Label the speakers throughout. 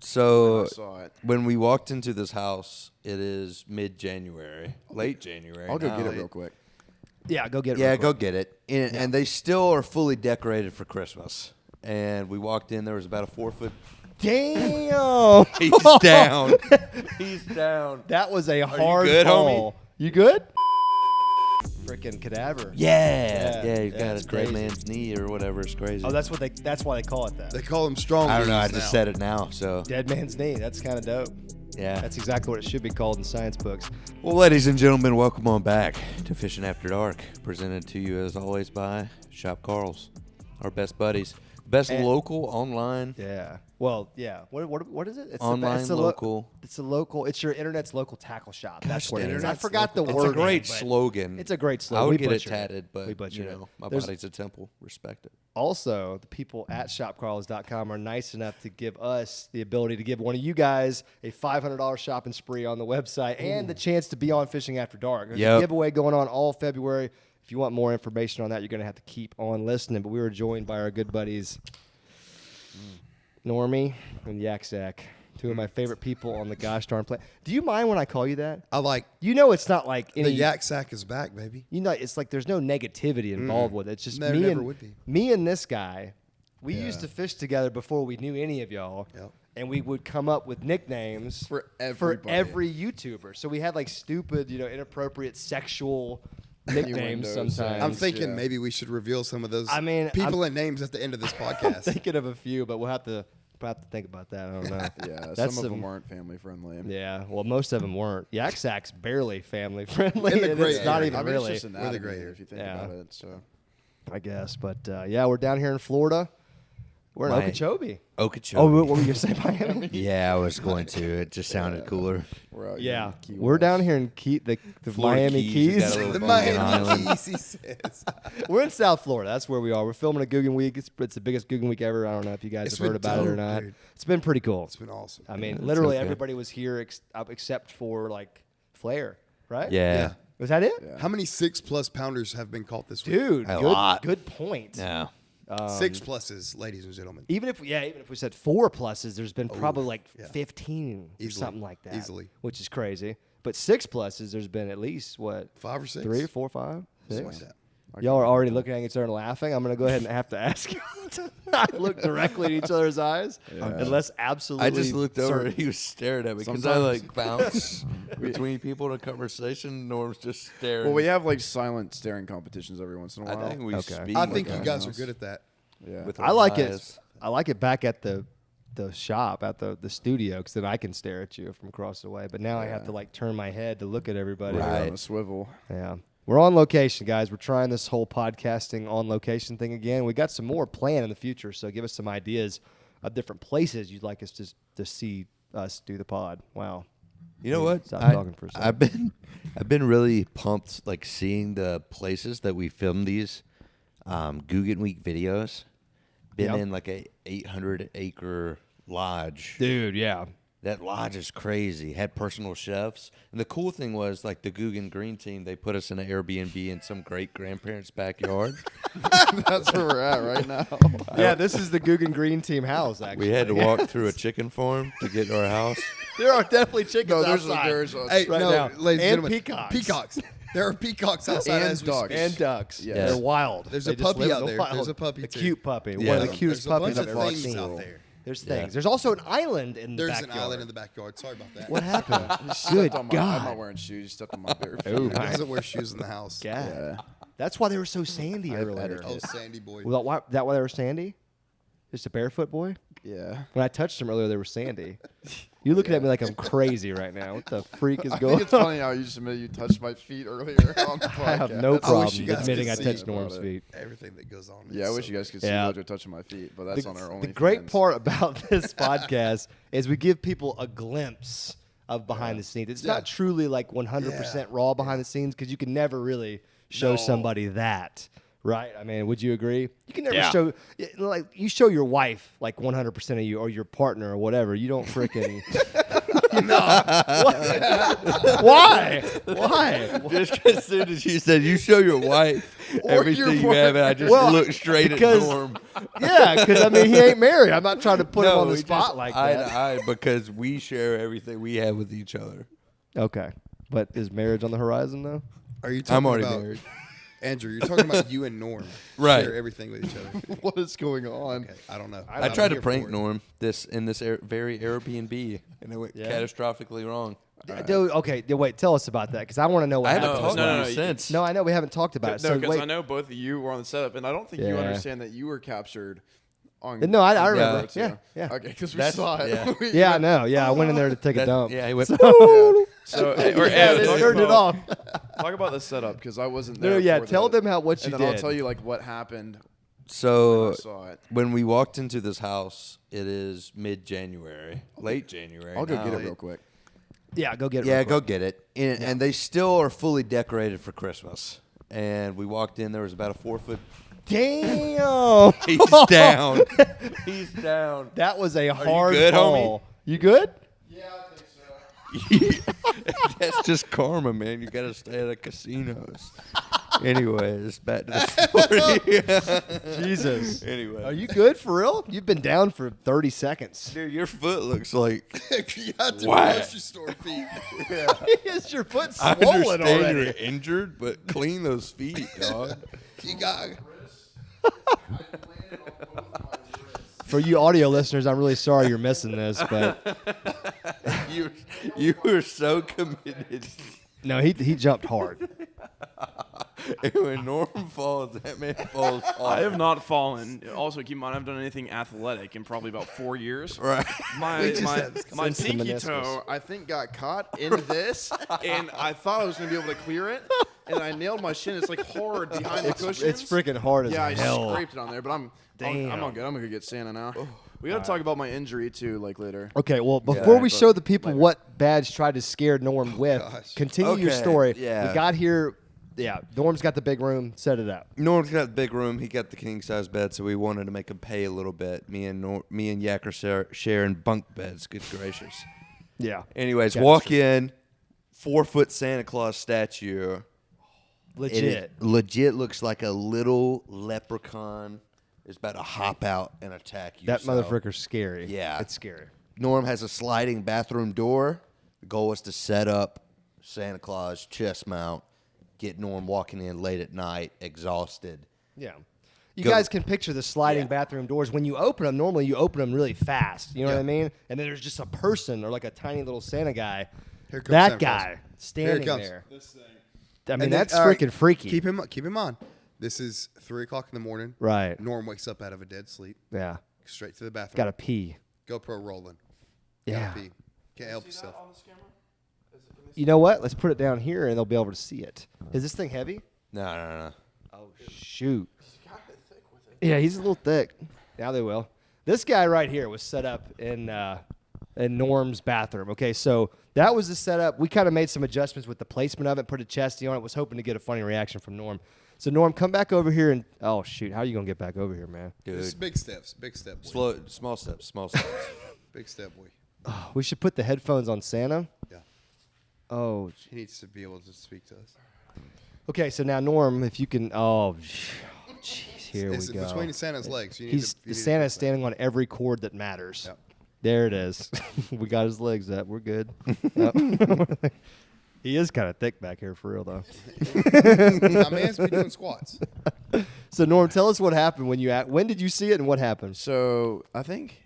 Speaker 1: So
Speaker 2: I saw it.
Speaker 1: when we walked into this house, it is mid-January, late January.
Speaker 2: I'll go
Speaker 1: now.
Speaker 2: get it real quick.
Speaker 3: Yeah, go get it.
Speaker 1: Yeah,
Speaker 3: real
Speaker 1: go
Speaker 3: quick.
Speaker 1: get it. And they still are fully decorated for Christmas. And we walked in, there was about a 4-foot.
Speaker 3: Damn.
Speaker 1: He's down. He's down.
Speaker 3: That was a hard
Speaker 1: good,
Speaker 3: call. You good? Freaking cadaver.
Speaker 1: Yeah, he's got
Speaker 3: it's
Speaker 1: a great
Speaker 3: crazy.
Speaker 1: man's knee or whatever. It's crazy.
Speaker 3: Oh, that's why they call it that.
Speaker 2: They call him strong.
Speaker 1: I don't know. I
Speaker 2: knees
Speaker 1: just
Speaker 2: now.
Speaker 1: said it now. So
Speaker 3: Dead man's knee. That's kind of dope.
Speaker 1: yeah.
Speaker 3: That's exactly what it should be called in science books.
Speaker 1: Well, ladies and gentlemen, welcome on back to Fishing After Dark. Presented to you as always by Shop Carl's, our best buddies, best
Speaker 3: And-
Speaker 1: local online.
Speaker 3: Yeah. Well, yeah. What is it? It's
Speaker 1: Online,
Speaker 3: it's a
Speaker 1: local.
Speaker 3: It's a local. It's your internet's local tackle shop. That's
Speaker 1: Gosh,
Speaker 3: what
Speaker 1: the
Speaker 3: it is. I
Speaker 1: internet's
Speaker 3: forgot the
Speaker 1: It's
Speaker 3: word.
Speaker 1: a great
Speaker 3: but
Speaker 1: slogan.
Speaker 3: It's a great slogan.
Speaker 1: I
Speaker 3: We
Speaker 1: would get it
Speaker 3: butchered
Speaker 1: tatted, but
Speaker 3: we butchered
Speaker 1: you know, my
Speaker 3: There's-
Speaker 1: body's a temple. Respect it.
Speaker 3: Also, the people at shopcarls.com are nice enough to give us the ability to give one of you guys a $500 shopping spree on the website and the chance to be on Fishing After Dark. There's a
Speaker 1: Yep.
Speaker 3: giveaway going on all February. If you want more information on that, you're going to have to keep on listening. But we were joined by our good buddies, Normie and YakPak, two of my favorite people on the gosh darn planet. Do you mind when I call you that?
Speaker 4: I like
Speaker 3: You know it's not like any...
Speaker 4: the yak sack is back, baby.
Speaker 3: You know, it's like there's no negativity involved with it. It's just
Speaker 4: There
Speaker 3: me
Speaker 4: never
Speaker 3: and
Speaker 4: would be.
Speaker 3: me and this guy. We
Speaker 4: Yeah.
Speaker 3: used to fish together before we knew any of y'all,
Speaker 4: Yep.
Speaker 3: and we would come up with nicknames
Speaker 2: For
Speaker 3: for
Speaker 2: everybody.
Speaker 3: every YouTuber. So we had like stupid, inappropriate sexual nicknames
Speaker 2: Innuendos,
Speaker 3: sometimes.
Speaker 4: I'm thinking
Speaker 2: yeah.
Speaker 4: maybe we should reveal some of those
Speaker 3: I mean,
Speaker 4: people and names at the end of this podcast.
Speaker 3: thinking of a few, but we'll have to think about that. I don't know.
Speaker 2: Yeah,
Speaker 3: That's
Speaker 2: some of them
Speaker 3: some-
Speaker 2: weren't family friendly.
Speaker 3: Yeah, well, most of them weren't. YakPak's barely family friendly.
Speaker 4: In the
Speaker 3: and
Speaker 4: gray
Speaker 3: it's not
Speaker 4: area.
Speaker 3: even
Speaker 2: I mean,
Speaker 3: really.
Speaker 2: it's just
Speaker 4: We're the
Speaker 2: anatomy
Speaker 4: gray
Speaker 2: here
Speaker 4: area.
Speaker 2: if you think
Speaker 3: Yeah.
Speaker 2: about it. So
Speaker 3: I guess, but yeah, we're down here in Florida. We're in
Speaker 1: Right.
Speaker 3: Okeechobee.
Speaker 1: Okeechobee.
Speaker 3: Oh, what were you gonna say, Miami?
Speaker 1: Yeah, I was going to. It just sounded cooler.
Speaker 2: we're out
Speaker 3: Yeah,
Speaker 2: here in Key
Speaker 3: we're
Speaker 2: West.
Speaker 3: down here in the
Speaker 1: Florida
Speaker 3: Miami
Speaker 1: Keys,
Speaker 3: Keys.
Speaker 1: you got a little
Speaker 4: the
Speaker 1: Miami
Speaker 4: Miami
Speaker 1: Island.
Speaker 4: Keys, he says.
Speaker 3: We're in South Florida. That's where we are. We're filming a Guggen Week. It's the biggest Guggen Week ever. I don't know if you guys
Speaker 4: It's
Speaker 3: have heard
Speaker 4: been
Speaker 3: about it or
Speaker 4: dope,
Speaker 3: not.
Speaker 4: dude.
Speaker 3: It's been pretty cool.
Speaker 4: It's been awesome.
Speaker 3: I mean,
Speaker 1: it's
Speaker 3: literally
Speaker 1: okay.
Speaker 3: everybody was here except for like Flair, right?
Speaker 1: Yeah.
Speaker 3: Was that it?
Speaker 2: Yeah.
Speaker 4: How many 6+ pounders have been caught this week?
Speaker 3: Dude,
Speaker 1: A
Speaker 3: good,
Speaker 1: lot.
Speaker 3: good point.
Speaker 1: Yeah.
Speaker 4: 6 pluses, ladies and gentlemen.
Speaker 3: Even if we said 4 pluses, there's been probably like
Speaker 4: yeah.
Speaker 3: 15 or
Speaker 4: Easily.
Speaker 3: something like that.
Speaker 4: Easily.
Speaker 3: Which is crazy. But 6 pluses, there's been at least what?
Speaker 4: 5 or 6?
Speaker 3: 3 or 4, 5, 6.
Speaker 4: Something like that.
Speaker 3: Y'all are already looking at each other and laughing. I'm going to go ahead and have to ask you to not look directly in each other's eyes unless absolutely
Speaker 1: I just looked over
Speaker 3: certain.
Speaker 1: and he was staring at me because I
Speaker 2: Sometimes-
Speaker 1: like bounce between people in a conversation. Norm's just staring.
Speaker 2: Well, we have like silent staring competitions every once in a
Speaker 1: I
Speaker 2: while.
Speaker 1: think we
Speaker 3: Okay.
Speaker 1: speak.
Speaker 4: I think
Speaker 1: with
Speaker 4: you
Speaker 1: our
Speaker 4: guys are
Speaker 1: mouths.
Speaker 4: good at that.
Speaker 2: Yeah.
Speaker 1: With
Speaker 3: I
Speaker 1: our
Speaker 3: like
Speaker 1: eyes.
Speaker 3: it. I like it back at the shop, at the studio, because then I can stare at you from across the way. But now I have
Speaker 2: Yeah.
Speaker 3: to like turn my head to look at everybody.
Speaker 2: We're
Speaker 1: Right.
Speaker 2: on a swivel.
Speaker 3: Yeah. We're on location, guys. We're trying this whole podcasting on location thing again. We got some more planned in the future, so give us some ideas of different places you'd like us to see us do the pod. Wow.
Speaker 1: You know what?
Speaker 3: Stop talking for a second.
Speaker 1: I've been really pumped, like seeing the places that we filmed these Guggen Week videos. Been
Speaker 3: Yep.
Speaker 1: in like a 800-acre lodge.
Speaker 3: Dude, yeah.
Speaker 1: That lodge is crazy. Had personal chefs, and the cool thing was like the Guggen Green team. They put us in an Airbnb in some great grandparents' backyard.
Speaker 2: That's where we're at right now.
Speaker 3: Yeah, this is the Guggen Green Team house, actually.
Speaker 1: We had to walk through a chicken farm to get to our house.
Speaker 3: There are definitely chickens
Speaker 2: No, there's
Speaker 3: outside.
Speaker 4: Hey,
Speaker 3: Right
Speaker 4: no,
Speaker 3: now.
Speaker 4: ladies
Speaker 3: And
Speaker 4: and gentlemen.
Speaker 3: peacocks.
Speaker 4: Peacocks. There are peacocks outside
Speaker 2: And
Speaker 4: as we
Speaker 2: ducks.
Speaker 4: speak.
Speaker 3: And ducks.
Speaker 2: Yes.
Speaker 3: They're wild.
Speaker 4: There's
Speaker 3: They
Speaker 4: a
Speaker 3: just
Speaker 4: puppy
Speaker 3: live in
Speaker 4: out
Speaker 3: the
Speaker 4: there.
Speaker 3: wild.
Speaker 4: There's a puppy,
Speaker 3: A
Speaker 4: too.
Speaker 3: cute puppy.
Speaker 1: Yeah.
Speaker 3: One of the cutest
Speaker 4: There's a
Speaker 3: puppies
Speaker 4: bunch
Speaker 3: I've
Speaker 4: of
Speaker 3: ever
Speaker 4: things
Speaker 3: seen.
Speaker 4: out there.
Speaker 3: There's
Speaker 1: Yeah.
Speaker 3: things. There's also an island in the
Speaker 4: There's
Speaker 3: backyard.
Speaker 4: an island in the backyard. Sorry about that.
Speaker 3: What happened? Good
Speaker 2: Stepped on my- I'm not
Speaker 3: God.
Speaker 2: wearing shoes. You stepped on my bare feet.
Speaker 3: Oh,
Speaker 4: He
Speaker 3: my
Speaker 4: doesn't wear shoes in the house.
Speaker 3: God.
Speaker 2: Yeah.
Speaker 3: That's why they were so sandy
Speaker 2: I've
Speaker 3: earlier.
Speaker 2: edited
Speaker 4: Oh, Sandy boy.
Speaker 3: Well, that why they were sandy? Just a barefoot boy?
Speaker 2: Yeah.
Speaker 3: When I touched them earlier, they were sandy. You're looking at me like I'm crazy right now. What the freak is
Speaker 2: I
Speaker 3: going
Speaker 2: think it's
Speaker 3: on?
Speaker 2: funny how you just admitted you touched my feet earlier on the podcast.
Speaker 3: I have no
Speaker 4: I wish
Speaker 3: problem
Speaker 4: you guys
Speaker 3: admitting I
Speaker 4: could
Speaker 3: touched
Speaker 4: see
Speaker 3: Norm's
Speaker 2: about
Speaker 3: feet.
Speaker 4: Everything that goes on.
Speaker 2: Yeah, I wish you guys could see
Speaker 3: Yeah.
Speaker 2: LOJO touching my feet, but that's on our
Speaker 3: The
Speaker 2: OnlyFans.
Speaker 3: great part about this podcast is we give people a glimpse of behind the scenes. It's not truly like 100% raw behind the scenes because you can never really show somebody that. Right? I mean, would you agree? You can never show, like, you show your wife like 100% of you or your partner or whatever. You don't freaking. Why? Why?
Speaker 1: Just as soon as you said you show your wife, everything you have, and I just
Speaker 3: Well,
Speaker 1: look straight
Speaker 3: because-
Speaker 1: at Norm.
Speaker 3: Yeah, because I mean, he ain't married. I'm not trying to put him on the
Speaker 1: we
Speaker 3: spot
Speaker 1: just
Speaker 3: like
Speaker 1: eye
Speaker 3: that.
Speaker 1: to eye because we share everything we have with each other.
Speaker 3: Okay, but is marriage on the horizon though?
Speaker 4: Are you talking
Speaker 1: I'm already
Speaker 4: about
Speaker 1: married.
Speaker 4: Andrew? You're talking about you and Norm
Speaker 1: Right.
Speaker 4: share everything with each other.
Speaker 2: What is going on?
Speaker 4: Okay, I don't know.
Speaker 1: I
Speaker 4: I'm
Speaker 1: tried to
Speaker 4: here
Speaker 1: prank
Speaker 4: for it.
Speaker 1: Norm in this very Airbnb, and it went
Speaker 3: Yeah?
Speaker 1: catastrophically wrong.
Speaker 3: Dude, okay, wait. Tell us about that because I want to know what
Speaker 1: I haven't
Speaker 3: happened.
Speaker 1: talked
Speaker 5: No,
Speaker 1: about
Speaker 5: no,
Speaker 1: it
Speaker 5: no,
Speaker 1: since.
Speaker 3: No, I know we haven't talked about it.
Speaker 5: No,
Speaker 3: So
Speaker 5: because
Speaker 3: wait,
Speaker 5: I know both of you were on the setup, and I don't think you
Speaker 3: Yeah.
Speaker 5: understand that you were captured on.
Speaker 3: No, I remember.
Speaker 5: video, too.
Speaker 3: Yeah, yeah.
Speaker 5: Okay, because we
Speaker 1: That's-
Speaker 5: saw it.
Speaker 1: yeah.
Speaker 3: Yeah, I know. Yeah, I went in there to take a
Speaker 1: That-
Speaker 3: dump.
Speaker 1: Yeah, he went.
Speaker 5: So, hey,
Speaker 3: Yeah, they
Speaker 5: talk
Speaker 3: turned it
Speaker 5: about-
Speaker 3: off.
Speaker 5: Talk about the setup because I wasn't there.
Speaker 3: No, yeah,
Speaker 5: for
Speaker 3: tell
Speaker 5: the-
Speaker 3: them what you
Speaker 5: and then
Speaker 3: did.
Speaker 5: I'll tell you like what happened when
Speaker 1: So
Speaker 5: I saw it.
Speaker 1: when we walked into this house, it is mid-January, late January.
Speaker 2: I'll go get
Speaker 1: now.
Speaker 2: it real quick.
Speaker 3: Yeah, go get it.
Speaker 1: Yeah,
Speaker 3: real
Speaker 1: go
Speaker 3: quick.
Speaker 1: get it. And they still are fully decorated for Christmas. And we walked in. There was about a 4-foot.
Speaker 3: Damn.
Speaker 1: He's down. He's down.
Speaker 3: That was a hard
Speaker 1: good,
Speaker 3: call. You good?
Speaker 1: That's just karma, man. You got to stay at the casinos. Anyways, back to the story.
Speaker 3: Jesus.
Speaker 1: Anyway.
Speaker 3: Are you good for real? You've been down for 30 seconds.
Speaker 1: Dude, your foot looks like.
Speaker 4: You got to
Speaker 1: Why?
Speaker 4: grocery store feet.
Speaker 3: Is your foot
Speaker 1: I
Speaker 3: swollen
Speaker 1: understand
Speaker 3: already?
Speaker 1: you're injured, but clean those feet, dog.
Speaker 4: You got.
Speaker 3: For you audio listeners, I'm really sorry you're missing this, but
Speaker 1: You were so committed.
Speaker 3: no, he jumped hard.
Speaker 1: And when Norm falls, that man falls hard.
Speaker 5: I have not fallen. Also, keep in mind, I haven't done anything athletic in probably about 4 years.
Speaker 1: Right.
Speaker 5: My
Speaker 3: Since the
Speaker 5: pinky
Speaker 3: meniscus.
Speaker 5: toe, I think, got caught in this, and I thought I was going to be able to clear it, and I nailed my shin. It's like hard behind the cushions.
Speaker 3: It's freaking hard as
Speaker 5: Yeah, I
Speaker 3: hell.
Speaker 5: scraped it on there, but I'm all good. I'm gonna go get Santa now. We gotta talk about my injury too, like later.
Speaker 3: Okay, well, before we
Speaker 5: but
Speaker 3: show the people what Badge tried to scare Norm with,
Speaker 4: gosh.
Speaker 3: continue your
Speaker 1: Okay,
Speaker 3: and
Speaker 1: yeah.
Speaker 3: We got here. Yeah, Norm's got the big room. Set it up.
Speaker 1: Norm's got the big room. He got the king size bed, so we wanted to make him pay a little bit. Me and Yak are sharing bunk beds. Good gracious.
Speaker 3: Yeah.
Speaker 1: Anyways,
Speaker 3: Gotcha.
Speaker 1: walk in, 4-foot Santa Claus statue.
Speaker 3: Legit.
Speaker 1: It legit looks like a little leprechaun is about to hop out and attack you.
Speaker 3: That
Speaker 1: so.
Speaker 3: motherfucker's scary.
Speaker 1: Yeah.
Speaker 3: It's scary.
Speaker 1: Norm has a sliding bathroom door. The goal was to set up Santa Claus chest mount, get Norm walking in late at night, exhausted.
Speaker 3: Yeah. You
Speaker 1: Go-
Speaker 3: guys can picture the sliding bathroom doors. When you open them, normally you open them really fast. You know what I mean? And then there's just a person or like a tiny little Santa guy.
Speaker 4: Here comes
Speaker 3: That
Speaker 4: Santa Claus.
Speaker 3: guy standing
Speaker 4: comes.
Speaker 3: there.
Speaker 5: This thing.
Speaker 3: I mean,
Speaker 4: And then,
Speaker 3: that's
Speaker 4: all right,
Speaker 3: freaking freaky.
Speaker 4: Keep him on. This is 3:00 in the morning.
Speaker 3: Right.
Speaker 4: Norm wakes up out of a dead sleep.
Speaker 3: Yeah.
Speaker 4: Straight to the bathroom.
Speaker 3: Gotta pee.
Speaker 4: GoPro rolling.
Speaker 3: Yeah.
Speaker 4: Gotta pee. Can't help yourself.
Speaker 3: You know what? Let's put it down here and they'll be able to see it. Is this thing heavy?
Speaker 1: No.
Speaker 3: Oh, shoot. Yeah, he's a little thick. Now they will. This guy right here was set up in Norm's bathroom. Okay, so that was the setup. We kind of made some adjustments with the placement of it, put a chesty on it, was hoping to get a funny reaction from Norm. So, Norm, come back over here and... Oh, shoot. How are you going to get back over here, man?
Speaker 4: This is
Speaker 1: Dude.
Speaker 4: big steps. Big step, boy.
Speaker 1: Small steps.
Speaker 4: Big step, boy.
Speaker 3: We should put the headphones on Santa.
Speaker 4: Yeah.
Speaker 3: Oh,
Speaker 4: He needs to be able to speak to us.
Speaker 3: okay. So now, Norm, if you can... Oh, jeez. Here
Speaker 4: It's
Speaker 3: we go.
Speaker 4: between Santa's legs. You need
Speaker 3: He's
Speaker 4: to, you need to
Speaker 3: Santa's
Speaker 4: fix that.
Speaker 3: standing on every cord that matters.
Speaker 4: Yep.
Speaker 3: There it is. We got his legs up. We're good. Yep. He is kind of thick back here for real, though.
Speaker 4: My man's been doing squats.
Speaker 3: So, Norm, tell us what happened when did you see it and what happened?
Speaker 5: So I think,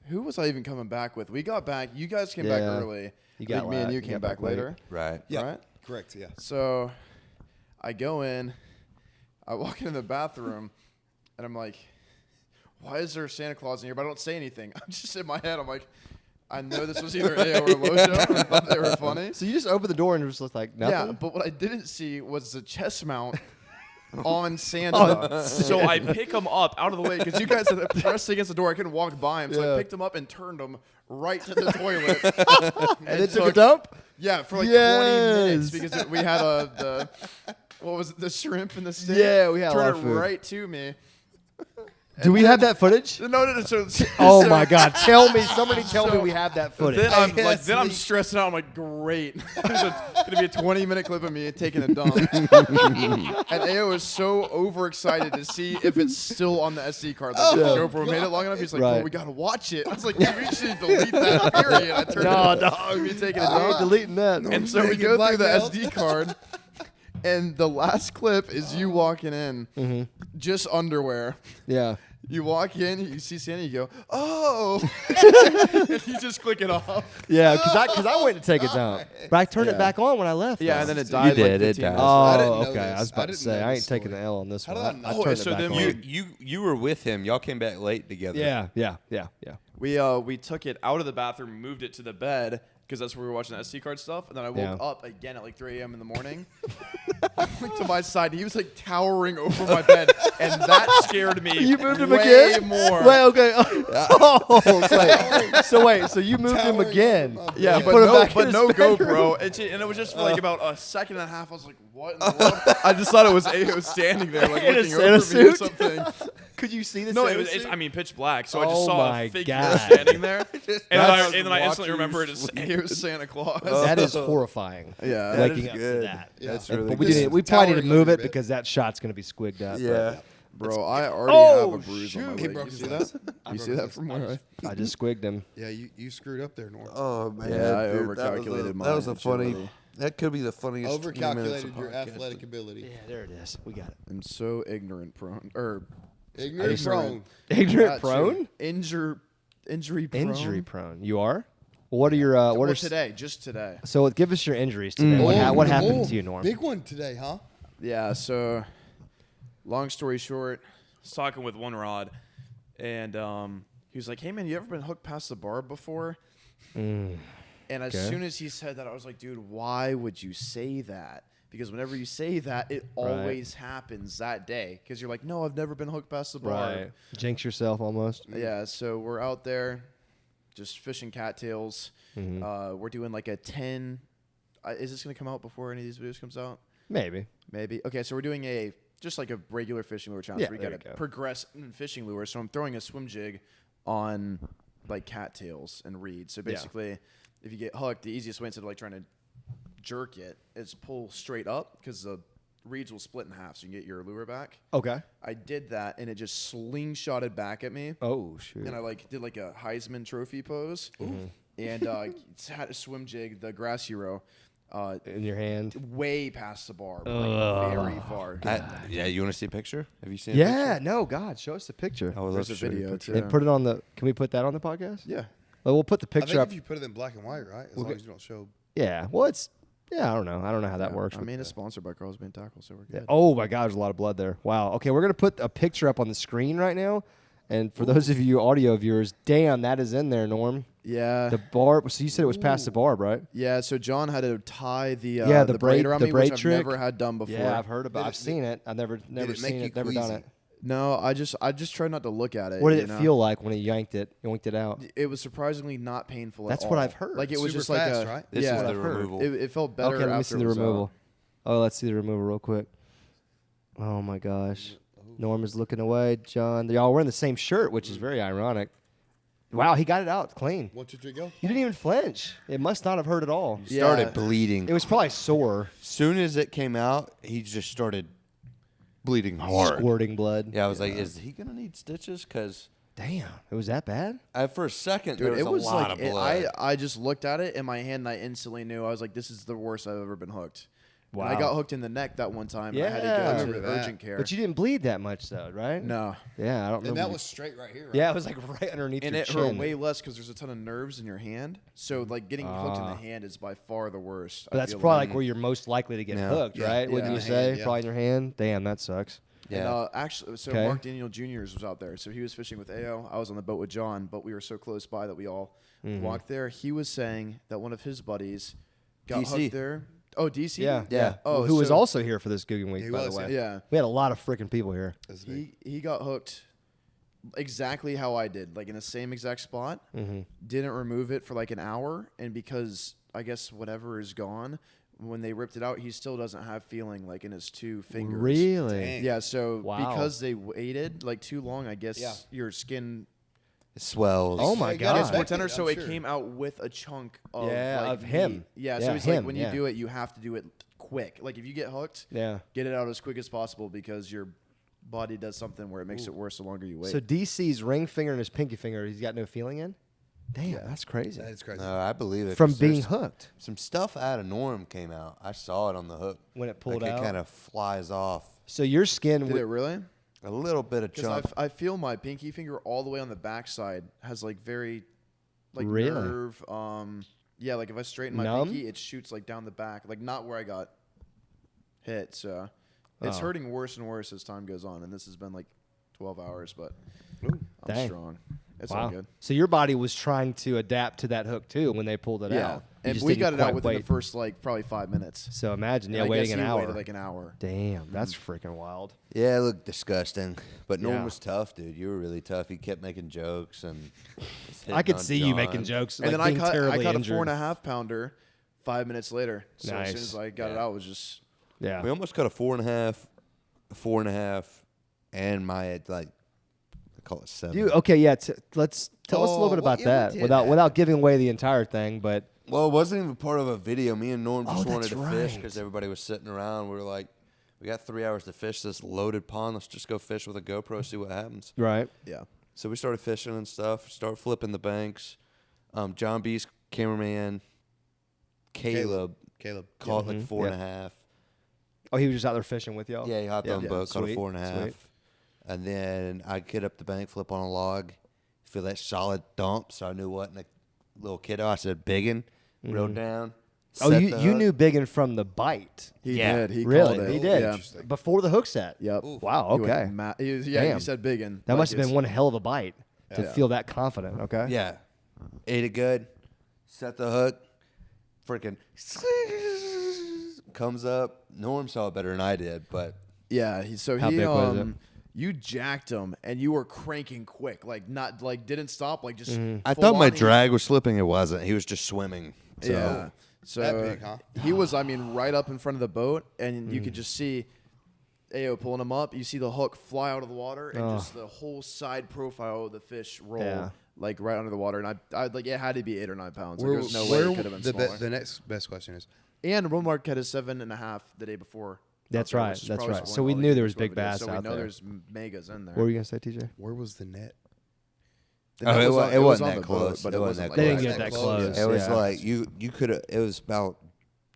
Speaker 5: who was I even coming back with? We got back. You guys came back
Speaker 3: Yeah.
Speaker 5: early.
Speaker 3: You
Speaker 5: I
Speaker 3: got
Speaker 5: think me and
Speaker 3: la-
Speaker 5: you
Speaker 3: you
Speaker 5: came
Speaker 3: got
Speaker 5: back
Speaker 3: back late.
Speaker 5: later.
Speaker 1: Right.
Speaker 4: Yeah.
Speaker 5: Right?
Speaker 4: Correct. Yeah.
Speaker 5: So I go in, I walk into the bathroom, and I'm like, why is there a Santa Claus in here? But I don't say anything. I'm just in my head. I'm like, I know this was either A or LOJO. And I thought they were funny.
Speaker 3: So you just opened the door and it was just like nothing?
Speaker 5: Yeah, but what I didn't see was the chest mount on Santa. So I pick him up out of the way because you guys had pressed against the door. I couldn't walk by him. So
Speaker 3: Yeah.
Speaker 5: I picked him up and turned him right to the toilet.
Speaker 3: And then took a dump?
Speaker 5: Yeah, for like
Speaker 3: Yes.
Speaker 5: 20 minutes because we had what was it, the shrimp and the steak?
Speaker 3: Yeah, we had a lot
Speaker 5: Turned
Speaker 3: of
Speaker 5: it
Speaker 3: food.
Speaker 5: right to me.
Speaker 3: Do we have that footage?
Speaker 5: No. So,
Speaker 3: Oh my God! Somebody tell me we have that footage.
Speaker 5: Then I'm stressing out. I'm like, great. There's gonna be a 20-minute clip of me taking a dump. And AO is so overexcited to see if it's still on the SD card. Like, if the GoPro made it long enough. He's like,
Speaker 3: Right.
Speaker 5: bro, we gotta watch it. I was like, dude, we should delete that. Period. I turned it off. Me taking a
Speaker 3: I ain't
Speaker 5: dump.
Speaker 3: deleting that.
Speaker 5: And so we
Speaker 4: Naked
Speaker 5: go through the
Speaker 4: blackmailed.
Speaker 5: SD card, and the last clip is you walking in, just underwear.
Speaker 3: Yeah.
Speaker 5: You walk in, you see Sandy, you go, oh, and you just click it off.
Speaker 3: Yeah, because I went to take a dump, but I turned it back on when I left.
Speaker 5: Yeah,
Speaker 3: though.
Speaker 5: and then it died.
Speaker 1: did,
Speaker 5: like
Speaker 1: it
Speaker 5: 15
Speaker 1: died.
Speaker 5: minutes
Speaker 3: Oh,
Speaker 4: I didn't know
Speaker 3: okay.
Speaker 4: this.
Speaker 3: I was
Speaker 4: I
Speaker 3: about to
Speaker 4: didn't
Speaker 3: say
Speaker 4: know
Speaker 3: I
Speaker 4: this
Speaker 3: ain't taking the
Speaker 4: story.
Speaker 3: L on this
Speaker 4: How
Speaker 3: one.
Speaker 4: did I
Speaker 3: I
Speaker 4: know?
Speaker 3: turned
Speaker 5: So
Speaker 3: it back
Speaker 5: then
Speaker 3: on.
Speaker 1: You were with him. Y'all came back late together.
Speaker 3: Yeah.
Speaker 5: We took it out of the bathroom, moved it to the bed because that's where we were watching the SD card stuff. And then I woke up again at like 3 a.m. in the morning. I looked to my side. He was like towering over my bed, and that scared me.
Speaker 3: You moved him
Speaker 5: way
Speaker 3: again?
Speaker 5: more.
Speaker 3: Wait, okay. So you moved him
Speaker 4: Towering
Speaker 3: again?
Speaker 4: over my
Speaker 5: Yeah,
Speaker 3: You put him back in
Speaker 5: but
Speaker 3: his
Speaker 5: no
Speaker 3: bedroom?
Speaker 5: GoPro. And it was just for like about a second and a half. I was like, what in the world? I just thought it was AO standing there, like
Speaker 3: In a
Speaker 5: looking
Speaker 3: Santa
Speaker 5: over me or
Speaker 3: suit?
Speaker 5: something.
Speaker 3: Could you see the
Speaker 5: No,
Speaker 3: Santa
Speaker 5: it's
Speaker 3: suit?
Speaker 5: pitch black. So I just
Speaker 3: Oh
Speaker 5: saw
Speaker 3: my
Speaker 5: a figure
Speaker 3: God.
Speaker 5: standing there. And
Speaker 1: That's
Speaker 5: then I instantly
Speaker 1: watching
Speaker 5: remembered
Speaker 1: you
Speaker 5: it's AO Santa Claus.
Speaker 3: That is horrifying.
Speaker 5: Yeah.
Speaker 1: That
Speaker 3: Waking
Speaker 1: is
Speaker 3: up
Speaker 1: good.
Speaker 3: to that.
Speaker 1: That's
Speaker 4: Yeah.
Speaker 1: really
Speaker 3: But we
Speaker 1: good.
Speaker 3: didn't. We probably need to
Speaker 4: Towering
Speaker 3: move
Speaker 4: over
Speaker 3: it
Speaker 4: your bed.
Speaker 3: because that shot's gonna be squigged up.
Speaker 1: Yeah.
Speaker 5: Bro, I already have a bruise on my
Speaker 4: He
Speaker 5: leg.
Speaker 4: broke
Speaker 5: You
Speaker 4: his
Speaker 5: see
Speaker 4: legs.
Speaker 5: that?
Speaker 4: I
Speaker 5: You
Speaker 4: broke
Speaker 5: see
Speaker 4: his
Speaker 5: that
Speaker 4: legs.
Speaker 5: from where
Speaker 3: I just squigged him.
Speaker 4: Yeah, you screwed up there, Norm.
Speaker 1: Oh man,
Speaker 5: Yeah, I
Speaker 1: dude,
Speaker 5: overcalculated my
Speaker 1: That was a
Speaker 5: agility.
Speaker 1: funny. That could be the funniest. 20 minutes of
Speaker 4: Overcalculated your
Speaker 1: podcasting.
Speaker 4: athletic ability.
Speaker 3: Yeah, there it is. We got it.
Speaker 5: I'm so ignorant prone. Or
Speaker 4: Ignorant prone.
Speaker 3: Ignorant
Speaker 5: not
Speaker 3: prone.
Speaker 5: true. Injury prone.
Speaker 3: Injury prone. You are. What are your what
Speaker 5: Well,
Speaker 3: are
Speaker 5: today? Just today.
Speaker 3: So give us your injuries today.
Speaker 4: Oh,
Speaker 3: What happened
Speaker 4: oh,
Speaker 3: to you, Norm?
Speaker 4: Big one today, huh?
Speaker 5: Yeah, so long story short, I was talking with one rod, and he was like, hey, man, you ever been hooked past the barb before? And as soon as he said that, I was like, dude, why would you say that? Because whenever you say that, it always happens that day. Because you're like, no, I've never been hooked past the barb.
Speaker 3: Right. Jinx yourself almost.
Speaker 5: Yeah, so we're out there just fishing cattails. We're doing like a 10. Is this going to come out before any of these videos comes out?
Speaker 3: Maybe.
Speaker 5: Maybe. Okay, so we're doing just like a regular fishing lure challenge.
Speaker 3: Yeah,
Speaker 5: We
Speaker 3: there
Speaker 5: got
Speaker 3: you
Speaker 5: to
Speaker 3: go.
Speaker 5: progress in fishing lure. So I'm throwing a swim jig on like cattails and reeds. So basically, if you get hooked, the easiest way instead of like trying to jerk it is pull straight up because the reeds will split in half so you can get your lure back.
Speaker 3: Okay.
Speaker 5: I did that and it just slingshotted back at me.
Speaker 3: Oh shoot.
Speaker 5: And I like did like a Heisman Trophy pose. And had a swim jig, the grass hero,
Speaker 3: In your hand.
Speaker 5: way past the bar, like very far.
Speaker 1: Yeah, you want to see a picture? Have you seen? A
Speaker 3: Yeah.
Speaker 1: picture?
Speaker 3: No. God, show us the picture.
Speaker 1: I would love
Speaker 5: There's
Speaker 1: to
Speaker 5: a
Speaker 1: show you
Speaker 5: video
Speaker 1: picture.
Speaker 5: too.
Speaker 3: And put it on the. Can we put that on the podcast?
Speaker 5: Yeah.
Speaker 3: Well, we'll put the
Speaker 4: I
Speaker 3: picture
Speaker 4: think
Speaker 3: up.
Speaker 4: if you put it in black and white, right? As long as you don't show.
Speaker 3: Yeah. Well, it's. Yeah. I don't know. I don't know how that works.
Speaker 5: I
Speaker 3: with
Speaker 5: mean,
Speaker 3: the-
Speaker 5: it's sponsored by Carl's Band Tackle, so we're good.
Speaker 3: Oh my God, there's a lot of blood there. Wow. Okay, we're gonna put a picture up on the screen right now, and for those of you audio viewers, damn, that is in there, Norm.
Speaker 5: Yeah.
Speaker 3: The barb. So you said it was past the barb, right?
Speaker 5: Yeah, so John had to tie the
Speaker 3: the braid-
Speaker 5: around
Speaker 3: the
Speaker 5: me,
Speaker 3: braid
Speaker 5: which
Speaker 3: trick?
Speaker 5: I've never had done before.
Speaker 3: Yeah, I've heard about.
Speaker 4: Did
Speaker 3: I've
Speaker 4: it-
Speaker 3: seen it. I've never
Speaker 4: it
Speaker 3: seen
Speaker 4: make you
Speaker 3: it. Never done
Speaker 4: queasy?
Speaker 3: it.
Speaker 5: No, I just tried not to look at it.
Speaker 3: What did
Speaker 5: you
Speaker 3: it
Speaker 5: know?
Speaker 3: feel like when it yanked it out?
Speaker 5: It was surprisingly not painful
Speaker 3: That's
Speaker 5: at
Speaker 3: what
Speaker 5: all.
Speaker 3: I've heard.
Speaker 5: Like it was
Speaker 4: Super
Speaker 5: just like
Speaker 4: fast,
Speaker 5: a
Speaker 4: right?
Speaker 1: This
Speaker 5: yeah,
Speaker 1: is the
Speaker 3: I've heard.
Speaker 1: removal.
Speaker 5: It felt better.
Speaker 3: Okay, let me
Speaker 5: after
Speaker 3: see
Speaker 5: it
Speaker 3: the
Speaker 5: was out.
Speaker 3: removal. Oh, let's see the removal real quick. Oh my gosh, Norm is looking away. John, y'all wearing the same shirt, which is very ironic. Wow, he got it out clean.
Speaker 4: 1, 2, 3, go.
Speaker 3: You didn't even flinch. It must not have hurt at all.
Speaker 1: Started
Speaker 5: Yeah.
Speaker 1: bleeding.
Speaker 3: It was probably sore,
Speaker 1: Soon as it came out, he just started bleeding hard.
Speaker 3: squirting blood.
Speaker 1: Yeah, I was like, is he gonna need stitches? Because
Speaker 3: Damn, it was that bad?
Speaker 1: for a second
Speaker 5: Dude,
Speaker 1: there
Speaker 5: it
Speaker 1: was
Speaker 5: was
Speaker 1: a lot
Speaker 5: like
Speaker 1: of blood.
Speaker 5: I just looked at it in my hand and I instantly knew. I was like, this is the worst I've ever been hooked.
Speaker 3: Wow.
Speaker 5: And I got hooked in the neck that one time. And I had
Speaker 3: Yeah.
Speaker 5: to
Speaker 3: I
Speaker 5: go to
Speaker 4: remember that.
Speaker 5: urgent care.
Speaker 3: But you didn't bleed that much, though, right?
Speaker 5: no.
Speaker 3: Yeah, I don't
Speaker 4: And
Speaker 3: remember.
Speaker 4: that was straight right here, right?
Speaker 3: yeah, it was like right underneath
Speaker 5: And
Speaker 3: your
Speaker 5: it hurt
Speaker 3: chin.
Speaker 5: way less because there's a ton of nerves in your hand. So like getting hooked in the hand is by far the worst.
Speaker 3: But that's probably like where you're most likely to get
Speaker 1: Yeah.
Speaker 3: hooked,
Speaker 4: Yeah.
Speaker 3: right? Wouldn't
Speaker 5: Yeah.
Speaker 3: you
Speaker 4: In the
Speaker 3: say?
Speaker 4: hand, yeah.
Speaker 3: Probably in your hand. Damn, that sucks.
Speaker 1: yeah.
Speaker 5: And actually, so
Speaker 3: Okay.
Speaker 5: Mark Daniel Jr.'s was out there. So he was fishing with AO. I was on the boat with John, but we were so close by that we all walked there. He was saying that one of his buddies got
Speaker 1: DC.
Speaker 5: hooked there. Oh, DC?
Speaker 3: Yeah,
Speaker 1: Yeah.
Speaker 5: Oh,
Speaker 3: who was
Speaker 5: so-
Speaker 3: also here for this Googling Week,
Speaker 4: He
Speaker 3: by
Speaker 4: was,
Speaker 3: the way.
Speaker 5: Yeah.
Speaker 3: We had a lot of freaking people here.
Speaker 4: That's big.
Speaker 5: He got hooked exactly how I did, like in the same exact spot. Didn't remove it for like an hour, and because I guess whatever is gone, when they ripped it out, he still doesn't have feeling like in his 2 fingers.
Speaker 3: Really?
Speaker 4: Dang.
Speaker 5: Yeah. So
Speaker 3: Wow.
Speaker 5: because they waited like too long, I guess
Speaker 4: Yeah.
Speaker 5: your skin
Speaker 1: It swells.
Speaker 3: Oh my
Speaker 4: It got
Speaker 3: God.
Speaker 5: gets more
Speaker 4: infected,
Speaker 5: tender. So
Speaker 4: I'm
Speaker 5: it
Speaker 4: sure.
Speaker 5: came out with a chunk of
Speaker 3: of
Speaker 5: meat.
Speaker 3: him.
Speaker 5: Yeah.
Speaker 3: Yeah,
Speaker 5: So it's
Speaker 3: him,
Speaker 5: like when you
Speaker 3: yeah.
Speaker 5: do it, you have to do it quick. Like if you get hooked,
Speaker 3: Yeah.
Speaker 5: get it out as quick as possible because your body does something where it makes it worse the longer you wait.
Speaker 3: So DC's ring finger and his pinky finger, he's got no feeling in? Damn, that's crazy.
Speaker 4: That is crazy.
Speaker 1: No, I believe it.
Speaker 3: From
Speaker 1: 'cause
Speaker 3: being
Speaker 1: there's
Speaker 3: hooked.
Speaker 1: some stuff out of Norm came out. I saw it on the hook.
Speaker 3: When it pulled
Speaker 1: like
Speaker 3: out?
Speaker 1: It kind of flies off.
Speaker 3: So your skin
Speaker 5: Did
Speaker 3: would,
Speaker 5: it really?
Speaker 1: A little bit of chunk.
Speaker 5: Because I feel my pinky finger all the way on the backside has like very, like
Speaker 3: Really?
Speaker 5: nerve. Yeah, like if I straighten my
Speaker 3: Numb?
Speaker 5: pinky, it shoots like down the back, like not where I got hit. So it's
Speaker 3: Oh.
Speaker 5: hurting worse and worse as time goes on, and this has been like 12 hours, but
Speaker 3: Dang.
Speaker 5: I'm strong. It's all good.
Speaker 3: So your body was trying to adapt to that hook too when they pulled it
Speaker 5: Yeah,
Speaker 3: out. You
Speaker 5: and
Speaker 3: just
Speaker 5: we
Speaker 3: didn't
Speaker 5: got it out
Speaker 3: quite
Speaker 5: within
Speaker 3: wait.
Speaker 5: the first like probably 5 minutes.
Speaker 3: So imagine,
Speaker 5: And I
Speaker 3: waiting
Speaker 5: guess
Speaker 3: an
Speaker 5: he
Speaker 3: hour.
Speaker 5: waited like an hour.
Speaker 3: Damn, that's freaking wild.
Speaker 1: Yeah, it looked disgusting. But Norm
Speaker 3: Yeah.
Speaker 1: was tough, dude. You were really tough. He kept making jokes and was
Speaker 3: I
Speaker 1: hitting
Speaker 3: could
Speaker 1: on
Speaker 3: see you making
Speaker 1: John.
Speaker 3: jokes,
Speaker 5: And
Speaker 3: like
Speaker 5: then
Speaker 3: being
Speaker 5: I
Speaker 3: terribly
Speaker 5: cut a
Speaker 3: injured.
Speaker 5: 4.5 pounder 5 minutes later. So as soon
Speaker 3: Nice.
Speaker 5: as I got it out, it was just
Speaker 3: Yeah.
Speaker 1: We almost cut a 4.5, and my like I call it 7.
Speaker 3: You okay? Yeah. Let's tell us a little bit
Speaker 4: well,
Speaker 3: about
Speaker 4: yeah, we
Speaker 3: that
Speaker 4: did
Speaker 3: without
Speaker 4: that.
Speaker 3: without giving away the entire thing. But
Speaker 1: Well, it wasn't even part of a video. Me and Norm just
Speaker 3: Oh,
Speaker 1: wanted
Speaker 3: that's
Speaker 1: to fish
Speaker 3: right.
Speaker 1: because everybody was sitting around. We were like, we got 3 hours to fish this loaded pond. Let's just go fish with a GoPro, see what happens.
Speaker 3: right.
Speaker 5: yeah.
Speaker 1: So we started fishing and stuff. Start flipping the banks. John B's cameraman, Caleb caught like 4.5.
Speaker 3: Oh, he was just out there fishing with y'all.
Speaker 1: Yeah, he hopped on the boat, caught a
Speaker 3: Sweet,
Speaker 1: 4.5.
Speaker 3: sweet.
Speaker 1: And then I get up the bank, flip on a log, feel that solid thump. So I knew what. And a little kiddo, I said, biggin, reeled down.
Speaker 3: Oh,
Speaker 1: set
Speaker 3: you
Speaker 1: the
Speaker 3: you
Speaker 1: hook.
Speaker 3: knew biggin from the bite.
Speaker 5: He
Speaker 1: Yeah.
Speaker 5: did. He
Speaker 3: Really,
Speaker 5: called it.
Speaker 3: he did
Speaker 5: Yeah.
Speaker 4: Interesting.
Speaker 3: before the hook set.
Speaker 5: Yep.
Speaker 3: Wow.
Speaker 5: He went
Speaker 3: Okay.
Speaker 5: he
Speaker 3: Damn.
Speaker 5: you said biggin.
Speaker 3: That
Speaker 5: Like
Speaker 3: must have been
Speaker 5: it's-
Speaker 3: one hell of a bite to
Speaker 5: Yeah.
Speaker 3: feel that confident. Okay.
Speaker 1: Yeah. Ate it good. Set the hook. Freaking comes up. Norm saw it better than I did, but
Speaker 5: Yeah.
Speaker 3: How big was it?
Speaker 5: You jacked him and you were cranking quick, like not like didn't stop, like just.
Speaker 1: I
Speaker 5: full
Speaker 1: thought my
Speaker 5: on.
Speaker 1: drag was slipping. It wasn't. He was just swimming. So.
Speaker 5: Yeah. So
Speaker 4: That big, huh?
Speaker 5: he was, I mean, right up in front of the boat, and you
Speaker 3: Mm.
Speaker 5: could just see Ao pulling him up. You see the hook fly out of the water, and just the whole side profile of the fish roll
Speaker 3: Yeah.
Speaker 5: like right under the water. And I like it had to be 8 or 9 pounds. Like,
Speaker 4: Where-
Speaker 5: there's no way
Speaker 4: where
Speaker 5: it could have been
Speaker 4: the,
Speaker 5: smaller.
Speaker 4: the next best question is,
Speaker 5: And Romark had a 7.5 the day before.
Speaker 3: That's
Speaker 5: out there,
Speaker 3: right,
Speaker 5: which is
Speaker 3: that's
Speaker 5: probably
Speaker 3: right.
Speaker 5: spoiling
Speaker 3: So we
Speaker 5: all the
Speaker 3: knew there was
Speaker 5: games what
Speaker 3: big
Speaker 5: we did.
Speaker 3: bass
Speaker 5: So we
Speaker 3: out
Speaker 5: know
Speaker 3: there.
Speaker 5: there's megas in there.
Speaker 3: What were you gonna say, TJ?
Speaker 4: where was the net?
Speaker 5: The
Speaker 1: Oh,
Speaker 5: net
Speaker 1: it
Speaker 5: was
Speaker 1: wa-
Speaker 5: on-
Speaker 1: it
Speaker 5: was
Speaker 1: wasn't
Speaker 5: on
Speaker 1: that
Speaker 5: the boat,
Speaker 1: close.
Speaker 5: but
Speaker 1: It
Speaker 5: it
Speaker 1: wasn't
Speaker 5: wasn't
Speaker 1: that
Speaker 5: like
Speaker 3: They didn't
Speaker 1: close.
Speaker 3: get that close.
Speaker 1: It was
Speaker 3: yeah.
Speaker 1: like you could have. It was about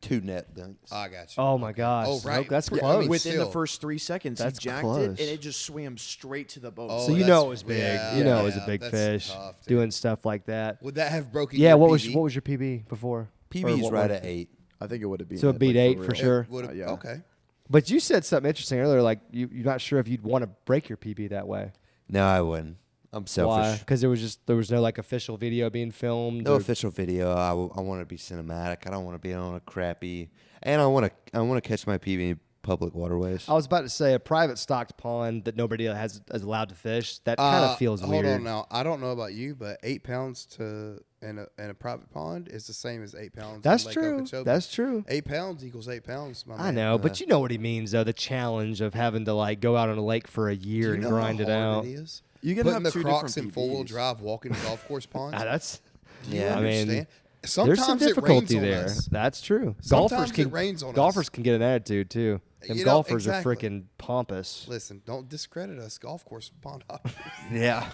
Speaker 1: 2 net dunks.
Speaker 4: I got you.
Speaker 3: Oh my gosh.
Speaker 4: Oh, right.
Speaker 3: Nope, that's
Speaker 4: Yeah, I
Speaker 3: close.
Speaker 4: mean,
Speaker 5: within the
Speaker 4: still.
Speaker 5: first 3 seconds,
Speaker 3: That's
Speaker 5: he jacked
Speaker 3: close.
Speaker 5: it, and it just swam straight to the boat.
Speaker 4: Oh,
Speaker 3: so you
Speaker 4: that's-
Speaker 3: know it was big.
Speaker 4: yeah,
Speaker 3: you know it was a
Speaker 4: yeah,
Speaker 3: big
Speaker 4: that's
Speaker 3: fish
Speaker 4: tough, dude.
Speaker 3: doing stuff like that.
Speaker 4: Would that have broken?
Speaker 3: Yeah.
Speaker 4: your
Speaker 3: What was
Speaker 4: PB?
Speaker 3: your PB before? Or
Speaker 1: PB's
Speaker 3: what
Speaker 1: right
Speaker 3: was-
Speaker 1: at 8.
Speaker 5: I think it would have been.
Speaker 3: So it beat 8 for sure.
Speaker 4: It would've-
Speaker 5: Yeah.
Speaker 4: Okay.
Speaker 3: But you said something interesting earlier, like you're not sure if you'd want to break your PB that way.
Speaker 1: No, I wouldn't. I'm
Speaker 3: Why?
Speaker 1: selfish.
Speaker 3: Because there was no like official video being filmed.
Speaker 1: No
Speaker 3: or-
Speaker 1: official video. I want to be cinematic. I don't want to be on a crappy. And I want to catch my PB in public waterways.
Speaker 3: I was about to say a private stocked pond that nobody is allowed to fish. That kind of feels weird.
Speaker 4: Hold on now. I don't know about you, but 8 pounds in a private pond is the same as 8 pounds.
Speaker 3: That's
Speaker 4: in Lake
Speaker 3: true.
Speaker 4: Okeechobee.
Speaker 3: That's true.
Speaker 4: 8 pounds equals 8 pounds. My
Speaker 3: I
Speaker 4: man.
Speaker 3: know, but you know what he means though. The challenge of having to like go out on a lake for a
Speaker 4: Do
Speaker 3: year
Speaker 4: you
Speaker 3: and
Speaker 4: know
Speaker 3: grind
Speaker 4: how
Speaker 3: it
Speaker 4: hard
Speaker 3: out.
Speaker 4: It is?
Speaker 5: You can
Speaker 4: Putting
Speaker 5: have
Speaker 4: the
Speaker 5: 2
Speaker 4: Crocs
Speaker 5: different
Speaker 4: in 4-wheel
Speaker 5: PBs.
Speaker 4: drive, walking golf course ponds.
Speaker 3: That's
Speaker 4: Do you
Speaker 3: I mean,
Speaker 4: understand?
Speaker 3: there's
Speaker 4: Sometimes
Speaker 3: some
Speaker 4: it rains
Speaker 3: difficulty
Speaker 4: on
Speaker 3: there.
Speaker 4: us.
Speaker 3: That's true.
Speaker 4: Sometimes it rains on
Speaker 3: golfers
Speaker 4: us.
Speaker 3: can get an attitude too. Them
Speaker 4: You know,
Speaker 3: golfers
Speaker 4: exactly.
Speaker 3: are freaking pompous.
Speaker 4: Listen, don't discredit us golf course pond hoppers.
Speaker 1: Yeah.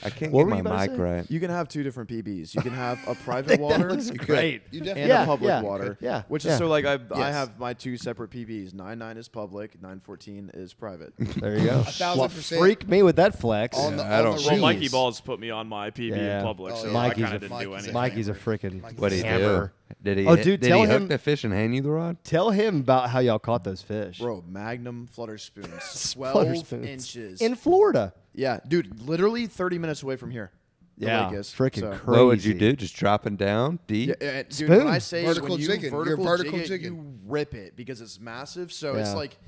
Speaker 1: I can't
Speaker 3: What
Speaker 1: get
Speaker 3: were
Speaker 1: my
Speaker 3: you about to
Speaker 1: mic
Speaker 3: say?
Speaker 1: right.
Speaker 5: You can have 2 different PBs. You can have a private water
Speaker 3: Looks great.
Speaker 4: You
Speaker 5: and
Speaker 4: definitely
Speaker 3: Yeah,
Speaker 5: a public
Speaker 3: yeah,
Speaker 5: water.
Speaker 3: yeah,
Speaker 5: Which
Speaker 3: yeah.
Speaker 5: is so like I
Speaker 4: Yes.
Speaker 5: have my 2 separate PBs. 9.9 is public. 9.14 is private.
Speaker 3: There you go.
Speaker 4: 1,000%.
Speaker 3: Freak me with that flex.
Speaker 4: On the,
Speaker 1: I
Speaker 4: on
Speaker 1: don't-
Speaker 4: the
Speaker 1: Well,
Speaker 6: Well,
Speaker 4: road.
Speaker 6: Mikey Balls put me on my PB
Speaker 3: Yeah.
Speaker 6: in public,
Speaker 4: Oh,
Speaker 6: so
Speaker 4: yeah.
Speaker 6: I
Speaker 3: Mikey's
Speaker 6: kind
Speaker 3: a-
Speaker 6: of didn't do
Speaker 4: Mikey's
Speaker 6: anything.
Speaker 3: Mikey's a
Speaker 4: Hammer.
Speaker 3: freaking
Speaker 4: Mikey's
Speaker 1: What did he
Speaker 3: hammer.
Speaker 1: do? Did he?
Speaker 3: Oh,
Speaker 1: hit-
Speaker 3: dude,
Speaker 1: did
Speaker 3: tell
Speaker 1: he
Speaker 3: him-
Speaker 1: hook the fish and hand you the rod?
Speaker 3: Tell him about how y'all caught those fish.
Speaker 5: Bro, Magnum flutter spoons. 12
Speaker 3: Flutter spoons.
Speaker 5: inches.
Speaker 3: In Florida.
Speaker 5: Yeah, dude, literally 30 minutes away from here. The
Speaker 3: Yeah,
Speaker 5: lake is.
Speaker 3: freaking
Speaker 5: So-
Speaker 3: crazy.
Speaker 1: What would you do? Just dropping down deep?
Speaker 5: Yeah, dude,
Speaker 3: Spoon.
Speaker 5: when I say
Speaker 4: Vertical
Speaker 5: when you
Speaker 4: jigging. You're
Speaker 5: vertical,
Speaker 4: vertical
Speaker 5: jig it,
Speaker 4: jigging.
Speaker 5: you rip it because it's massive. So
Speaker 3: Yeah.
Speaker 5: it's like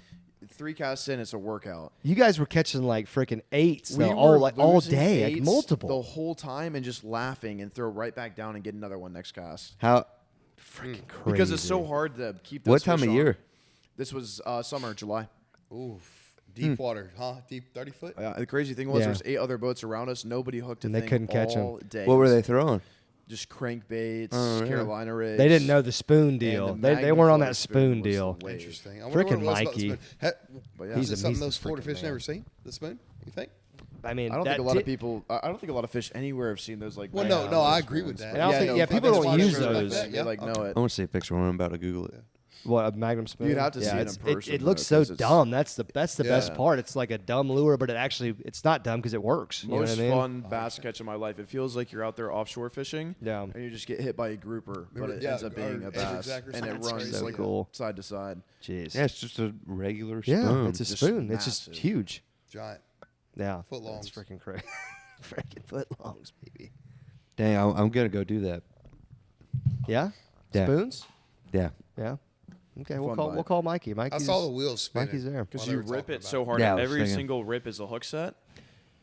Speaker 5: 3 casts in, it's a workout.
Speaker 3: You guys were catching like freaking 8s
Speaker 5: We
Speaker 3: though,
Speaker 5: were
Speaker 3: all
Speaker 5: losing
Speaker 3: day, like
Speaker 5: eights
Speaker 3: multiple.
Speaker 5: the whole time, and just laughing and throw right back down and get another one next cast.
Speaker 1: How?
Speaker 3: Freaking crazy.
Speaker 5: Because it's so hard to keep those
Speaker 1: What time
Speaker 5: fish
Speaker 1: of
Speaker 5: on.
Speaker 1: year?
Speaker 5: This was summer, July.
Speaker 4: Oof. Deep water, huh? Deep 30 foot?
Speaker 5: The crazy thing was
Speaker 3: Yeah.
Speaker 5: there was 8 other boats around us. Nobody hooked a
Speaker 3: And they
Speaker 5: thing
Speaker 3: couldn't catch 'em.
Speaker 5: all day.
Speaker 1: What were they throwing?
Speaker 5: Just crankbaits,
Speaker 1: Oh, yeah.
Speaker 5: Carolina rigs.
Speaker 3: They didn't know the spoon
Speaker 5: and
Speaker 3: deal.
Speaker 5: the
Speaker 3: They weren't on
Speaker 5: Magnifly
Speaker 3: that spoon
Speaker 5: was the
Speaker 3: deal.
Speaker 5: wave.
Speaker 4: Interesting. I wonder
Speaker 3: Frickin'
Speaker 4: what it was about the
Speaker 3: Mikey.
Speaker 4: spoon.
Speaker 5: But yeah.
Speaker 4: Is
Speaker 3: He's
Speaker 4: it
Speaker 3: a-
Speaker 4: something
Speaker 3: he's a
Speaker 4: those Florida
Speaker 3: freaking
Speaker 4: fish
Speaker 3: man.
Speaker 4: never seen? The spoon? You think?
Speaker 3: I mean,
Speaker 5: I don't
Speaker 3: that
Speaker 5: think a lot of
Speaker 3: did-
Speaker 5: people. I don't think a lot of fish anywhere have seen those like.
Speaker 4: Well,
Speaker 5: round
Speaker 4: no, I
Speaker 5: spoons.
Speaker 4: agree with that.
Speaker 3: And I don't think-
Speaker 5: no,
Speaker 3: yeah,
Speaker 5: I
Speaker 3: people
Speaker 5: think
Speaker 3: don't
Speaker 5: it's
Speaker 3: use
Speaker 5: like
Speaker 3: those.
Speaker 5: that. They like know it.
Speaker 1: I want to see a picture. I'm about to Google it.
Speaker 3: What, a Magnum spoon?
Speaker 5: You'd have to see it in
Speaker 3: it's-
Speaker 5: person,
Speaker 3: It looks
Speaker 5: though,
Speaker 3: so
Speaker 5: 'cause it's-
Speaker 3: dumb. That's the best
Speaker 5: Yeah.
Speaker 3: part. It's like a dumb lure, but it's not dumb because it works. You know
Speaker 5: Most
Speaker 3: what I mean?
Speaker 5: fun bass catch of my life. It feels like you're out there offshore fishing.
Speaker 3: Yeah.
Speaker 5: And you just get hit by a grouper, but it
Speaker 4: Yeah,
Speaker 5: ends up being
Speaker 4: or
Speaker 5: a bass,
Speaker 4: everzack or
Speaker 5: and it
Speaker 4: something.
Speaker 5: runs
Speaker 3: So
Speaker 5: like
Speaker 3: cool.
Speaker 5: side to side.
Speaker 3: Jeez.
Speaker 1: Yeah, it's just a regular
Speaker 3: Yeah,
Speaker 1: spoon.
Speaker 3: it's a
Speaker 5: Just
Speaker 3: spoon. It's just
Speaker 5: massive.
Speaker 3: huge.
Speaker 4: Giant.
Speaker 3: Yeah.
Speaker 4: Foot longs.
Speaker 3: That's freaking crazy. freaking foot longs, baby.
Speaker 1: Dang, I'm gonna go do that.
Speaker 3: Yeah?
Speaker 1: Yeah.
Speaker 3: Spoons?
Speaker 1: Yeah.
Speaker 3: Yeah. Okay,
Speaker 5: Fun
Speaker 3: we'll
Speaker 5: bite.
Speaker 3: call Mikey.
Speaker 4: I
Speaker 3: Mikey's,
Speaker 4: saw the wheels spinning.
Speaker 3: Mikey's there.
Speaker 5: Because
Speaker 4: while they
Speaker 5: you
Speaker 4: were
Speaker 5: rip
Speaker 4: talking
Speaker 5: it
Speaker 4: about
Speaker 5: so hard.
Speaker 1: Yeah, I was
Speaker 5: Every
Speaker 1: thinking.
Speaker 5: single rip is a hook set,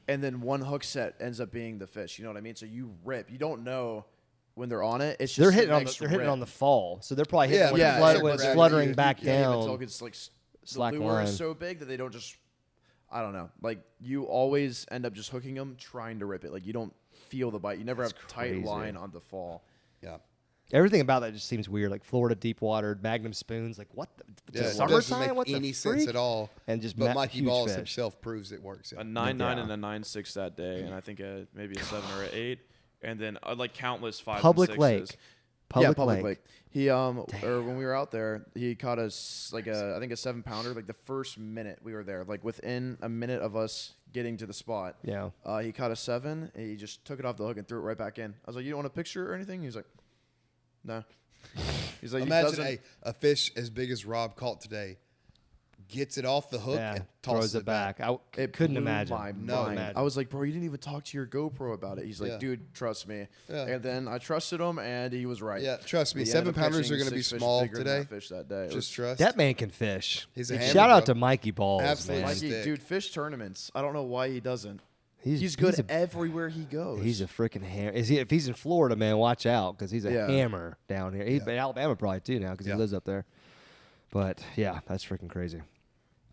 Speaker 5: and then one hook set ends up being the fish. You know what I mean? So you rip. You don't know when they're on it. It's just
Speaker 3: They're
Speaker 5: the
Speaker 3: hitting on the
Speaker 5: next
Speaker 3: they're hitting
Speaker 5: rip.
Speaker 3: on the fall, so they're probably hitting
Speaker 4: Yeah,
Speaker 3: when,
Speaker 5: yeah,
Speaker 3: it's
Speaker 5: yeah,
Speaker 3: when it's
Speaker 5: exactly.
Speaker 3: fluttering
Speaker 5: You
Speaker 3: back
Speaker 5: can't even tell
Speaker 3: down.
Speaker 5: 'cause it's like the
Speaker 3: Slack
Speaker 5: lure
Speaker 3: line.
Speaker 5: is so big that they don't just. I don't know. Like you always end up just hooking them, trying to rip it. Like you don't feel the bite. You never have tight
Speaker 3: crazy.
Speaker 5: line on the fall.
Speaker 4: Yeah.
Speaker 3: Everything about that just seems weird. Like Florida deep water, Magnum spoons. Like what?
Speaker 4: Yeah,
Speaker 3: It's
Speaker 4: it doesn't
Speaker 3: summertime?
Speaker 4: make
Speaker 3: What
Speaker 4: any
Speaker 3: the
Speaker 4: sense
Speaker 3: freak?
Speaker 4: at all.
Speaker 3: And just
Speaker 4: But Mikey
Speaker 3: huge
Speaker 4: Balls
Speaker 3: fish.
Speaker 4: himself proves it works.
Speaker 5: A 9.9
Speaker 3: Yeah.
Speaker 5: and a 9.6 that day, and I think maybe a 7 or an 8, and then like countless 5s
Speaker 3: Public
Speaker 5: and 6s.
Speaker 3: lake. Public
Speaker 5: Lake. He or when we were out there, he caught us like I think a 7-pounder. Like the first minute we were there, like within a minute of us getting to the spot.
Speaker 3: Yeah.
Speaker 5: He caught a 7, and he just took it off the hook and threw it right back in. I was like, "You don't want a picture or anything?" He's like, "No." He's like,
Speaker 4: Imagine a fish as big as Rob caught today gets it off the hook
Speaker 3: Yeah.
Speaker 4: and
Speaker 3: Throws
Speaker 4: tosses
Speaker 3: it back. I
Speaker 5: It
Speaker 3: couldn't
Speaker 5: blew
Speaker 3: imagine.
Speaker 5: my
Speaker 4: No.
Speaker 5: mind.
Speaker 3: Imagine.
Speaker 5: I was like, bro, you didn't even talk to your GoPro about it. He's like,
Speaker 4: Yeah.
Speaker 5: dude, trust me.
Speaker 4: Yeah.
Speaker 5: And then I trusted him, and he was right.
Speaker 4: Yeah, trust me.
Speaker 5: He ended up
Speaker 4: 7-pounders are
Speaker 5: catching
Speaker 4: going to be
Speaker 5: 6 fish
Speaker 4: small
Speaker 5: bigger than
Speaker 4: today.
Speaker 5: that fish that day. It
Speaker 4: Just
Speaker 5: was-
Speaker 4: trust.
Speaker 3: That man can fish.
Speaker 4: He's a
Speaker 3: Shout
Speaker 4: hammer,
Speaker 3: out
Speaker 4: bro.
Speaker 3: to Mikey Balls,
Speaker 4: Absolutely.
Speaker 3: man.
Speaker 5: Mikey,
Speaker 4: stick.
Speaker 5: dude, fish tournaments. I don't know why he doesn't.
Speaker 3: He's
Speaker 5: good
Speaker 3: a-
Speaker 5: everywhere he goes.
Speaker 3: He's a freaking hammer. If he's in Florida, man, watch out because he's a
Speaker 5: Yeah.
Speaker 3: hammer down here. He's in Alabama probably too now because
Speaker 4: Yeah.
Speaker 3: he lives up there. But yeah, that's freaking crazy.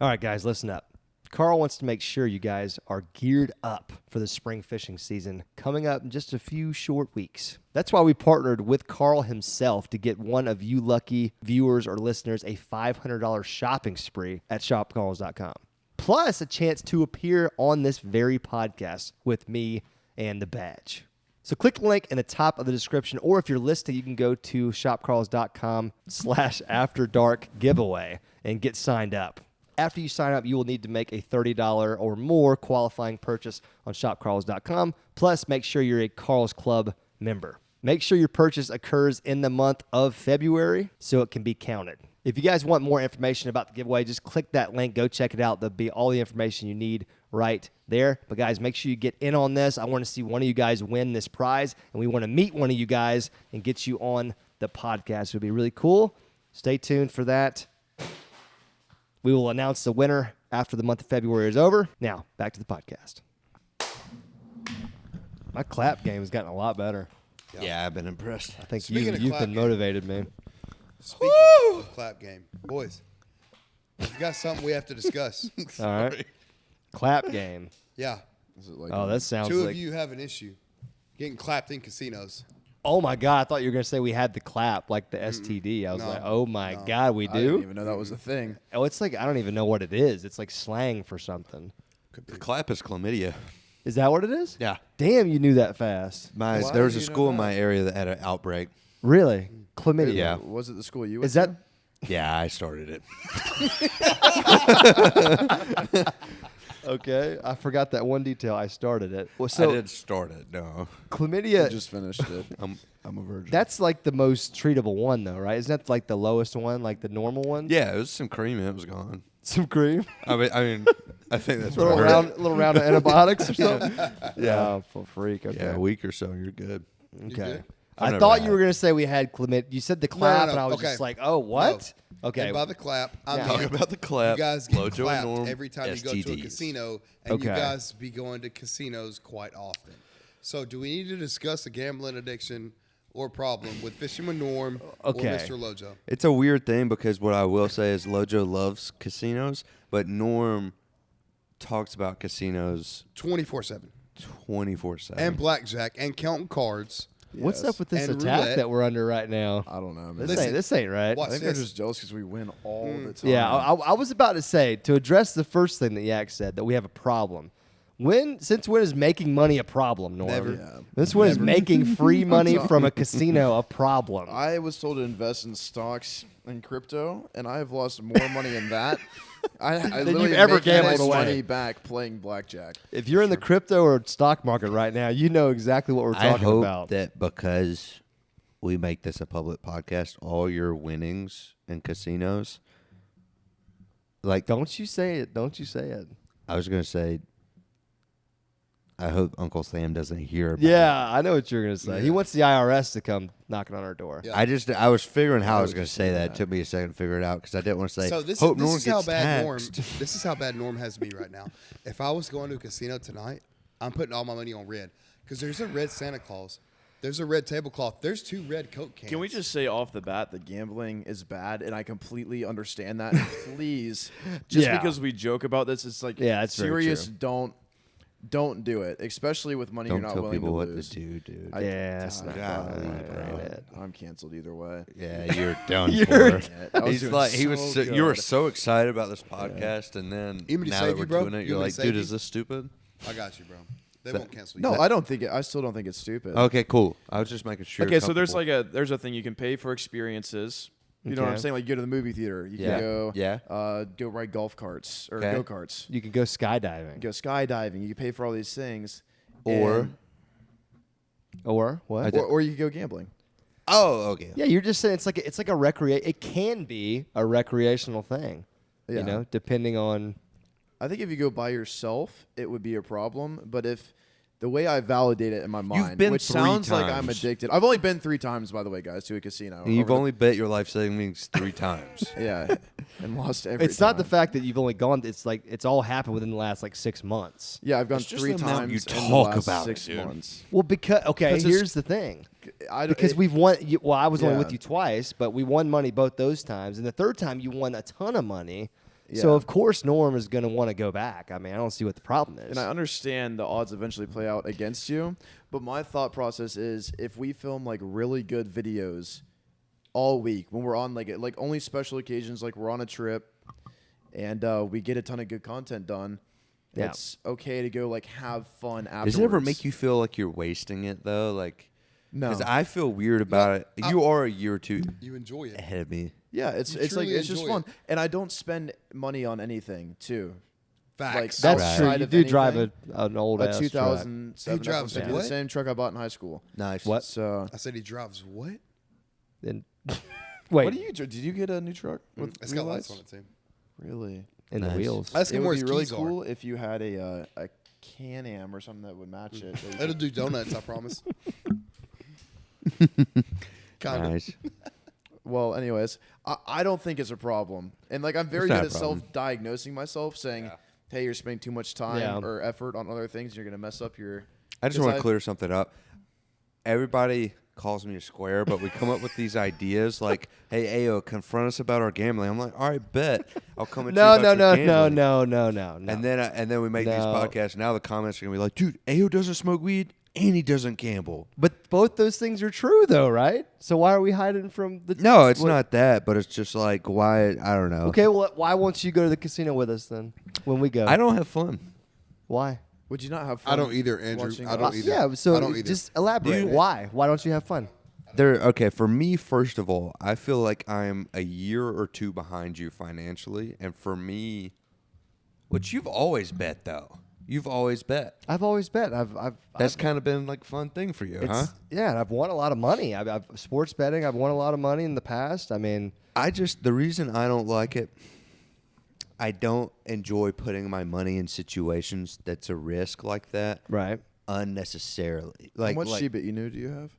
Speaker 3: All right, guys, listen up. Carl wants to make sure you guys are geared up for the spring fishing season coming up in just a few short weeks. That's why we partnered with Carl himself to get one of you lucky viewers or listeners a $500 shopping spree at shopcarls.com. Plus a chance to appear on this very podcast with me and the badge. So click the link in the top of the description, or if you're listening, you can go to shopcarls.com/afterdark giveaway and get signed up. After you sign up, you will need to make a $30 or more qualifying purchase on shopcarls.com. Plus, make sure you're a Carl's Club member. Make sure your purchase occurs in the month of February so it can be counted. If you guys want more information about the giveaway, just click that link. Go check it out. There'll be all the information you need right there. But guys, make sure you get in on this. I want to see one of you guys win this prize, and we want to meet one of you guys and get you on the podcast. It would be really cool. Stay tuned for that. We will announce the winner after the month of February is over. Now, back to the podcast. My clap game has gotten a lot better.
Speaker 1: Yeah, I've been impressed.
Speaker 3: I think
Speaker 4: Speaking of
Speaker 3: you've
Speaker 4: clap
Speaker 3: been
Speaker 4: game.
Speaker 3: motivated, man.
Speaker 4: Speaking of clap game, boys, we got something we have to discuss.
Speaker 3: All right. Clap game.
Speaker 4: Yeah,
Speaker 5: Is it like
Speaker 3: Oh, that sounds
Speaker 4: two
Speaker 3: like...
Speaker 4: of you have an issue getting clapped in casinos.
Speaker 3: Oh, my God. I thought you were going to say we had the clap, like the STD. I was
Speaker 4: No,
Speaker 3: like, oh, my
Speaker 4: no.
Speaker 3: God, we
Speaker 5: I didn't
Speaker 3: do?
Speaker 5: even know that was a thing.
Speaker 3: Oh, it's like, I don't even know what it is. It's like slang for something.
Speaker 1: The clap is chlamydia.
Speaker 3: Is that what it is?
Speaker 1: Yeah.
Speaker 3: Damn, you knew that fast.
Speaker 5: Why
Speaker 1: There was
Speaker 5: do
Speaker 1: a
Speaker 5: you know
Speaker 1: school in
Speaker 5: that?
Speaker 1: my area that had an outbreak.
Speaker 3: Really? Chlamydia.
Speaker 1: Yeah.
Speaker 5: Was it the school you went
Speaker 3: Is that...
Speaker 1: Yeah, I started it.
Speaker 3: Okay, I forgot that one detail. I started it. Well, so
Speaker 1: I did start it. No,
Speaker 3: chlamydia,
Speaker 5: to? Just finished it.
Speaker 1: I'm a virgin.
Speaker 3: that's like the most treatable one, though, right? Isn't that like the lowest one, like the normal one?
Speaker 1: Yeah, it was some cream and it was gone.
Speaker 3: Some cream,
Speaker 1: I mean, I think that's
Speaker 3: little
Speaker 1: what I heard.
Speaker 3: little round of antibiotics or something. Yeah, for freak. Okay,
Speaker 1: Yeah, a week or so, you're good.
Speaker 3: okay.
Speaker 4: good?
Speaker 1: I've
Speaker 3: I
Speaker 1: never
Speaker 3: thought
Speaker 1: had
Speaker 3: you were
Speaker 1: it.
Speaker 3: gonna say we had chlamydia. You said the clap,
Speaker 4: no,
Speaker 3: and I was
Speaker 4: okay.
Speaker 3: just like, oh, what? Okay,
Speaker 4: And by the clap, I
Speaker 3: Yeah.
Speaker 4: mean
Speaker 1: Talk about the clap.
Speaker 4: you guys get
Speaker 1: LOJO
Speaker 4: clapped
Speaker 1: and Norm,
Speaker 4: every time you go to a
Speaker 1: STDs.
Speaker 4: casino, and you
Speaker 3: Okay.
Speaker 4: guys be going to casinos quite often. So, do we need to discuss a gambling addiction or problem with fishing with Norm
Speaker 3: Okay.
Speaker 4: or Mr. Lojo?
Speaker 1: It's a weird thing because what I will say is Lojo loves casinos, but Norm talks about casinos
Speaker 4: 24/7.
Speaker 1: 24/7.
Speaker 4: And blackjack and counting cards.
Speaker 3: What's
Speaker 5: Yes.
Speaker 3: up with this
Speaker 4: And
Speaker 3: attack
Speaker 4: roulette.
Speaker 3: that we're under right now?
Speaker 5: I don't know, man.
Speaker 3: This ain't right.
Speaker 4: Watch
Speaker 5: I think they're
Speaker 4: this.
Speaker 5: just jealous because we win all the time.
Speaker 3: Yeah, I was about to say, to address the first thing that Yak said, that we have a problem. Since when is making money a problem, Norm?
Speaker 4: Never.
Speaker 5: Yeah.
Speaker 3: Since when is making free money from a casino a problem?
Speaker 5: I was told to invest in stocks and crypto, and I have lost more money in that. I
Speaker 3: Than
Speaker 5: literally
Speaker 3: you've ever
Speaker 5: make
Speaker 3: gambled
Speaker 5: my
Speaker 3: away.
Speaker 5: money back playing blackjack.
Speaker 3: If you're in the crypto or stock market right now, you know exactly what we're
Speaker 1: I
Speaker 3: talking
Speaker 1: hope
Speaker 3: about.
Speaker 1: that because we make this a public podcast, all your winnings in casinos, like
Speaker 3: Don't you say it. Don't you say it.
Speaker 1: I was going to say, I hope Uncle Sam doesn't hear about it.
Speaker 3: Yeah, I know what you're going to say. He
Speaker 4: Yeah.
Speaker 3: wants the IRS to come knocking on our door.
Speaker 4: Yeah.
Speaker 1: I was figuring how I was
Speaker 5: would
Speaker 1: going
Speaker 5: you
Speaker 1: to
Speaker 5: say
Speaker 1: say that.
Speaker 5: that?
Speaker 1: It took me a second to figure it out because I didn't want to say,
Speaker 4: So this
Speaker 1: hope Norm
Speaker 4: is how
Speaker 1: gets
Speaker 4: bad
Speaker 1: taxed.
Speaker 4: Norm. This is how bad Norm has me right now. If I was going to a casino tonight, I'm putting all my money on red because there's a red Santa Claus, there's a red tablecloth, there's 2 red Coke cans.
Speaker 5: Can we just say off the bat that gambling is bad, and I completely understand that. Please, just
Speaker 3: Yeah.
Speaker 5: because we joke about this, it's like
Speaker 3: Yeah, that's very
Speaker 5: serious.
Speaker 3: true.
Speaker 5: Don't do it, especially with money
Speaker 1: Don't
Speaker 5: you're not
Speaker 1: tell
Speaker 5: willing
Speaker 1: people
Speaker 5: to
Speaker 1: what
Speaker 5: lose.
Speaker 1: to do, dude.
Speaker 3: Yeah, it's not
Speaker 1: golly,
Speaker 3: right,
Speaker 1: bro.
Speaker 3: right.
Speaker 5: I'm canceled either way.
Speaker 1: Yeah, you're done
Speaker 3: You're
Speaker 1: for.
Speaker 5: I was
Speaker 1: He's
Speaker 5: doing
Speaker 1: like he was.
Speaker 5: so
Speaker 1: You were
Speaker 5: good.
Speaker 1: so excited about this podcast, and then
Speaker 4: You want me to
Speaker 1: now
Speaker 4: save
Speaker 1: that
Speaker 4: you,
Speaker 1: we're
Speaker 4: bro?
Speaker 1: doing it,
Speaker 4: You
Speaker 1: you're
Speaker 4: want me
Speaker 1: like,
Speaker 4: to
Speaker 1: dude,
Speaker 4: save
Speaker 1: is
Speaker 4: you?
Speaker 1: this stupid?
Speaker 4: I got you, bro. They
Speaker 1: That-
Speaker 4: won't cancel you.
Speaker 5: No, I don't think it. I still don't think it's stupid.
Speaker 1: Okay, cool. I was just making sure.
Speaker 5: Okay, so there's
Speaker 1: comfortable.
Speaker 5: there's a thing you can pay for experiences. You know what I'm
Speaker 3: Okay.
Speaker 5: saying? Like you go to the movie theater, you
Speaker 1: Yeah.
Speaker 5: can go
Speaker 1: Yeah.
Speaker 5: go ride golf carts or
Speaker 1: Okay.
Speaker 5: go karts,
Speaker 3: You could go skydiving.
Speaker 5: go skydiving. You can pay for all these things,
Speaker 1: Or-
Speaker 5: and-
Speaker 3: Or what?
Speaker 5: or you can go gambling.
Speaker 1: Oh, okay.
Speaker 3: Yeah, you're just saying it's like a It can be a recreational thing.
Speaker 5: Yeah.
Speaker 3: You know, depending on.
Speaker 5: I think if you go by yourself, it would be a problem. But if the way I validate it in my mind,
Speaker 1: been
Speaker 5: which
Speaker 1: 3
Speaker 5: sounds like I'm
Speaker 1: times.
Speaker 5: addicted. I've only been 3 times, by the way, guys, to a casino.
Speaker 1: And you've
Speaker 5: over the-
Speaker 1: only bet your life savings 3 times.
Speaker 5: yeah, and lost every.
Speaker 3: It's not the
Speaker 5: time.
Speaker 3: fact that you've only gone. It's like it's all happened within the last 6 months.
Speaker 5: Yeah, I've gone
Speaker 1: It's just
Speaker 5: 3
Speaker 1: the amount
Speaker 5: times
Speaker 1: you
Speaker 5: in
Speaker 1: talk
Speaker 5: the last
Speaker 1: about
Speaker 5: 6
Speaker 1: it, dude.
Speaker 5: months.
Speaker 3: Well, because
Speaker 5: it's-
Speaker 3: here's the thing. Because we've won. Well, I was only
Speaker 5: Yeah.
Speaker 3: with you twice, but we won money both those times, and the third time you won a ton of money. So
Speaker 5: Yeah.
Speaker 3: of course Norm is going to want to go back. I mean, I don't see what the problem is.
Speaker 5: And I understand the odds eventually play out against you, but my thought process is if we film like really good videos all week when we're on like only special occasions, like we're on a trip, and we get a ton of good content done,
Speaker 3: Yeah.
Speaker 5: it's okay to go like have fun afterwards.
Speaker 1: Does it ever make you feel like you're wasting it though? Like,
Speaker 5: No.
Speaker 1: because I feel weird about it. You are a year or 2
Speaker 4: You enjoy it.
Speaker 1: ahead of me.
Speaker 5: Yeah, it's
Speaker 4: You
Speaker 5: like
Speaker 4: truly
Speaker 5: it's just
Speaker 4: enjoy
Speaker 5: fun,
Speaker 4: it.
Speaker 5: and I don't spend money on anything too.
Speaker 4: Facts.
Speaker 3: That's
Speaker 1: Right.
Speaker 3: true.
Speaker 5: outside
Speaker 3: You
Speaker 5: of
Speaker 3: do drive
Speaker 5: anything,
Speaker 3: an old
Speaker 5: a
Speaker 3: ass
Speaker 5: 2007
Speaker 4: He drives
Speaker 5: F-150,
Speaker 4: what?
Speaker 5: the same truck I bought in high school.
Speaker 1: Nice.
Speaker 3: What?
Speaker 5: So
Speaker 4: I said he drives what?
Speaker 3: Then wait,
Speaker 5: what do you? Did you get a new truck with
Speaker 4: It's got
Speaker 5: wheel
Speaker 4: lights on
Speaker 5: lights?
Speaker 4: it too.
Speaker 5: Really?
Speaker 3: in the
Speaker 1: Nice.
Speaker 3: wheels?
Speaker 4: Ask
Speaker 5: It
Speaker 4: him where
Speaker 5: would
Speaker 4: his
Speaker 5: be really
Speaker 4: keys
Speaker 5: cool
Speaker 4: are.
Speaker 5: if you had a Can-Am or something that would match it. that you
Speaker 4: It'll
Speaker 5: could-
Speaker 4: do donuts, I promise. Kinda.
Speaker 1: Nice.
Speaker 5: Well, anyways, I don't think it's a problem, and like I'm very
Speaker 1: It's not
Speaker 5: good
Speaker 1: a
Speaker 5: at
Speaker 1: problem.
Speaker 5: self-diagnosing myself, saying, "Hey, you're spending too much time
Speaker 3: Yeah.
Speaker 5: or effort on other things. You're gonna mess up your."
Speaker 1: I just
Speaker 5: 'cause
Speaker 1: want to clear something up. Everybody calls me a square, but we come up with these ideas like, "Hey, Ayo, confront us about our gambling." I'm like, "All right, bet. I'll come at
Speaker 3: No,
Speaker 1: you about
Speaker 3: no,
Speaker 1: your
Speaker 3: no,
Speaker 1: gambling."
Speaker 3: no, no, no, no.
Speaker 1: And then we make these
Speaker 3: No.
Speaker 1: podcasts. Now the comments are gonna be like, "Dude, Ayo doesn't smoke weed and he doesn't gamble."
Speaker 3: But both those things are true, though, right? So why are we hiding from the?
Speaker 1: No, it's
Speaker 3: what-
Speaker 1: not that, but it's just like why I don't know.
Speaker 3: Okay, well, why won't you go to the casino with us then when we go?
Speaker 1: I don't have fun.
Speaker 3: Why?
Speaker 5: Would you not have fun?
Speaker 4: I don't either, Andrew.
Speaker 5: watching
Speaker 4: I don't
Speaker 5: us?
Speaker 4: either.
Speaker 3: Yeah, so
Speaker 4: I don't either.
Speaker 3: just elaborate.
Speaker 1: Do you-
Speaker 3: Why? Why don't you have fun?
Speaker 1: Okay, for me, first of all, I feel like I'm a year or 2 behind you financially, and for me, which you've always bet though. You've always bet.
Speaker 3: I've always bet.
Speaker 1: That's kind of been like a fun thing for you, huh?
Speaker 3: it's, yeah, and I've won a lot of money. I've sports betting. I've won a lot of money in the past. I mean,
Speaker 1: The reason I don't like it, I don't enjoy putting my money in situations that's a risk like that
Speaker 3: right?
Speaker 1: unnecessarily.
Speaker 5: How
Speaker 1: Like,
Speaker 5: much
Speaker 1: like
Speaker 5: Shiba Inu do you have?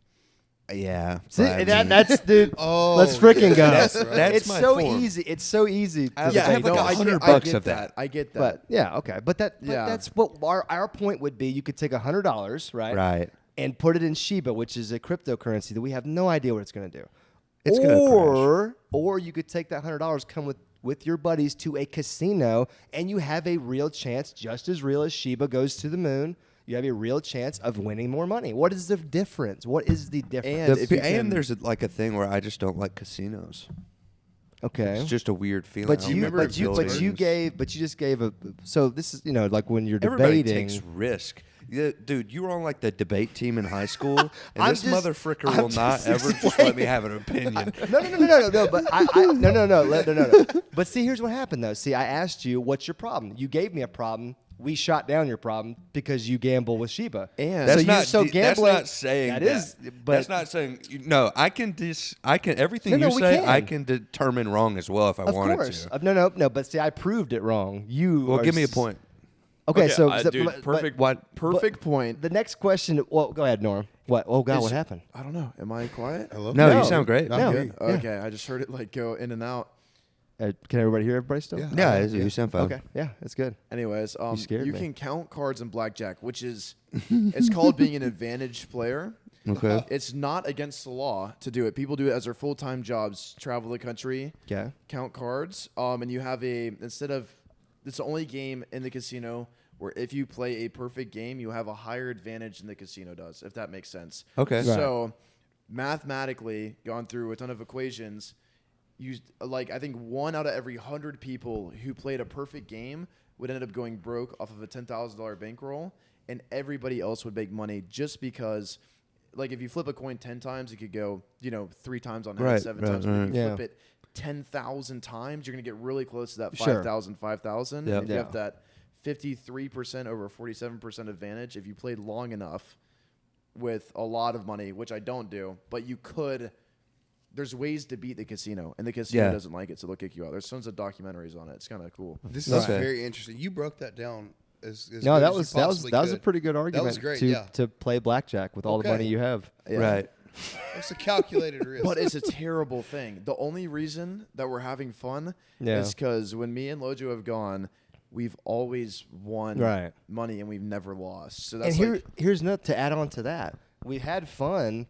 Speaker 1: yeah.
Speaker 3: See,
Speaker 1: but I mean-
Speaker 3: that's dude.
Speaker 4: Oh,
Speaker 3: let's freaking go.
Speaker 1: That's
Speaker 3: it's
Speaker 1: my
Speaker 3: so
Speaker 1: form.
Speaker 3: easy. It's so easy. To
Speaker 1: I have
Speaker 3: debate
Speaker 1: like
Speaker 3: this.
Speaker 1: $100
Speaker 5: I
Speaker 1: bucks
Speaker 5: get
Speaker 1: of that.
Speaker 5: I get that.
Speaker 3: But yeah, okay. But
Speaker 5: Yeah.
Speaker 3: that's what our point would be. You could take $100, right?
Speaker 1: Right.
Speaker 3: and put it in Shiba, which is a cryptocurrency that we have no idea what it's going to do.
Speaker 1: It's gonna
Speaker 3: Or you could take that $100, come with your buddies to a casino, and you have a real chance, just as real as Shiba goes to the moon. You have a real chance of winning more money. What is the difference? What is the difference?
Speaker 1: And there's like a thing where I just don't like casinos.
Speaker 3: Okay.
Speaker 1: It's just a weird feeling.
Speaker 3: But
Speaker 1: I don't
Speaker 3: you,
Speaker 1: like
Speaker 3: but
Speaker 1: the
Speaker 3: you, but you
Speaker 1: buildings.
Speaker 3: gave, but you just gave a. So this is, like when you're
Speaker 1: Everybody
Speaker 3: debating.
Speaker 1: takes risk. Yeah, dude, you were on like the debate team in high school, and
Speaker 3: I'm
Speaker 1: this
Speaker 3: just-
Speaker 1: motherfricker
Speaker 3: I'm
Speaker 1: will not
Speaker 3: just
Speaker 1: ever just let me have an opinion.
Speaker 3: No. But no. But see, here's what happened though. See, I asked you, what's your problem? You gave me a problem. We shot down your problem because you gamble with Shiba.
Speaker 5: And
Speaker 1: That's
Speaker 3: so
Speaker 1: not.
Speaker 3: so gambling.
Speaker 1: That's not saying
Speaker 3: that
Speaker 1: that.
Speaker 3: is. But
Speaker 1: That's not saying. No, I can. Everything
Speaker 3: No,
Speaker 1: you
Speaker 3: we
Speaker 1: say,
Speaker 3: can.
Speaker 1: I can determine wrong as well if I
Speaker 3: of
Speaker 1: wanted
Speaker 3: course.
Speaker 1: to.
Speaker 3: No. But see, I proved it wrong. You.
Speaker 1: Well,
Speaker 3: are
Speaker 1: give me a
Speaker 3: s-
Speaker 1: point.
Speaker 3: Okay, so
Speaker 5: dude,
Speaker 3: but-
Speaker 5: perfect.
Speaker 1: What?
Speaker 5: Perfect point.
Speaker 3: The next question. Well, go ahead, Norm. What? Oh God,
Speaker 5: Is-
Speaker 3: what happened?
Speaker 5: I don't know. Am I quiet?
Speaker 4: Hello?
Speaker 1: No,
Speaker 3: No.
Speaker 1: you sound great.
Speaker 4: No,
Speaker 3: No.
Speaker 4: good.
Speaker 3: Yeah.
Speaker 5: Okay, I just heard it like go in and out.
Speaker 3: Can everybody hear everybody still?
Speaker 4: Yeah.
Speaker 1: Yeah, you sound fine.
Speaker 3: Okay. Yeah, it's good.
Speaker 5: Anyways,
Speaker 3: scared
Speaker 5: you
Speaker 3: me.
Speaker 5: can count cards in blackjack, which is it's called being an advantage player.
Speaker 1: Okay.
Speaker 5: It's not against the law to do it. People do it as their full-time jobs, travel the country,
Speaker 3: Okay.
Speaker 5: count cards, and you have it's the only game in the casino where if you play a perfect game, you have a higher advantage than the casino does, if that makes sense.
Speaker 1: Okay. Right.
Speaker 5: So mathematically, gone through a ton of equations, I think 1 out of every 100 people who played a perfect game would end up going broke off of a $10,000 bankroll, and everybody else would make money just because, like, if you flip a coin 10 times, it could go, 3 times on head,
Speaker 1: Right,
Speaker 5: 7
Speaker 1: right,
Speaker 5: times. But if you
Speaker 3: right.
Speaker 5: flip it 10,000 times, you're going to get really close to that
Speaker 3: Sure.
Speaker 5: 5,000, 5,000.
Speaker 1: Yep.
Speaker 5: And if you
Speaker 3: Yeah.
Speaker 5: have that 53% over 47% advantage, if you played long enough with a lot of money, which I don't do, but you could. There's ways to beat the casino, and the casino
Speaker 1: Yeah.
Speaker 5: doesn't like it, so they'll kick you out. There's tons of documentaries on it. It's kind of cool.
Speaker 4: This is
Speaker 1: Okay.
Speaker 4: very interesting. You broke that down as
Speaker 3: No,
Speaker 4: good
Speaker 3: that
Speaker 4: as you
Speaker 3: was
Speaker 4: possibly
Speaker 3: a
Speaker 4: could.
Speaker 3: pretty good argument
Speaker 4: was great,
Speaker 3: to
Speaker 4: yeah.
Speaker 3: to play blackjack with all the
Speaker 4: Okay.
Speaker 3: money you have.
Speaker 5: Yeah.
Speaker 1: Right.
Speaker 4: It's a calculated risk.
Speaker 5: But it's a terrible thing. The only reason that we're having fun
Speaker 3: Yeah.
Speaker 5: is because when me and Lojo have gone, we've always won
Speaker 3: Right.
Speaker 5: money and we've never lost. So
Speaker 3: And
Speaker 5: that's
Speaker 3: here's nothing to add on to that. We had fun,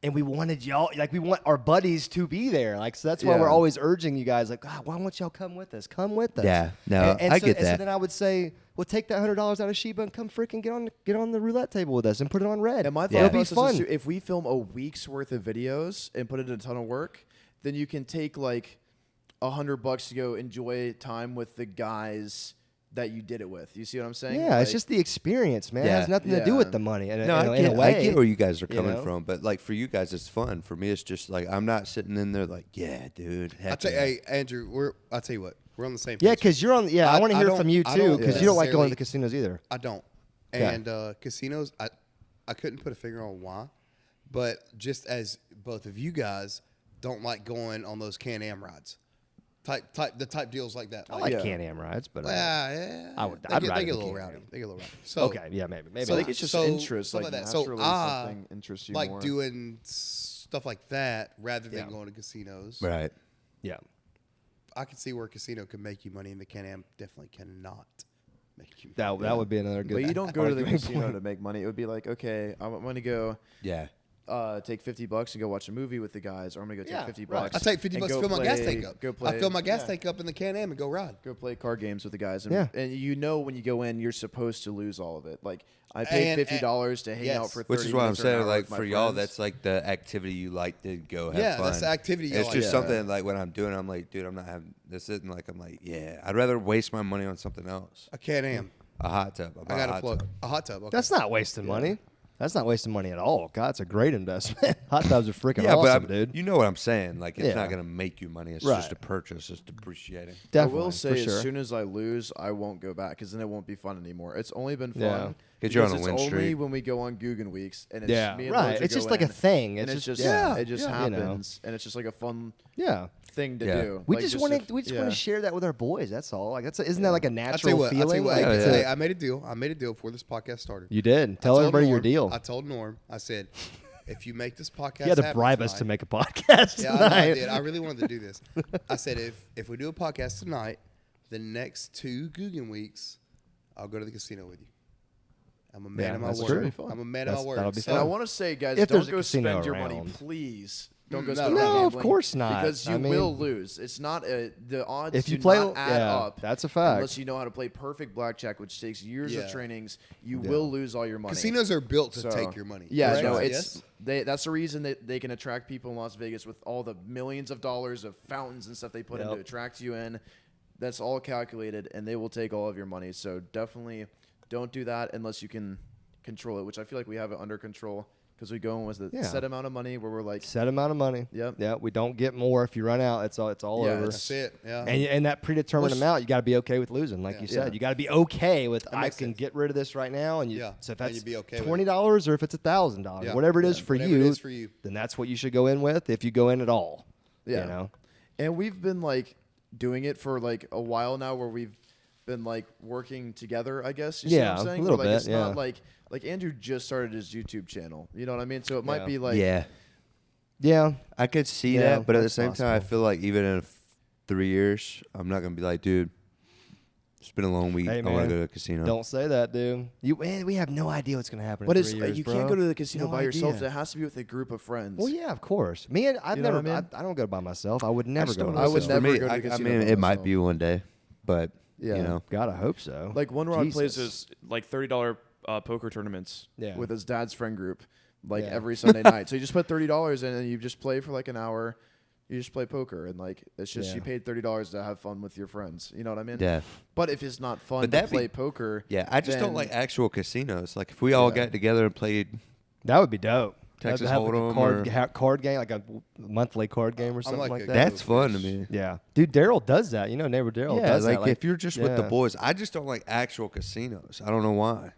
Speaker 3: and we wanted y'all, like we want our buddies to be there. Like, so that's why
Speaker 5: Yeah.
Speaker 3: we're always urging you guys, like, why don't y'all come with us? Come with us.
Speaker 1: Yeah, no,
Speaker 3: And
Speaker 1: I
Speaker 3: so,
Speaker 1: get
Speaker 3: and
Speaker 1: that.
Speaker 3: So then I would say, well, take that $100 out of Shiba and come freaking get on the roulette table with us and put it on red.
Speaker 5: And my
Speaker 3: It'll
Speaker 5: thought
Speaker 3: be
Speaker 5: process
Speaker 3: fun.
Speaker 5: is if we film a week's worth of videos and put it in a ton of work, then you can take like $100 to go enjoy time with the guys that you did it with. You see what I'm saying?
Speaker 3: Yeah, it's
Speaker 5: Like,
Speaker 3: just the experience, man. It
Speaker 1: Yeah.
Speaker 3: has nothing to do
Speaker 5: Yeah.
Speaker 3: with the money. And,
Speaker 1: No,
Speaker 3: in a way,
Speaker 1: I get where you guys are
Speaker 3: you
Speaker 1: coming
Speaker 3: know?
Speaker 1: from, but like for you guys, it's fun. For me, it's just like I'm not sitting in there like, yeah, dude.
Speaker 4: I
Speaker 1: Heck
Speaker 4: tell you,
Speaker 1: yeah.
Speaker 4: hey Andrew, I'll tell you what, we're on the same.
Speaker 3: Yeah,
Speaker 4: page.
Speaker 3: because you're on. Yeah, I want to
Speaker 4: I
Speaker 3: hear
Speaker 4: don't-
Speaker 3: from you
Speaker 4: I
Speaker 3: too,
Speaker 4: don't
Speaker 3: because you don't like going
Speaker 4: necessarily-
Speaker 3: to the casinos either.
Speaker 4: I don't.
Speaker 3: Okay.
Speaker 4: And casinos, I couldn't put a finger on why, but just as both of you guys don't like going on those Can-Am rides, type deals like that.
Speaker 3: I like
Speaker 5: Yeah.
Speaker 3: Can-Am rides, but
Speaker 4: yeah,
Speaker 3: I would-
Speaker 4: They
Speaker 3: I'd
Speaker 4: get,
Speaker 3: ride
Speaker 4: they get a
Speaker 3: with
Speaker 4: little
Speaker 3: Can-Am.
Speaker 4: rowdy. They get a little rowdy. So
Speaker 3: okay, yeah, maybe.
Speaker 5: I
Speaker 4: So-
Speaker 5: think it's just
Speaker 4: so-
Speaker 5: interest,
Speaker 4: stuff
Speaker 5: like
Speaker 4: like that. So
Speaker 5: naturally
Speaker 4: I
Speaker 5: something interests you
Speaker 4: like
Speaker 5: more.
Speaker 4: doing stuff like that rather than
Speaker 3: Yeah.
Speaker 4: going to casinos.
Speaker 1: Right.
Speaker 3: yeah.
Speaker 4: I can see where a casino can make you money, and the Can-Am definitely cannot make you.
Speaker 3: That
Speaker 4: money.
Speaker 3: would be another good.
Speaker 5: But you don't go to the
Speaker 3: arguing
Speaker 5: casino
Speaker 3: point.
Speaker 5: to make money. It would be like, okay, I'm going to go
Speaker 1: Yeah.
Speaker 5: take $50 and go watch a movie with the guys, or I'm going to go take
Speaker 3: Yeah,
Speaker 5: $50.
Speaker 3: right.
Speaker 4: I take $50
Speaker 5: and
Speaker 4: to
Speaker 5: go
Speaker 4: fill my gas
Speaker 5: play-
Speaker 4: tank up.
Speaker 5: Go play,
Speaker 4: I fill my gas
Speaker 5: yeah.
Speaker 4: tank up in the Can-Am and go ride.
Speaker 5: Go play card games with the guys. And,
Speaker 3: Yeah.
Speaker 5: and you know when you go in, you're supposed to lose all of it. Like, I paid
Speaker 4: And-
Speaker 5: $50 to hang
Speaker 4: yes.
Speaker 5: out for 30
Speaker 1: Which is what I'm
Speaker 5: minutes or an
Speaker 1: saying.
Speaker 5: hour
Speaker 1: Like
Speaker 5: with my
Speaker 1: for y'all,
Speaker 5: friends.
Speaker 1: that's like the activity you like to go have
Speaker 4: Yeah,
Speaker 1: fun.
Speaker 4: that's the activity you
Speaker 1: It's
Speaker 4: like.
Speaker 1: just
Speaker 5: Yeah.
Speaker 1: something like when I'm doing, I'm like, dude, I'm not having this. Isn't like I'm like, yeah, I'd rather waste my money on something else.
Speaker 4: A Can-Am.
Speaker 1: A hot tub.
Speaker 4: I got a plug. A hot tub. Okay.
Speaker 3: That's not wasting money. That's not wasting money at all. God, it's a great investment. Hot tubs are freaking
Speaker 1: Yeah,
Speaker 3: awesome,
Speaker 1: but
Speaker 3: dude.
Speaker 1: you know what I'm saying. Like it's
Speaker 3: Yeah.
Speaker 1: not gonna make you money. It's
Speaker 3: Right.
Speaker 1: just a purchase. It's depreciating.
Speaker 3: Definitely,
Speaker 5: I will
Speaker 3: for
Speaker 5: say,
Speaker 3: sure.
Speaker 5: as soon as I lose, I won't go back because then it won't be fun anymore. It's only been fun.
Speaker 3: Yeah.
Speaker 1: 'Cause you're on
Speaker 5: because
Speaker 1: a
Speaker 5: it's
Speaker 1: win
Speaker 5: only
Speaker 1: streak.
Speaker 5: when we go on Guggen weeks and it's
Speaker 3: Yeah,
Speaker 5: me and
Speaker 3: right.
Speaker 5: Lojo
Speaker 3: It's just
Speaker 5: go
Speaker 3: like a
Speaker 5: in,
Speaker 3: thing.
Speaker 5: and
Speaker 3: It's
Speaker 5: it's
Speaker 3: just-
Speaker 5: just
Speaker 3: yeah,
Speaker 5: it just
Speaker 3: yeah, you know.
Speaker 5: happens and it's just like a fun
Speaker 3: Yeah.
Speaker 5: thing to
Speaker 1: Yeah.
Speaker 5: do.
Speaker 3: We
Speaker 5: Like,
Speaker 3: just want to.
Speaker 5: if-
Speaker 3: We just
Speaker 5: yeah.
Speaker 3: want to share that with our boys. That's all. Like isn't that like a
Speaker 4: I'll tell you
Speaker 3: natural
Speaker 4: what.
Speaker 3: feeling?
Speaker 4: Like,
Speaker 1: Yeah,
Speaker 4: hey,
Speaker 1: yeah.
Speaker 4: I made a deal. I made a deal before this podcast started.
Speaker 3: You did.
Speaker 4: I
Speaker 3: Tell
Speaker 4: told
Speaker 3: everybody your
Speaker 4: Norm-
Speaker 3: deal.
Speaker 4: I told Norm. I said, if you make this podcast,
Speaker 3: You had to
Speaker 4: happen
Speaker 3: bribe us
Speaker 4: tonight-
Speaker 3: to make a podcast
Speaker 4: Yeah, I know I
Speaker 3: tonight.
Speaker 4: did. I really wanted to do this. I said, if we do a podcast tonight, the next 2 Guggen weeks, I'll go to the casino with you. I'm a man of my
Speaker 3: that's
Speaker 4: word.
Speaker 3: true.
Speaker 4: I'm a man of my word.
Speaker 3: That'll be
Speaker 4: So,
Speaker 5: And I want to say, guys,
Speaker 3: If there's
Speaker 5: don't
Speaker 3: a
Speaker 5: go
Speaker 3: casino
Speaker 5: spend your money,
Speaker 3: around.
Speaker 5: please. Don't go
Speaker 4: No,
Speaker 5: spend
Speaker 4: no,
Speaker 5: money
Speaker 3: of
Speaker 5: gambling,
Speaker 3: course not.
Speaker 5: because you
Speaker 3: I mean-
Speaker 5: will lose. It's not the odds.
Speaker 3: If you
Speaker 5: do
Speaker 3: play,
Speaker 5: not add up.
Speaker 3: that's a fact.
Speaker 5: Unless you know how to play perfect blackjack, which takes years
Speaker 4: Yeah.
Speaker 5: of trainings, you will lose all your money.
Speaker 4: casinos are built to
Speaker 5: So,
Speaker 4: take your money.
Speaker 5: Yeah,
Speaker 4: Right?
Speaker 5: no,
Speaker 4: Yes?
Speaker 5: that's the reason that they can attract people in Las Vegas with all the millions of dollars of fountains and stuff they put in to attract you in. That's all calculated, and they will take all of your money. So definitely don't do that unless you can control it, which I feel like we have it under control because we go in with a set amount of money where we're like,
Speaker 3: set amount of money.
Speaker 5: Yep.
Speaker 3: Yeah, we don't get more. If you run out, it's all
Speaker 5: Yeah,
Speaker 3: over.
Speaker 4: That's it. Yeah.
Speaker 3: And that predetermined amount, you got to be okay with losing, like you said.
Speaker 5: Yeah.
Speaker 3: You got to be okay with I
Speaker 4: makes
Speaker 3: can
Speaker 4: sense.
Speaker 3: get rid of this right now, and
Speaker 4: Yeah.
Speaker 3: so if
Speaker 4: And
Speaker 3: that's
Speaker 4: you'd be okay with it.
Speaker 3: $20 or if it's $1,000,
Speaker 4: Yeah.
Speaker 3: whatever it is for
Speaker 4: Whatever
Speaker 3: you,
Speaker 4: it is for you.
Speaker 3: then that's what you should go in with. If you go in at all,
Speaker 5: Yeah.
Speaker 3: you know.
Speaker 5: and we've been like doing it for like a while now, where we've been like working together. I guess. You see
Speaker 3: Yeah,
Speaker 5: what I'm saying?
Speaker 3: a little
Speaker 5: Where, like,
Speaker 3: bit,
Speaker 5: It's
Speaker 3: yeah.
Speaker 5: not like Andrew just started his YouTube channel. You know what I mean? So it might
Speaker 3: Yeah.
Speaker 5: be like,
Speaker 1: yeah,
Speaker 3: Yeah,
Speaker 1: I could see
Speaker 3: Yeah,
Speaker 1: that, but at the
Speaker 3: that's
Speaker 1: same time, I
Speaker 3: possible.
Speaker 1: feel like even in 3 years, I'm not gonna be like, dude, it's been a long week.
Speaker 3: Hey,
Speaker 1: I want
Speaker 3: man,
Speaker 1: to go to a casino.
Speaker 3: don't say that, dude. We have no idea what's gonna happen.
Speaker 5: But
Speaker 3: in
Speaker 5: it's
Speaker 3: 3 years,
Speaker 5: you
Speaker 3: bro.
Speaker 5: can't go to the casino
Speaker 3: No
Speaker 5: by yourself.
Speaker 3: idea.
Speaker 5: It has to be with a group of friends.
Speaker 3: Well, yeah, of course. Me and I've
Speaker 5: You know
Speaker 3: never.
Speaker 5: what I mean?
Speaker 3: I don't go by myself. I would never go.
Speaker 1: don't
Speaker 3: by
Speaker 1: know
Speaker 5: I would
Speaker 1: if
Speaker 3: myself.
Speaker 1: it's for
Speaker 5: never
Speaker 1: me.
Speaker 5: go to
Speaker 1: I
Speaker 5: the casino
Speaker 1: mean,
Speaker 5: by
Speaker 1: it might
Speaker 5: myself.
Speaker 1: be one day, but
Speaker 5: Yeah.
Speaker 1: you know,
Speaker 3: God, I hope so.
Speaker 5: Like one Rod plays
Speaker 3: Jesus.
Speaker 5: is
Speaker 6: like $30 poker tournaments.
Speaker 3: yeah.
Speaker 5: with his dad's friend group, like
Speaker 3: Yeah.
Speaker 5: every Sunday night. So you just put $30 in, and you just play for like an hour. You just play poker, and like it's just
Speaker 3: Yeah.
Speaker 5: you paid $30 to have fun with your friends. You know what I mean?
Speaker 1: yeah,
Speaker 5: But if it's not fun
Speaker 1: But
Speaker 5: to
Speaker 1: that'd be-
Speaker 5: play poker,
Speaker 1: yeah. I just don't
Speaker 5: then-
Speaker 1: like actual casinos. Like if we all
Speaker 5: Yeah.
Speaker 1: got together and played,
Speaker 3: That would be dope.
Speaker 1: Texas
Speaker 3: Have like a
Speaker 1: Hold'em
Speaker 3: card game, like a monthly card game or something
Speaker 4: like
Speaker 3: like
Speaker 4: a
Speaker 3: that.
Speaker 1: that's fun to
Speaker 4: fish.
Speaker 1: me.
Speaker 3: Yeah, dude, Daryl does that. You know, neighbor Daryl
Speaker 1: Yeah,
Speaker 3: does
Speaker 1: like
Speaker 3: that.
Speaker 1: if you're just with the
Speaker 3: yeah.
Speaker 1: boys, I just don't like actual casinos. I don't know why.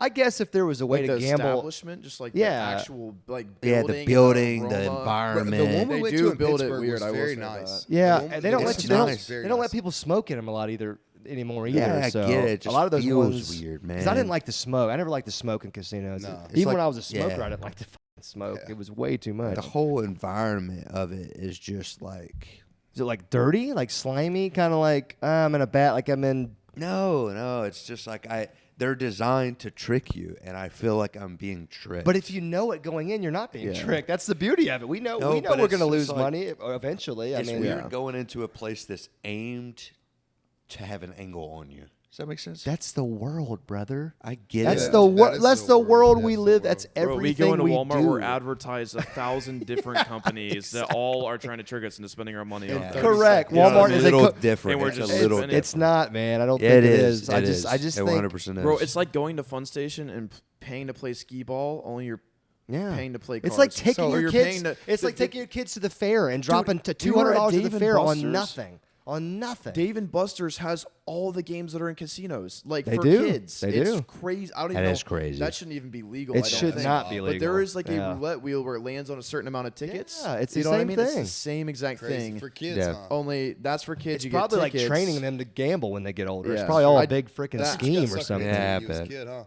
Speaker 3: I guess if there was a way
Speaker 5: like
Speaker 3: to
Speaker 5: the
Speaker 3: gamble,
Speaker 5: establishment, just like
Speaker 3: Yeah.
Speaker 5: the actual like
Speaker 1: Yeah,
Speaker 5: building,
Speaker 1: the
Speaker 5: and
Speaker 1: building, the
Speaker 5: aroma.
Speaker 1: environment.
Speaker 4: The one we
Speaker 5: They
Speaker 4: went
Speaker 5: do
Speaker 4: to in
Speaker 5: build it
Speaker 4: Pittsburgh
Speaker 5: weird,
Speaker 4: was
Speaker 5: I will
Speaker 4: very
Speaker 5: say
Speaker 4: nice.
Speaker 5: that.
Speaker 3: yeah,
Speaker 4: The one-
Speaker 3: and they don't
Speaker 1: it's
Speaker 3: let you
Speaker 1: nice.
Speaker 3: they don't let people smoke in them a lot either anymore either.
Speaker 1: Yeah, I
Speaker 3: so
Speaker 1: get it. It
Speaker 3: a lot of those
Speaker 1: just feels
Speaker 3: ones
Speaker 1: weird,
Speaker 3: 'cause I
Speaker 1: man.
Speaker 3: didn't like the smoke. I never liked the smoke in casinos.
Speaker 4: No.
Speaker 3: Even
Speaker 1: It's
Speaker 3: when
Speaker 1: like-
Speaker 3: I was a smoker,
Speaker 1: yeah.
Speaker 3: I didn't like the fucking smoke.
Speaker 4: Yeah.
Speaker 3: It was way too much.
Speaker 1: The whole environment of it is just like
Speaker 3: Is it like dirty, like slimy, kind of like I'm in a bat, like I'm in.
Speaker 1: no. It's just like they're designed to trick you, and I feel like I'm being tricked.
Speaker 3: But if you know it going in, you're not being
Speaker 5: Yeah.
Speaker 3: tricked. That's the beauty of it. We know
Speaker 1: No,
Speaker 3: we know
Speaker 1: but
Speaker 3: we're
Speaker 1: it's
Speaker 3: going to
Speaker 1: just
Speaker 3: lose
Speaker 1: like-
Speaker 3: money eventually. I
Speaker 1: it's
Speaker 3: mean,
Speaker 1: weird
Speaker 5: Yeah.
Speaker 1: going into a place that's aimed to have an angle on you. Does that make sense?
Speaker 3: that's the world, brother.
Speaker 1: I get
Speaker 3: That's
Speaker 1: it.
Speaker 3: the
Speaker 4: That
Speaker 3: world.
Speaker 4: is
Speaker 3: That's
Speaker 4: the
Speaker 3: the
Speaker 4: world.
Speaker 3: world
Speaker 4: That's
Speaker 3: we
Speaker 4: the
Speaker 3: live.
Speaker 4: world.
Speaker 3: That's
Speaker 6: Bro,
Speaker 3: everything
Speaker 6: we go into Walmart,
Speaker 3: do.
Speaker 6: we're advertised 1,000 different companies that all are trying to trick us into spending our money on
Speaker 1: Yeah.
Speaker 6: things.
Speaker 3: Correct.
Speaker 6: Yeah.
Speaker 3: Walmart
Speaker 1: it's
Speaker 3: is
Speaker 1: a little
Speaker 3: co-
Speaker 1: different.
Speaker 6: and we're
Speaker 1: It's
Speaker 6: just
Speaker 1: a little
Speaker 6: spending-
Speaker 3: It's not, man. I don't
Speaker 1: Yeah,
Speaker 3: think
Speaker 1: it
Speaker 3: it
Speaker 1: is.
Speaker 3: is.
Speaker 1: It
Speaker 3: I just
Speaker 1: It
Speaker 3: think
Speaker 1: 100% is.
Speaker 6: Bro, it's like going to Fun Station and paying to play skee ball, only you're
Speaker 3: yeah.
Speaker 6: paying to play
Speaker 3: It's like
Speaker 6: cards.
Speaker 3: taking
Speaker 6: So
Speaker 3: your
Speaker 6: you're
Speaker 3: kids.
Speaker 6: paying to-
Speaker 3: It's like taking your kids to the fair and dropping to
Speaker 5: we were at
Speaker 3: $200 at
Speaker 5: Dave
Speaker 3: the
Speaker 5: and
Speaker 3: fair on
Speaker 5: Buster's.
Speaker 3: nothing. On nothing.
Speaker 5: Dave and Buster's has all the games that are in casinos, like
Speaker 3: They
Speaker 5: for
Speaker 3: do.
Speaker 5: kids.
Speaker 3: They
Speaker 5: it's
Speaker 3: do.
Speaker 5: crazy. I don't
Speaker 1: That
Speaker 5: even know.
Speaker 1: is crazy.
Speaker 5: That shouldn't even be legal.
Speaker 3: It
Speaker 5: I don't
Speaker 3: should
Speaker 5: think.
Speaker 3: not be
Speaker 5: But there
Speaker 3: legal.
Speaker 5: is like
Speaker 3: Yeah.
Speaker 5: a roulette wheel where it lands on a certain amount of tickets.
Speaker 3: Yeah, it's
Speaker 5: you
Speaker 3: the
Speaker 5: know what I
Speaker 3: same
Speaker 5: mean? It's
Speaker 3: thing.
Speaker 5: the same exact
Speaker 4: Crazy
Speaker 5: thing.
Speaker 4: for kids.
Speaker 1: Yeah.
Speaker 4: Huh?
Speaker 5: Only that's for kids.
Speaker 3: It's
Speaker 5: you
Speaker 3: probably
Speaker 5: get
Speaker 3: like
Speaker 5: tickets.
Speaker 3: training them to gamble when they get older. It's
Speaker 5: Yeah.
Speaker 3: probably all a
Speaker 5: I-
Speaker 3: big freaking
Speaker 5: that-
Speaker 3: scheme or
Speaker 4: Sucker
Speaker 3: something.
Speaker 1: Yeah,
Speaker 4: when he was a
Speaker 1: bet.
Speaker 4: kid, huh?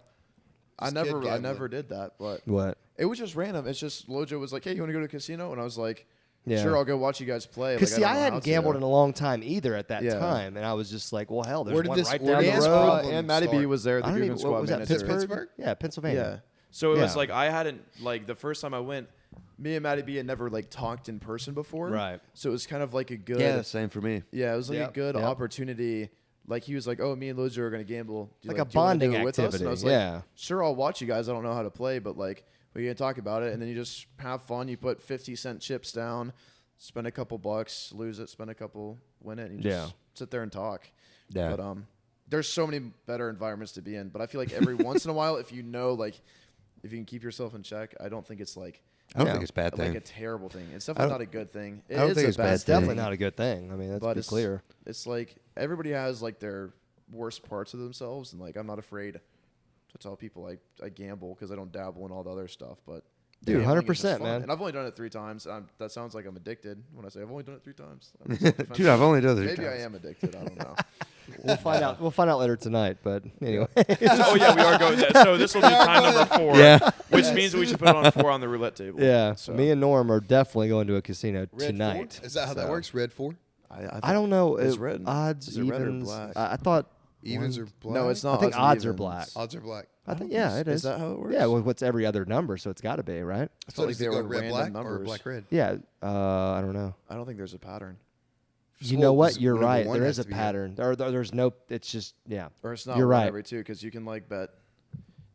Speaker 5: I
Speaker 4: Just
Speaker 5: never,
Speaker 4: kid
Speaker 5: I
Speaker 4: gambling.
Speaker 5: never did that, but
Speaker 3: What?
Speaker 5: it was just random. It's just Lojo was like, "Hey, you want to go to a casino?" And I was like,
Speaker 3: Yeah.
Speaker 5: "Sure, I'll go watch you guys play."
Speaker 3: Because see,
Speaker 5: don't
Speaker 3: I
Speaker 5: know
Speaker 3: hadn't
Speaker 5: how to.
Speaker 3: gambled in a long time either at that
Speaker 5: Yeah.
Speaker 3: time, and I was just like, "Well, hell, there's
Speaker 4: Where did
Speaker 3: one
Speaker 4: this-
Speaker 3: right
Speaker 4: where
Speaker 3: down
Speaker 4: did
Speaker 3: the
Speaker 4: this
Speaker 3: road."
Speaker 4: problem
Speaker 5: And Matty B
Speaker 4: start?
Speaker 5: was there. The
Speaker 3: I don't
Speaker 5: Goon
Speaker 3: even.
Speaker 5: Squad
Speaker 3: What was that?
Speaker 5: manager.
Speaker 3: Pittsburgh? Yeah, Pennsylvania.
Speaker 5: Yeah.
Speaker 6: So it was
Speaker 3: Yeah.
Speaker 6: like I hadn't like the first time I went.
Speaker 5: Me and Matty B had never like talked in person before.
Speaker 3: Right.
Speaker 5: So it was kind of like a good.
Speaker 1: yeah, same for me.
Speaker 5: Yeah, it was like
Speaker 3: Yep,
Speaker 5: a good
Speaker 3: yep.
Speaker 5: opportunity. Like he was like, "Oh, me and Lojo are gonna gamble." Do you
Speaker 3: Like a
Speaker 5: do you wanna do
Speaker 3: bonding
Speaker 5: it with us? And
Speaker 3: activity,
Speaker 5: I was like,
Speaker 3: yeah.
Speaker 5: "Sure, I'll watch you guys. I don't know how to play, but like we can talk about it." And then you just have fun. You put 50-cent chips down, spend a couple bucks, lose it, spend a couple, win it, and you just sit there and talk.
Speaker 1: Yeah.
Speaker 5: But there's so many better environments to be in. But I feel like every once in a while, if you know, like, if you can keep yourself in check, I don't think it's like
Speaker 1: I don't
Speaker 3: Yeah.
Speaker 1: think it's a bad
Speaker 5: like
Speaker 1: thing.
Speaker 5: a terrible thing. It's definitely not a good thing. It
Speaker 1: don't
Speaker 5: is
Speaker 1: think
Speaker 5: a
Speaker 1: it's
Speaker 5: bad
Speaker 1: bad
Speaker 3: It's definitely
Speaker 1: thing.
Speaker 3: not a good thing. I mean, that's
Speaker 5: but
Speaker 3: be
Speaker 5: it's
Speaker 3: clear.
Speaker 5: It's like everybody has like their worst parts of themselves, and like I'm not afraid to tell people I gamble because I don't dabble in all the other stuff. But
Speaker 3: Dude,
Speaker 5: gambling is just
Speaker 3: 100%,
Speaker 5: fun.
Speaker 3: man.
Speaker 5: And I've only done it 3 times. That sounds like I'm addicted when I say I've only done it 3 times.
Speaker 1: Dude, I've only done it 3
Speaker 5: Maybe
Speaker 1: times.
Speaker 5: I am addicted. I don't know.
Speaker 3: We'll find out. We'll find out later tonight. But anyway,
Speaker 6: Oh yeah, we are going. So this will be time number 4.
Speaker 1: Yeah.
Speaker 6: Which means we should put it on 4 on the roulette table.
Speaker 3: yeah.
Speaker 6: So.
Speaker 3: Me and Norm are definitely going to a casino
Speaker 4: Red
Speaker 3: tonight.
Speaker 4: 4? Is that how that
Speaker 5: So-
Speaker 4: works? Red 4?
Speaker 3: I don't know.
Speaker 5: Is red-
Speaker 3: odds,
Speaker 5: is it red or
Speaker 3: evens.
Speaker 5: black?
Speaker 3: I thought.
Speaker 4: Evens are black.
Speaker 5: No, it's not.
Speaker 3: I think
Speaker 5: and
Speaker 3: odds are
Speaker 5: evens.
Speaker 3: black.
Speaker 4: Odds are black.
Speaker 3: I think it is.
Speaker 5: Is that how it works?
Speaker 3: Yeah, well, what's every other number, so it's got to be, right?
Speaker 5: I
Speaker 4: So
Speaker 5: felt like
Speaker 4: does
Speaker 5: they
Speaker 4: it
Speaker 5: were
Speaker 4: go red
Speaker 5: random
Speaker 4: black or
Speaker 5: numbers.
Speaker 4: black red?
Speaker 3: Yeah, I don't know.
Speaker 5: I don't think there's a pattern,
Speaker 3: You know
Speaker 4: Well,
Speaker 3: what? You're
Speaker 4: whatever
Speaker 3: right.
Speaker 4: one
Speaker 3: There
Speaker 4: has
Speaker 3: is a
Speaker 4: to be it.
Speaker 3: pattern. There's no. It's just
Speaker 5: or it's not.
Speaker 3: You're right.
Speaker 5: whatever, too, because you can like bet.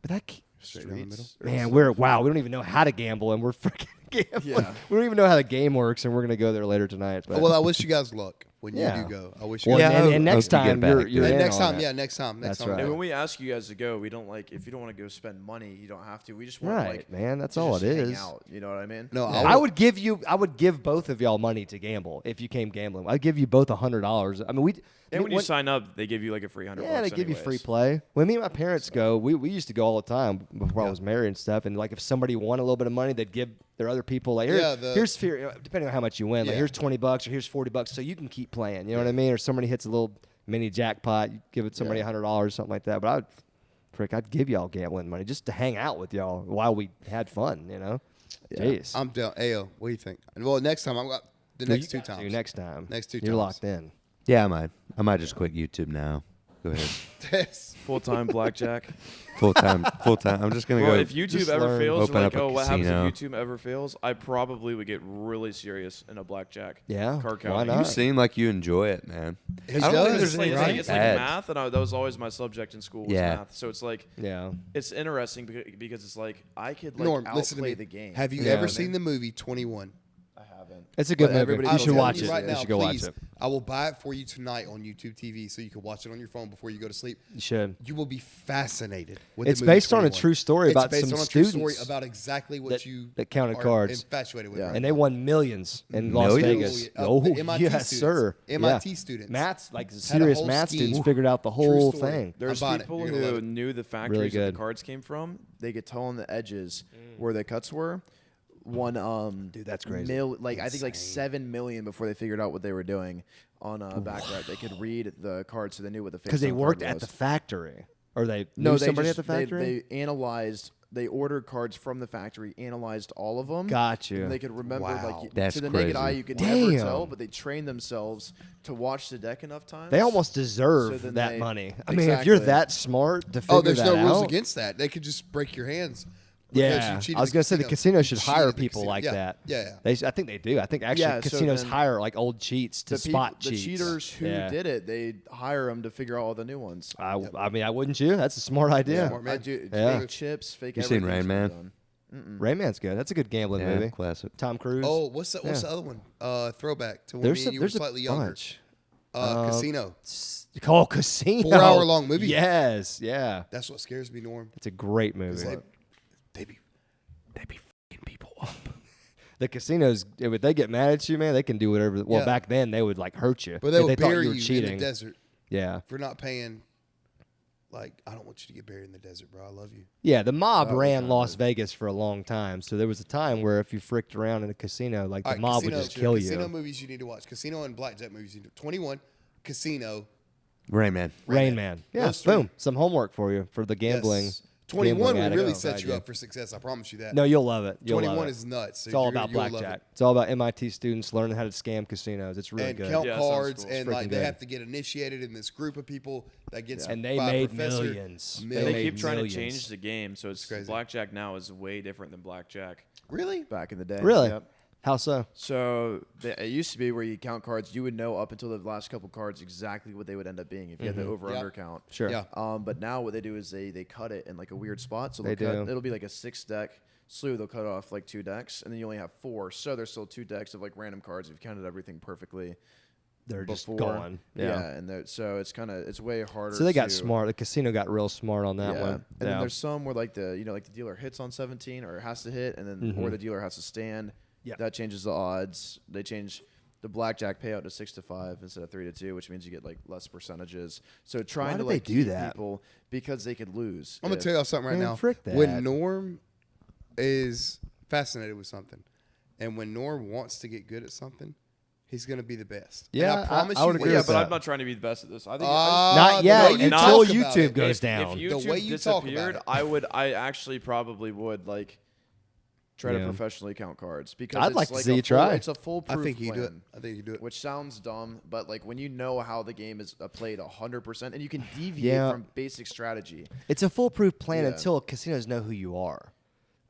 Speaker 3: But that
Speaker 4: Straight down the middle.
Speaker 5: streets or
Speaker 3: man,
Speaker 5: stuff.
Speaker 3: we don't even know how to gamble, and we're freaking gambling.
Speaker 5: Yeah.
Speaker 3: We don't even know how the game works, and we're gonna go there later tonight. But
Speaker 4: Well, I wish you guys luck when
Speaker 3: Yeah.
Speaker 4: you do go. I wish you
Speaker 3: Well,
Speaker 4: guys.
Speaker 1: Yeah,
Speaker 3: and
Speaker 1: I
Speaker 3: next
Speaker 1: hope you get
Speaker 3: time
Speaker 1: back.
Speaker 3: you're
Speaker 4: And
Speaker 3: in
Speaker 4: next
Speaker 3: on
Speaker 4: time,
Speaker 3: it.
Speaker 4: yeah, next time.
Speaker 3: That's
Speaker 4: time.
Speaker 3: right.
Speaker 6: And when we ask you guys to go, we don't like if you don't want to go spend money, you don't have to. We just want
Speaker 3: Right,
Speaker 6: to like
Speaker 3: man. That's
Speaker 6: to
Speaker 3: all
Speaker 6: just
Speaker 3: it
Speaker 6: hang
Speaker 3: is.
Speaker 6: out, you know what I mean?
Speaker 4: No,
Speaker 3: I would give both of y'all money to gamble if you came gambling. I'd give you both $100. I mean,
Speaker 6: And when you sign up, they give you like a free $100.
Speaker 3: yeah, they give you free
Speaker 6: anyways.
Speaker 3: play. When me and my parents go, we used to go all the time before I was married and stuff. And like if somebody won a little bit of money, they'd give their other people like, here's depending on how much you win, like
Speaker 4: Yeah.
Speaker 3: here's $20 or here's $40, so you can keep playing. You know what I mean? Or somebody hits a little mini jackpot, you give it somebody $100 or something like that. But I'd give y'all gambling money just to hang out with y'all while we had fun. You know? Jeez.
Speaker 4: I'm down. Ayo, what do you think? Well, next time I'm got the
Speaker 3: Well,
Speaker 4: next
Speaker 3: you
Speaker 4: two
Speaker 3: got to
Speaker 4: times.
Speaker 3: Next time.
Speaker 4: Next two
Speaker 3: You're
Speaker 4: times.
Speaker 3: locked in.
Speaker 1: Yeah, I might just quit YouTube now. Go ahead.
Speaker 4: Yes.
Speaker 6: Full-time blackjack.
Speaker 1: Full time. I'm just gonna
Speaker 6: Well,
Speaker 1: go.
Speaker 6: if YouTube
Speaker 3: just
Speaker 6: ever
Speaker 3: learn.
Speaker 6: fails,
Speaker 1: Open
Speaker 6: like,
Speaker 1: up a
Speaker 6: what happens
Speaker 1: casino.
Speaker 6: if YouTube ever fails? I probably would get really serious in a blackjack.
Speaker 3: Yeah,
Speaker 6: Card
Speaker 3: why
Speaker 6: counting.
Speaker 3: not?
Speaker 1: you seem like you enjoy it, man.
Speaker 4: It
Speaker 1: I don't
Speaker 4: does,
Speaker 1: think there's
Speaker 6: It's like,
Speaker 1: anything
Speaker 6: it's like
Speaker 1: bad.
Speaker 6: math, and that was always my subject in school was
Speaker 1: Yeah.
Speaker 6: math. So it's like
Speaker 3: Yeah.
Speaker 6: it's interesting because it's like I could like
Speaker 4: Norm, listen to
Speaker 6: outplay
Speaker 4: me.
Speaker 6: the game.
Speaker 4: Have you
Speaker 3: Yeah.
Speaker 4: ever seen the movie 21?
Speaker 5: I haven't.
Speaker 3: It's a good
Speaker 5: But
Speaker 3: movie.
Speaker 5: everybody
Speaker 3: You
Speaker 5: else
Speaker 3: should
Speaker 5: tells
Speaker 3: watch
Speaker 5: you
Speaker 3: it.
Speaker 4: Right
Speaker 3: You
Speaker 4: now,
Speaker 3: should go
Speaker 4: please.
Speaker 3: watch it.
Speaker 4: I will buy it for you tonight on YouTube TV so you can watch it on your phone before you go to sleep.
Speaker 3: You should.
Speaker 4: You will be fascinated with
Speaker 3: It's
Speaker 4: the movie
Speaker 3: based on a
Speaker 4: 21.
Speaker 3: true story
Speaker 4: It's
Speaker 3: about
Speaker 4: based
Speaker 3: some
Speaker 4: on a true
Speaker 3: students
Speaker 4: story about exactly what
Speaker 3: that-
Speaker 4: you
Speaker 3: that counted
Speaker 4: are
Speaker 3: cards.
Speaker 4: infatuated with.
Speaker 1: Yeah.
Speaker 4: right
Speaker 3: And
Speaker 4: now.
Speaker 3: they won millions in Las
Speaker 1: Millions?
Speaker 3: Vegas.
Speaker 4: Oh,
Speaker 3: Oh,
Speaker 4: the MIT
Speaker 3: yes,
Speaker 4: students.
Speaker 3: sir.
Speaker 4: MIT
Speaker 3: Yeah.
Speaker 4: students.
Speaker 3: Maths, like
Speaker 4: Had a
Speaker 3: serious
Speaker 4: whole
Speaker 3: math
Speaker 4: scheme.
Speaker 3: students figured out the whole
Speaker 4: story.
Speaker 3: thing.
Speaker 6: There's
Speaker 4: I'm buying it.
Speaker 6: people
Speaker 4: You're gonna love
Speaker 6: who
Speaker 4: it.
Speaker 6: knew the factories that
Speaker 3: good.
Speaker 6: the cards came from. They could tell on the edges where the cuts were.
Speaker 3: Dude, that's crazy.
Speaker 5: I think like 7 million before they figured out what they were doing on a baccarat. They could read the cards, so they knew what the face
Speaker 3: Because they
Speaker 5: on card
Speaker 3: worked at
Speaker 5: was.
Speaker 3: the factory. Or they
Speaker 5: No,
Speaker 3: knew
Speaker 5: they
Speaker 3: somebody
Speaker 5: just,
Speaker 3: at the factory?
Speaker 5: They analyzed. They ordered cards from the factory, analyzed all of them.
Speaker 3: Got you.
Speaker 5: And they could remember,
Speaker 4: Wow.
Speaker 1: That's
Speaker 5: to the naked
Speaker 1: crazy.
Speaker 5: eye, you could
Speaker 3: Damn.
Speaker 5: never tell, but they trained themselves to watch the deck enough times.
Speaker 3: They almost deserve
Speaker 5: So then
Speaker 3: that
Speaker 5: they-
Speaker 3: money. I mean, if you're
Speaker 5: Exactly.
Speaker 3: that smart to figure
Speaker 4: Oh, there's
Speaker 3: that
Speaker 4: no rules
Speaker 3: out-
Speaker 4: against that. They could just break your hands. because
Speaker 3: Yeah,
Speaker 4: you cheated
Speaker 3: I was
Speaker 4: the
Speaker 3: gonna say the casino
Speaker 4: You
Speaker 3: should
Speaker 4: cheated
Speaker 3: hire
Speaker 4: at the
Speaker 3: people
Speaker 4: casino.
Speaker 3: like
Speaker 4: Yeah.
Speaker 3: that.
Speaker 4: Yeah.
Speaker 3: I think they do. I think actually
Speaker 5: Yeah, so
Speaker 3: casinos
Speaker 5: then
Speaker 3: hire like old cheats to spot
Speaker 5: the
Speaker 3: cheats.
Speaker 5: cheaters who
Speaker 3: Yeah.
Speaker 5: did it, they hire them to figure out all the new ones.
Speaker 3: I mean, I wouldn't you? That's a smart idea.
Speaker 4: Smart man.
Speaker 5: I do,
Speaker 3: Yeah.
Speaker 5: Fake chips, fake
Speaker 1: You seen
Speaker 5: everything
Speaker 1: Rain
Speaker 5: should
Speaker 1: Man?
Speaker 5: be done.
Speaker 3: Rayman's good. That's a good gambling
Speaker 1: Yeah,
Speaker 3: movie.
Speaker 1: classic.
Speaker 3: Tom Cruise.
Speaker 4: Oh, what's the other one? Throwback to when me and you were
Speaker 3: there's a
Speaker 4: slightly younger.
Speaker 3: bunch.
Speaker 4: Casino.
Speaker 3: Oh, Casino.
Speaker 4: 4-hour-long movie.
Speaker 3: Yes, yeah.
Speaker 4: That's what scares me, Norm.
Speaker 3: It's a great
Speaker 4: 'Cause
Speaker 3: movie.
Speaker 4: they be fucking people up.
Speaker 3: The casinos, if they get mad at you, man, they can do whatever. Well,
Speaker 4: Yeah.
Speaker 3: back then they would like hurt you.
Speaker 4: But they
Speaker 3: if
Speaker 4: would
Speaker 3: thought
Speaker 4: bury
Speaker 3: you were
Speaker 4: you in
Speaker 3: cheating.
Speaker 4: the desert
Speaker 3: Yeah,
Speaker 4: for not paying. Like, I don't want you to get buried in the desert, bro. I love you.
Speaker 3: yeah. The mob
Speaker 5: Oh,
Speaker 3: ran
Speaker 5: God.
Speaker 3: Las Vegas for a long time, so there was a time where if you fricked around in a casino, like the
Speaker 4: All right,
Speaker 3: mob would
Speaker 4: casino-
Speaker 3: just kill
Speaker 4: Casino
Speaker 3: you.
Speaker 4: movies you need to watch. Casino and blackjack movies. You need to, 21. Casino.
Speaker 1: Rain Man.
Speaker 3: Rain Man. Yeah,
Speaker 4: Those three.
Speaker 3: boom. Some homework for you for the gambling.
Speaker 4: Yes. 21
Speaker 3: gambling
Speaker 4: will really
Speaker 3: addict
Speaker 4: set
Speaker 3: inside
Speaker 4: you up for success. I promise you that.
Speaker 3: No, you'll love it. You'll
Speaker 4: 21
Speaker 3: love it.
Speaker 4: is nuts.
Speaker 3: It's all about blackjack. It's all about MIT students learning how to scam casinos. It's really
Speaker 4: And
Speaker 3: good.
Speaker 4: count
Speaker 6: Yeah, that sounds
Speaker 4: cards,
Speaker 6: cool.
Speaker 4: and
Speaker 3: Freaking
Speaker 4: like they
Speaker 3: good.
Speaker 4: have to get initiated in this group of people that gets
Speaker 3: And they
Speaker 4: by a
Speaker 3: made
Speaker 4: professor.
Speaker 3: millions.
Speaker 6: And
Speaker 3: They
Speaker 6: they
Speaker 3: made
Speaker 6: keep trying
Speaker 3: millions.
Speaker 6: to change the game, so it's
Speaker 4: crazy.
Speaker 6: blackjack now is way different than blackjack.
Speaker 4: Really?
Speaker 5: Back in the day.
Speaker 3: Really?
Speaker 5: Yep.
Speaker 3: How so?
Speaker 5: So it used to be where you count cards, you would know up until the last couple cards exactly what they would end up being if you had the over/under
Speaker 4: Yep.
Speaker 5: count.
Speaker 3: Sure.
Speaker 4: Yeah.
Speaker 5: But now what they do is they cut it in like a weird spot. So
Speaker 3: They
Speaker 5: they'll cut,
Speaker 3: do.
Speaker 5: it'll be like a 6-deck slew. They'll cut off like 2 decks, and then you only have 4. So there's still 2 decks of like random cards if you counted everything perfectly.
Speaker 3: They're just
Speaker 5: Before.
Speaker 3: gone. Yeah.
Speaker 5: And so it's way harder.
Speaker 3: So they got
Speaker 5: to-
Speaker 3: smart. The casino got real smart on that
Speaker 5: yeah.
Speaker 3: one.
Speaker 5: And
Speaker 3: yeah.
Speaker 5: then there's some where like the dealer hits on 17 or has to hit, and then or the dealer has to stand.
Speaker 3: Yeah.
Speaker 5: That changes the odds. They change the blackjack payout to 6-5 instead of 3-2, which means you get like less percentages. So trying to
Speaker 3: did they
Speaker 5: like
Speaker 3: do
Speaker 5: keep
Speaker 3: that?
Speaker 5: people because they could lose.
Speaker 4: I'm gonna tell y'all something right
Speaker 3: Man,
Speaker 4: now.
Speaker 3: frick that.
Speaker 4: When Norm is fascinated with something, and when Norm wants to get good at something, he's gonna be the best. And
Speaker 3: Yeah,
Speaker 4: I promise
Speaker 3: I would
Speaker 4: you.
Speaker 3: agree
Speaker 6: Yeah,
Speaker 3: with
Speaker 6: but
Speaker 3: that.
Speaker 6: I'm not trying to be the best at this. I think
Speaker 3: Not
Speaker 4: the
Speaker 3: yet.
Speaker 4: way you
Speaker 3: Until
Speaker 4: talk about
Speaker 3: YouTube
Speaker 4: it.
Speaker 3: goes
Speaker 6: if
Speaker 3: down.
Speaker 6: YouTube
Speaker 4: The way you talk about
Speaker 6: disappeared,
Speaker 4: it.
Speaker 6: I actually probably would like
Speaker 5: try to
Speaker 3: Yeah.
Speaker 5: professionally count cards because
Speaker 3: I'd
Speaker 5: it's
Speaker 3: like to
Speaker 5: like
Speaker 3: see
Speaker 5: a
Speaker 3: you
Speaker 5: full-
Speaker 3: try.
Speaker 5: It's a foolproof
Speaker 4: I think you
Speaker 5: plan,
Speaker 4: do it. I think you do it.
Speaker 5: which sounds dumb, but like when you know how the game is played 100%, and you can deviate
Speaker 3: Yeah.
Speaker 5: from basic strategy.
Speaker 3: It's a foolproof plan
Speaker 5: Yeah.
Speaker 3: until casinos know who you are.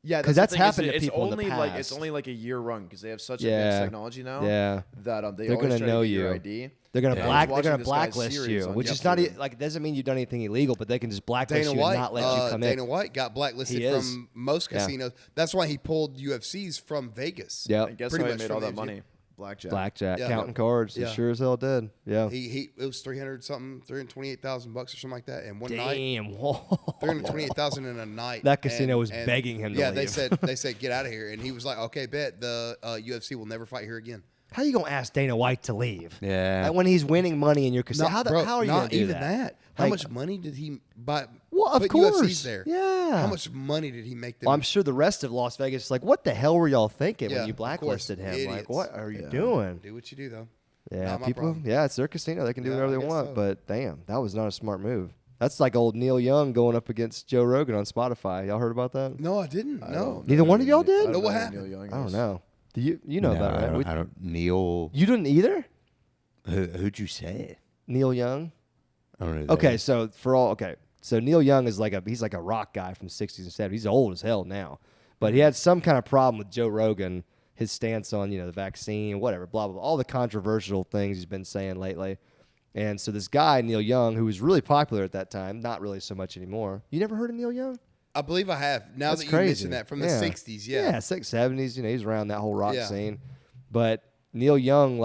Speaker 5: Yeah,
Speaker 3: 'Cause
Speaker 5: the
Speaker 3: that's
Speaker 5: thing is,
Speaker 3: happened to
Speaker 5: it's
Speaker 3: people in the
Speaker 5: only like it's
Speaker 3: past.
Speaker 5: only like a year run because they have such
Speaker 3: Yeah.
Speaker 5: advanced technology now.
Speaker 3: Yeah.
Speaker 5: That they
Speaker 3: They're
Speaker 5: always
Speaker 3: gonna
Speaker 5: try
Speaker 3: know
Speaker 5: to get your
Speaker 3: you.
Speaker 5: ID.
Speaker 3: They're gonna
Speaker 5: And I was
Speaker 3: they're gonna
Speaker 5: watching this guy's
Speaker 3: blacklist
Speaker 5: series
Speaker 3: you,
Speaker 5: on
Speaker 3: which is
Speaker 5: YouTube.
Speaker 3: not like it doesn't mean you've done anything illegal, but they can just blacklist
Speaker 4: Dana
Speaker 3: you
Speaker 4: White,
Speaker 3: and not let you come
Speaker 4: Dana
Speaker 3: in.
Speaker 4: White got blacklisted
Speaker 3: He is.
Speaker 4: from most
Speaker 3: Yeah.
Speaker 4: casinos. That's why he pulled UFCs from Vegas.
Speaker 3: Yep.
Speaker 5: And guess
Speaker 4: Pretty
Speaker 5: how he
Speaker 4: much
Speaker 5: made
Speaker 4: from
Speaker 5: all
Speaker 4: the
Speaker 5: that
Speaker 4: MGM.
Speaker 5: money? Blackjack.
Speaker 3: Blackjack,
Speaker 4: Yeah.
Speaker 3: counting cards.
Speaker 4: Yeah.
Speaker 3: He sure as hell did. Yeah.
Speaker 4: It was $328,000 or something like that, and one night.
Speaker 3: Damn. Whoa.
Speaker 4: 328,000 in a night.
Speaker 3: That casino was begging him to
Speaker 4: Yeah,
Speaker 3: leave.
Speaker 4: they said get out of here, and he was like, okay, bet the UFC will never fight here again.
Speaker 3: How you gonna ask Dana White to leave?
Speaker 1: Yeah.
Speaker 3: Like when he's winning money in your casino. How are you
Speaker 4: not
Speaker 3: gonna do
Speaker 4: even
Speaker 3: that?
Speaker 4: How
Speaker 3: Like-
Speaker 4: much money did he buy?
Speaker 3: Well, of
Speaker 4: put
Speaker 3: course.
Speaker 4: UFCs there.
Speaker 3: Yeah.
Speaker 4: How much money did he make them?
Speaker 3: Well, I'm sure the rest of Las Vegas is like, what the hell were y'all thinking
Speaker 4: Yeah,
Speaker 3: when you
Speaker 4: of course.
Speaker 3: blacklisted him? Like,
Speaker 4: Idiots.
Speaker 3: what are you doing?
Speaker 4: Do what you do though.
Speaker 3: Yeah,
Speaker 4: Not my
Speaker 3: people.
Speaker 4: problem.
Speaker 3: Yeah, it's their casino. They can do
Speaker 4: Yeah,
Speaker 3: whatever
Speaker 4: I
Speaker 3: they
Speaker 4: guess
Speaker 3: want.
Speaker 4: so.
Speaker 3: But damn, that was not a smart move. That's like old Neil Young going up against Joe Rogan on Spotify. Y'all heard about that?
Speaker 4: No, I didn't.
Speaker 5: I
Speaker 4: No.
Speaker 5: don't
Speaker 3: Neither
Speaker 5: know
Speaker 3: one of y'all
Speaker 5: who
Speaker 3: did?
Speaker 5: Neil-
Speaker 4: No, what
Speaker 5: I don't know
Speaker 4: happened?
Speaker 5: who Neil Young
Speaker 3: I don't
Speaker 5: is.
Speaker 3: know. Do you know about it, right?
Speaker 1: I don't. Neil.
Speaker 3: You didn't either?
Speaker 1: Who'd you say?
Speaker 3: Neil Young?
Speaker 1: I don't know. who that
Speaker 3: Okay,
Speaker 1: is.
Speaker 3: so Neil Young is he's like a rock guy from 60s and 70s. He's old as hell now. But he had some kind of problem with Joe Rogan, his stance on, the vaccine, whatever, blah, blah, blah, all the controversial things he's been saying lately. And so this guy, Neil Young, who was really popular at that time, not really so much anymore. You never heard of Neil Young?
Speaker 4: I believe I have. Now
Speaker 3: That's
Speaker 4: that you
Speaker 3: crazy.
Speaker 4: mentioned that from the 60s, yeah.
Speaker 3: Yeah, 70s, he's around that whole rock
Speaker 4: Yeah.
Speaker 3: scene. But Neil Young,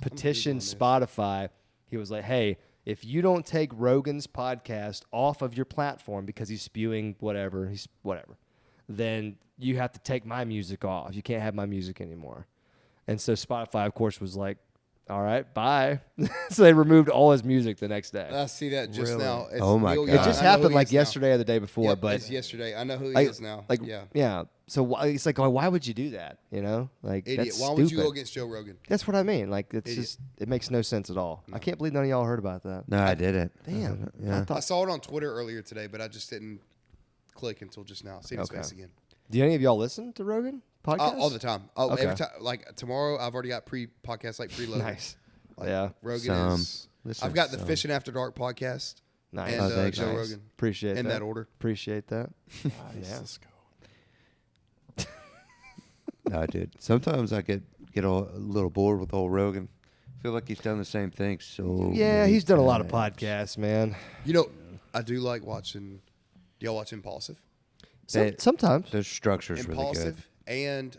Speaker 3: petitioned
Speaker 4: this.
Speaker 3: Spotify. He was like, hey, if you don't take Rogan's podcast off of your platform because he's spewing whatever, then you have to take my music off. You can't have my music anymore. And so Spotify, of course, was like, all right, bye. So they removed all his music the next day.
Speaker 4: I see that just now. It's
Speaker 1: Oh, my
Speaker 4: Neil
Speaker 1: God.
Speaker 3: It
Speaker 4: Young.
Speaker 3: just
Speaker 4: I know who
Speaker 3: happened
Speaker 4: he
Speaker 3: like
Speaker 4: is now.
Speaker 3: yesterday or the day before.
Speaker 4: Yep,
Speaker 3: but
Speaker 4: it's yesterday. I know who he
Speaker 3: like,
Speaker 4: is now.
Speaker 3: Like,
Speaker 4: yeah.
Speaker 3: So it's like, why would you do that? Like,
Speaker 4: Idiot.
Speaker 3: that's
Speaker 4: Why
Speaker 3: stupid.
Speaker 4: would you go against Joe Rogan?
Speaker 3: That's what I mean. Like, it's
Speaker 4: Idiot.
Speaker 3: just, it makes no sense at all. I can't believe none of y'all heard about that.
Speaker 1: No, I did it.
Speaker 3: Damn.
Speaker 1: Yeah.
Speaker 4: I saw it on Twitter earlier today, but I just didn't click until just now. See his
Speaker 3: Okay.
Speaker 4: face again.
Speaker 3: Do any of y'all listen to Rogan podcast?
Speaker 4: All the time. Oh,
Speaker 3: Okay.
Speaker 4: every time. Like tomorrow, I've already got pre-podcast preloaded.
Speaker 3: Nice.
Speaker 4: Like,
Speaker 3: Yeah.
Speaker 4: Rogan
Speaker 1: Some.
Speaker 4: is.
Speaker 3: Listen,
Speaker 4: I've got the
Speaker 3: some.
Speaker 4: Fishing After Dark podcast
Speaker 3: Nice.
Speaker 4: and
Speaker 1: thanks.
Speaker 4: Joe
Speaker 1: Nice.
Speaker 4: Rogan
Speaker 3: Appreciate
Speaker 4: in
Speaker 3: that.
Speaker 4: that order.
Speaker 3: Appreciate that. Yeah.
Speaker 5: Let's go.
Speaker 1: No, dude. Sometimes I get a little bored with old Rogan. I feel like he's done the same thing. So
Speaker 3: Yeah,
Speaker 1: many
Speaker 3: he's done a lot of
Speaker 1: times.
Speaker 3: podcasts, man.
Speaker 4: You know, I do like watching. Do y'all watch Impulsive?
Speaker 3: Sometimes.
Speaker 1: The structure's really good.
Speaker 4: Impulsive and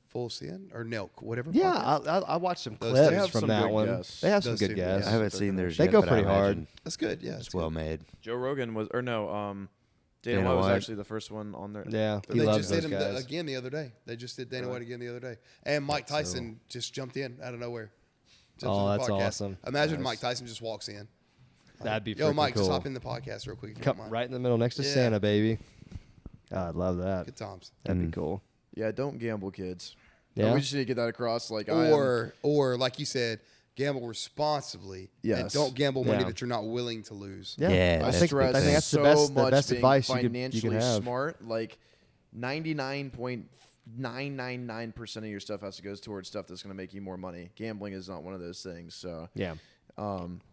Speaker 4: Full Sin or Nelk, whatever.
Speaker 3: Yeah,
Speaker 4: podcast.
Speaker 3: I watched some
Speaker 4: Those
Speaker 3: clips
Speaker 4: two. They
Speaker 5: have
Speaker 3: from
Speaker 5: some
Speaker 3: that
Speaker 5: good
Speaker 3: one.
Speaker 5: guests.
Speaker 3: They have some
Speaker 4: Those
Speaker 3: good
Speaker 4: two,
Speaker 3: guests.
Speaker 1: I haven't seen theirs
Speaker 3: They
Speaker 1: yet.
Speaker 3: go
Speaker 1: but I
Speaker 3: pretty hard.
Speaker 1: imagine
Speaker 4: That's good. Yeah,
Speaker 1: It's well made.
Speaker 6: Joe Rogan was, or no, Dana
Speaker 1: Dana
Speaker 6: White was
Speaker 1: White.
Speaker 6: actually the first one on there.
Speaker 3: Yeah,
Speaker 4: But
Speaker 3: he
Speaker 4: they
Speaker 3: loves
Speaker 4: just
Speaker 3: those
Speaker 4: did him
Speaker 3: guys.
Speaker 4: again the other day. They just did Dana White again the other day, and Mike Tyson just jumped in out of nowhere. Jumps
Speaker 3: Oh,
Speaker 4: in the
Speaker 3: that's
Speaker 4: podcast.
Speaker 3: awesome.
Speaker 4: Imagine
Speaker 3: Nice.
Speaker 4: Mike Tyson just walks in.
Speaker 3: That'd be
Speaker 4: Yo,
Speaker 3: freaking
Speaker 4: Mike,
Speaker 3: cool.
Speaker 4: just hop in the podcast real quick if you
Speaker 3: Come
Speaker 4: don't mind.
Speaker 3: right in the middle next to
Speaker 4: Yeah.
Speaker 3: Santa, baby. Oh, I'd love that.
Speaker 4: Good times.
Speaker 3: That'd be cool.
Speaker 5: Yeah, don't gamble, kids.
Speaker 3: Yeah.
Speaker 5: We just need to get that across. Like,
Speaker 4: Or like you said, gamble responsibly. And
Speaker 5: Yes.
Speaker 4: don't gamble money
Speaker 3: Yeah.
Speaker 4: that you're not willing to lose.
Speaker 3: Yeah,
Speaker 1: Yeah,
Speaker 3: I
Speaker 1: that's
Speaker 3: think,
Speaker 1: the
Speaker 3: I think
Speaker 1: thing.
Speaker 3: that's
Speaker 5: so
Speaker 3: the best
Speaker 5: much being
Speaker 3: advice you
Speaker 5: financially
Speaker 3: can have.
Speaker 5: smart. Like 99.999% of your stuff has to go towards stuff that's going to make you more money. Gambling is not one of those things. So
Speaker 3: Yeah.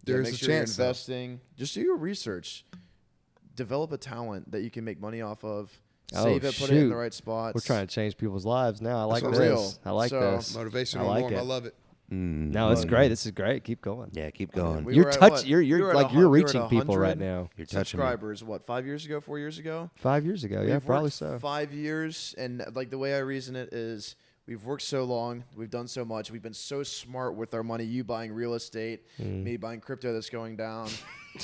Speaker 4: There's
Speaker 5: make
Speaker 4: a
Speaker 5: sure
Speaker 4: chance, though.
Speaker 5: you're investing. Just do your research. Develop a talent that you can make money off of.
Speaker 3: Oh,
Speaker 5: Save it, put it in
Speaker 3: shoot.
Speaker 5: the right spots.
Speaker 3: We're trying to change people's lives now. I like
Speaker 5: for
Speaker 3: this.
Speaker 5: real.
Speaker 3: I like
Speaker 5: So,
Speaker 3: this.
Speaker 4: Motivational
Speaker 3: I like
Speaker 4: norm.
Speaker 3: it.
Speaker 4: I love it.
Speaker 3: No, it's great. This is great. Keep going.
Speaker 1: Yeah, keep going.
Speaker 5: We
Speaker 3: You're
Speaker 5: were at
Speaker 3: touch.
Speaker 5: what?
Speaker 3: You're
Speaker 5: We were at
Speaker 3: like
Speaker 5: a
Speaker 3: you're
Speaker 5: hun- we were
Speaker 3: reaching
Speaker 5: at
Speaker 3: people right
Speaker 5: 100
Speaker 3: now.
Speaker 1: You're touching me.
Speaker 5: subscribers. What, 5 years ago, 4 years ago?
Speaker 3: 5 years ago, yeah,
Speaker 5: We've
Speaker 3: probably
Speaker 5: worked
Speaker 3: so.
Speaker 5: 5 years, and like the way I reason it is, we've worked so long, we've done so much, we've been so smart with our money. You buying real estate, me buying crypto that's going down,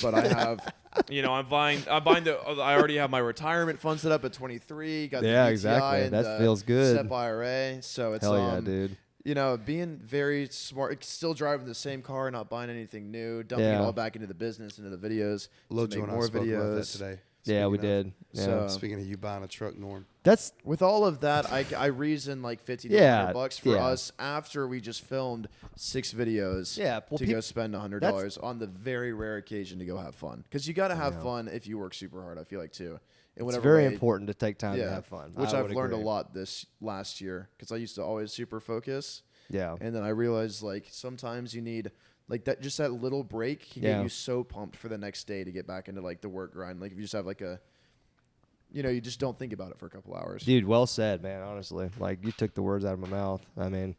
Speaker 5: but I have,
Speaker 6: I'm buying I already have my retirement
Speaker 5: fund set up at 23. Got
Speaker 3: Yeah,
Speaker 5: the UTI
Speaker 3: exactly.
Speaker 5: and
Speaker 3: That
Speaker 5: the
Speaker 3: feels good.
Speaker 5: SEP IRA, so it's
Speaker 3: Hell yeah, dude.
Speaker 5: being very smart, still driving the same car, not buying anything new, dumping it
Speaker 3: Yeah.
Speaker 5: all back into the business, into the videos, to
Speaker 4: LOJO
Speaker 5: make
Speaker 4: and I
Speaker 5: more
Speaker 4: spoke about that
Speaker 5: videos.
Speaker 4: today.
Speaker 3: Yeah, we
Speaker 4: Speaking of-
Speaker 3: did. Yeah.
Speaker 5: So-
Speaker 4: Speaking of you buying a truck, Norm.
Speaker 3: That's
Speaker 5: With all of that, I reason like 50 to
Speaker 3: Yeah,
Speaker 5: $100 for
Speaker 3: yeah.
Speaker 5: us after we just filmed 6 videos.
Speaker 3: Yeah, well,
Speaker 5: to go spend $100
Speaker 3: that's-
Speaker 5: on the very rare occasion to go have fun. Because you got to have fun if you work super hard. I feel like too. in
Speaker 3: It's
Speaker 5: whatever
Speaker 3: very
Speaker 5: way.
Speaker 3: important to take time to have fun.
Speaker 5: Which
Speaker 3: I
Speaker 5: I've
Speaker 3: would
Speaker 5: learned
Speaker 3: agree.
Speaker 5: a lot this last year because I used to always super focus.
Speaker 3: Yeah.
Speaker 5: And then I realized like sometimes you need like that just that little break can
Speaker 3: Yeah.
Speaker 5: get you so pumped for the next day to get back into like the work grind. Like if you just have like a you just don't think about it for a couple hours.
Speaker 3: Dude, well said, man, honestly. Like, you took the words out of my mouth. I mean,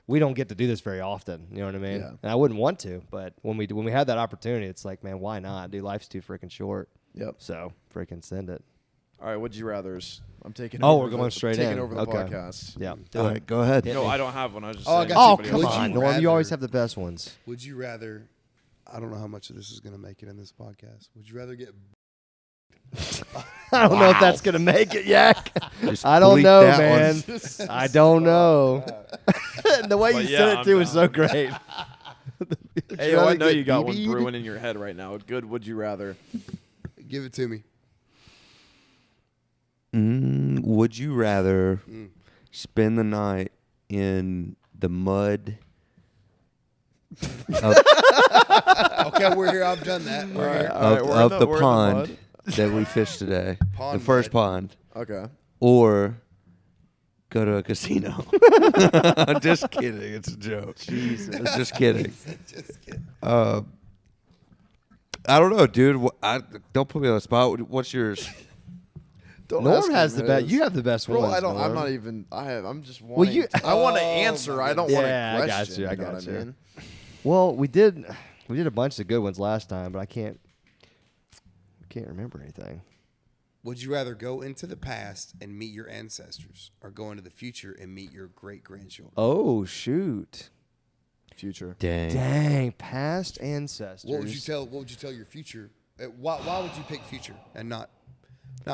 Speaker 3: we don't get to do this very often, you know what I mean?
Speaker 5: Yeah.
Speaker 3: And I wouldn't want to, but when we had that opportunity, it's like, man, why not? Dude, life's too freaking short.
Speaker 5: Yep.
Speaker 3: So, freaking send it.
Speaker 5: All right, would you rather's? I'm taking
Speaker 3: Oh,
Speaker 5: over
Speaker 3: we're going straight
Speaker 5: taking
Speaker 3: in.
Speaker 5: over the
Speaker 3: Okay.
Speaker 5: podcast.
Speaker 3: Yeah.
Speaker 1: All right, go ahead.
Speaker 6: No, I don't have one. I was just
Speaker 4: Oh, I
Speaker 6: saying.
Speaker 4: got
Speaker 3: Oh,
Speaker 4: Would
Speaker 3: come
Speaker 4: you
Speaker 3: on, Norm. You always
Speaker 4: rather-
Speaker 3: have the best ones.
Speaker 4: Would you rather? I don't know how much of this is going to make it in this podcast. Would you rather get?
Speaker 3: I don't know if that's going to make it, Yak.
Speaker 1: Just
Speaker 3: I don't
Speaker 1: bleep
Speaker 3: know,
Speaker 1: that
Speaker 3: man.
Speaker 1: one.
Speaker 3: I don't know. The way
Speaker 6: But
Speaker 3: you
Speaker 6: yeah,
Speaker 3: said it,
Speaker 6: I'm
Speaker 3: too, was so
Speaker 6: down.
Speaker 3: great.
Speaker 6: Hey, yo, I know you got one brewing in your head right now. Good. Would you rather?
Speaker 4: Give it to me.
Speaker 1: Would you rather spend the night in the mud
Speaker 4: Okay, we're here. I've done that. We're here.
Speaker 1: of the
Speaker 6: we're in the
Speaker 1: pond
Speaker 6: mud.
Speaker 1: that we fished today,
Speaker 4: Pond
Speaker 1: the first
Speaker 4: mud.
Speaker 1: pond,
Speaker 5: Okay.
Speaker 1: or go to a casino? Just kidding. It's a joke. Jesus. Just kidding.
Speaker 4: Just kidding.
Speaker 1: I don't know, dude. Don't put me on the spot. What's yours?
Speaker 5: Don't
Speaker 3: Norm
Speaker 5: ask
Speaker 3: has
Speaker 5: him
Speaker 3: the best.
Speaker 5: his.
Speaker 3: You have the best
Speaker 5: Bro,
Speaker 3: ones.
Speaker 5: I don't. I'm
Speaker 3: Norm.
Speaker 5: not even. I'm just wanting.
Speaker 3: you-
Speaker 5: I want to answer. I don't want
Speaker 3: Yeah,
Speaker 5: to
Speaker 3: I got
Speaker 5: question.
Speaker 3: you, I
Speaker 5: know
Speaker 3: got
Speaker 5: what
Speaker 3: you.
Speaker 5: I mean?
Speaker 3: Well, we did a bunch of good ones last time, but I can't remember anything.
Speaker 4: Would you rather go into the past and meet your ancestors, or go into the future and meet your great grandchildren?
Speaker 3: Oh shoot!
Speaker 5: Future.
Speaker 3: Dang, past ancestors.
Speaker 4: What would you tell your future? Why would you pick future and not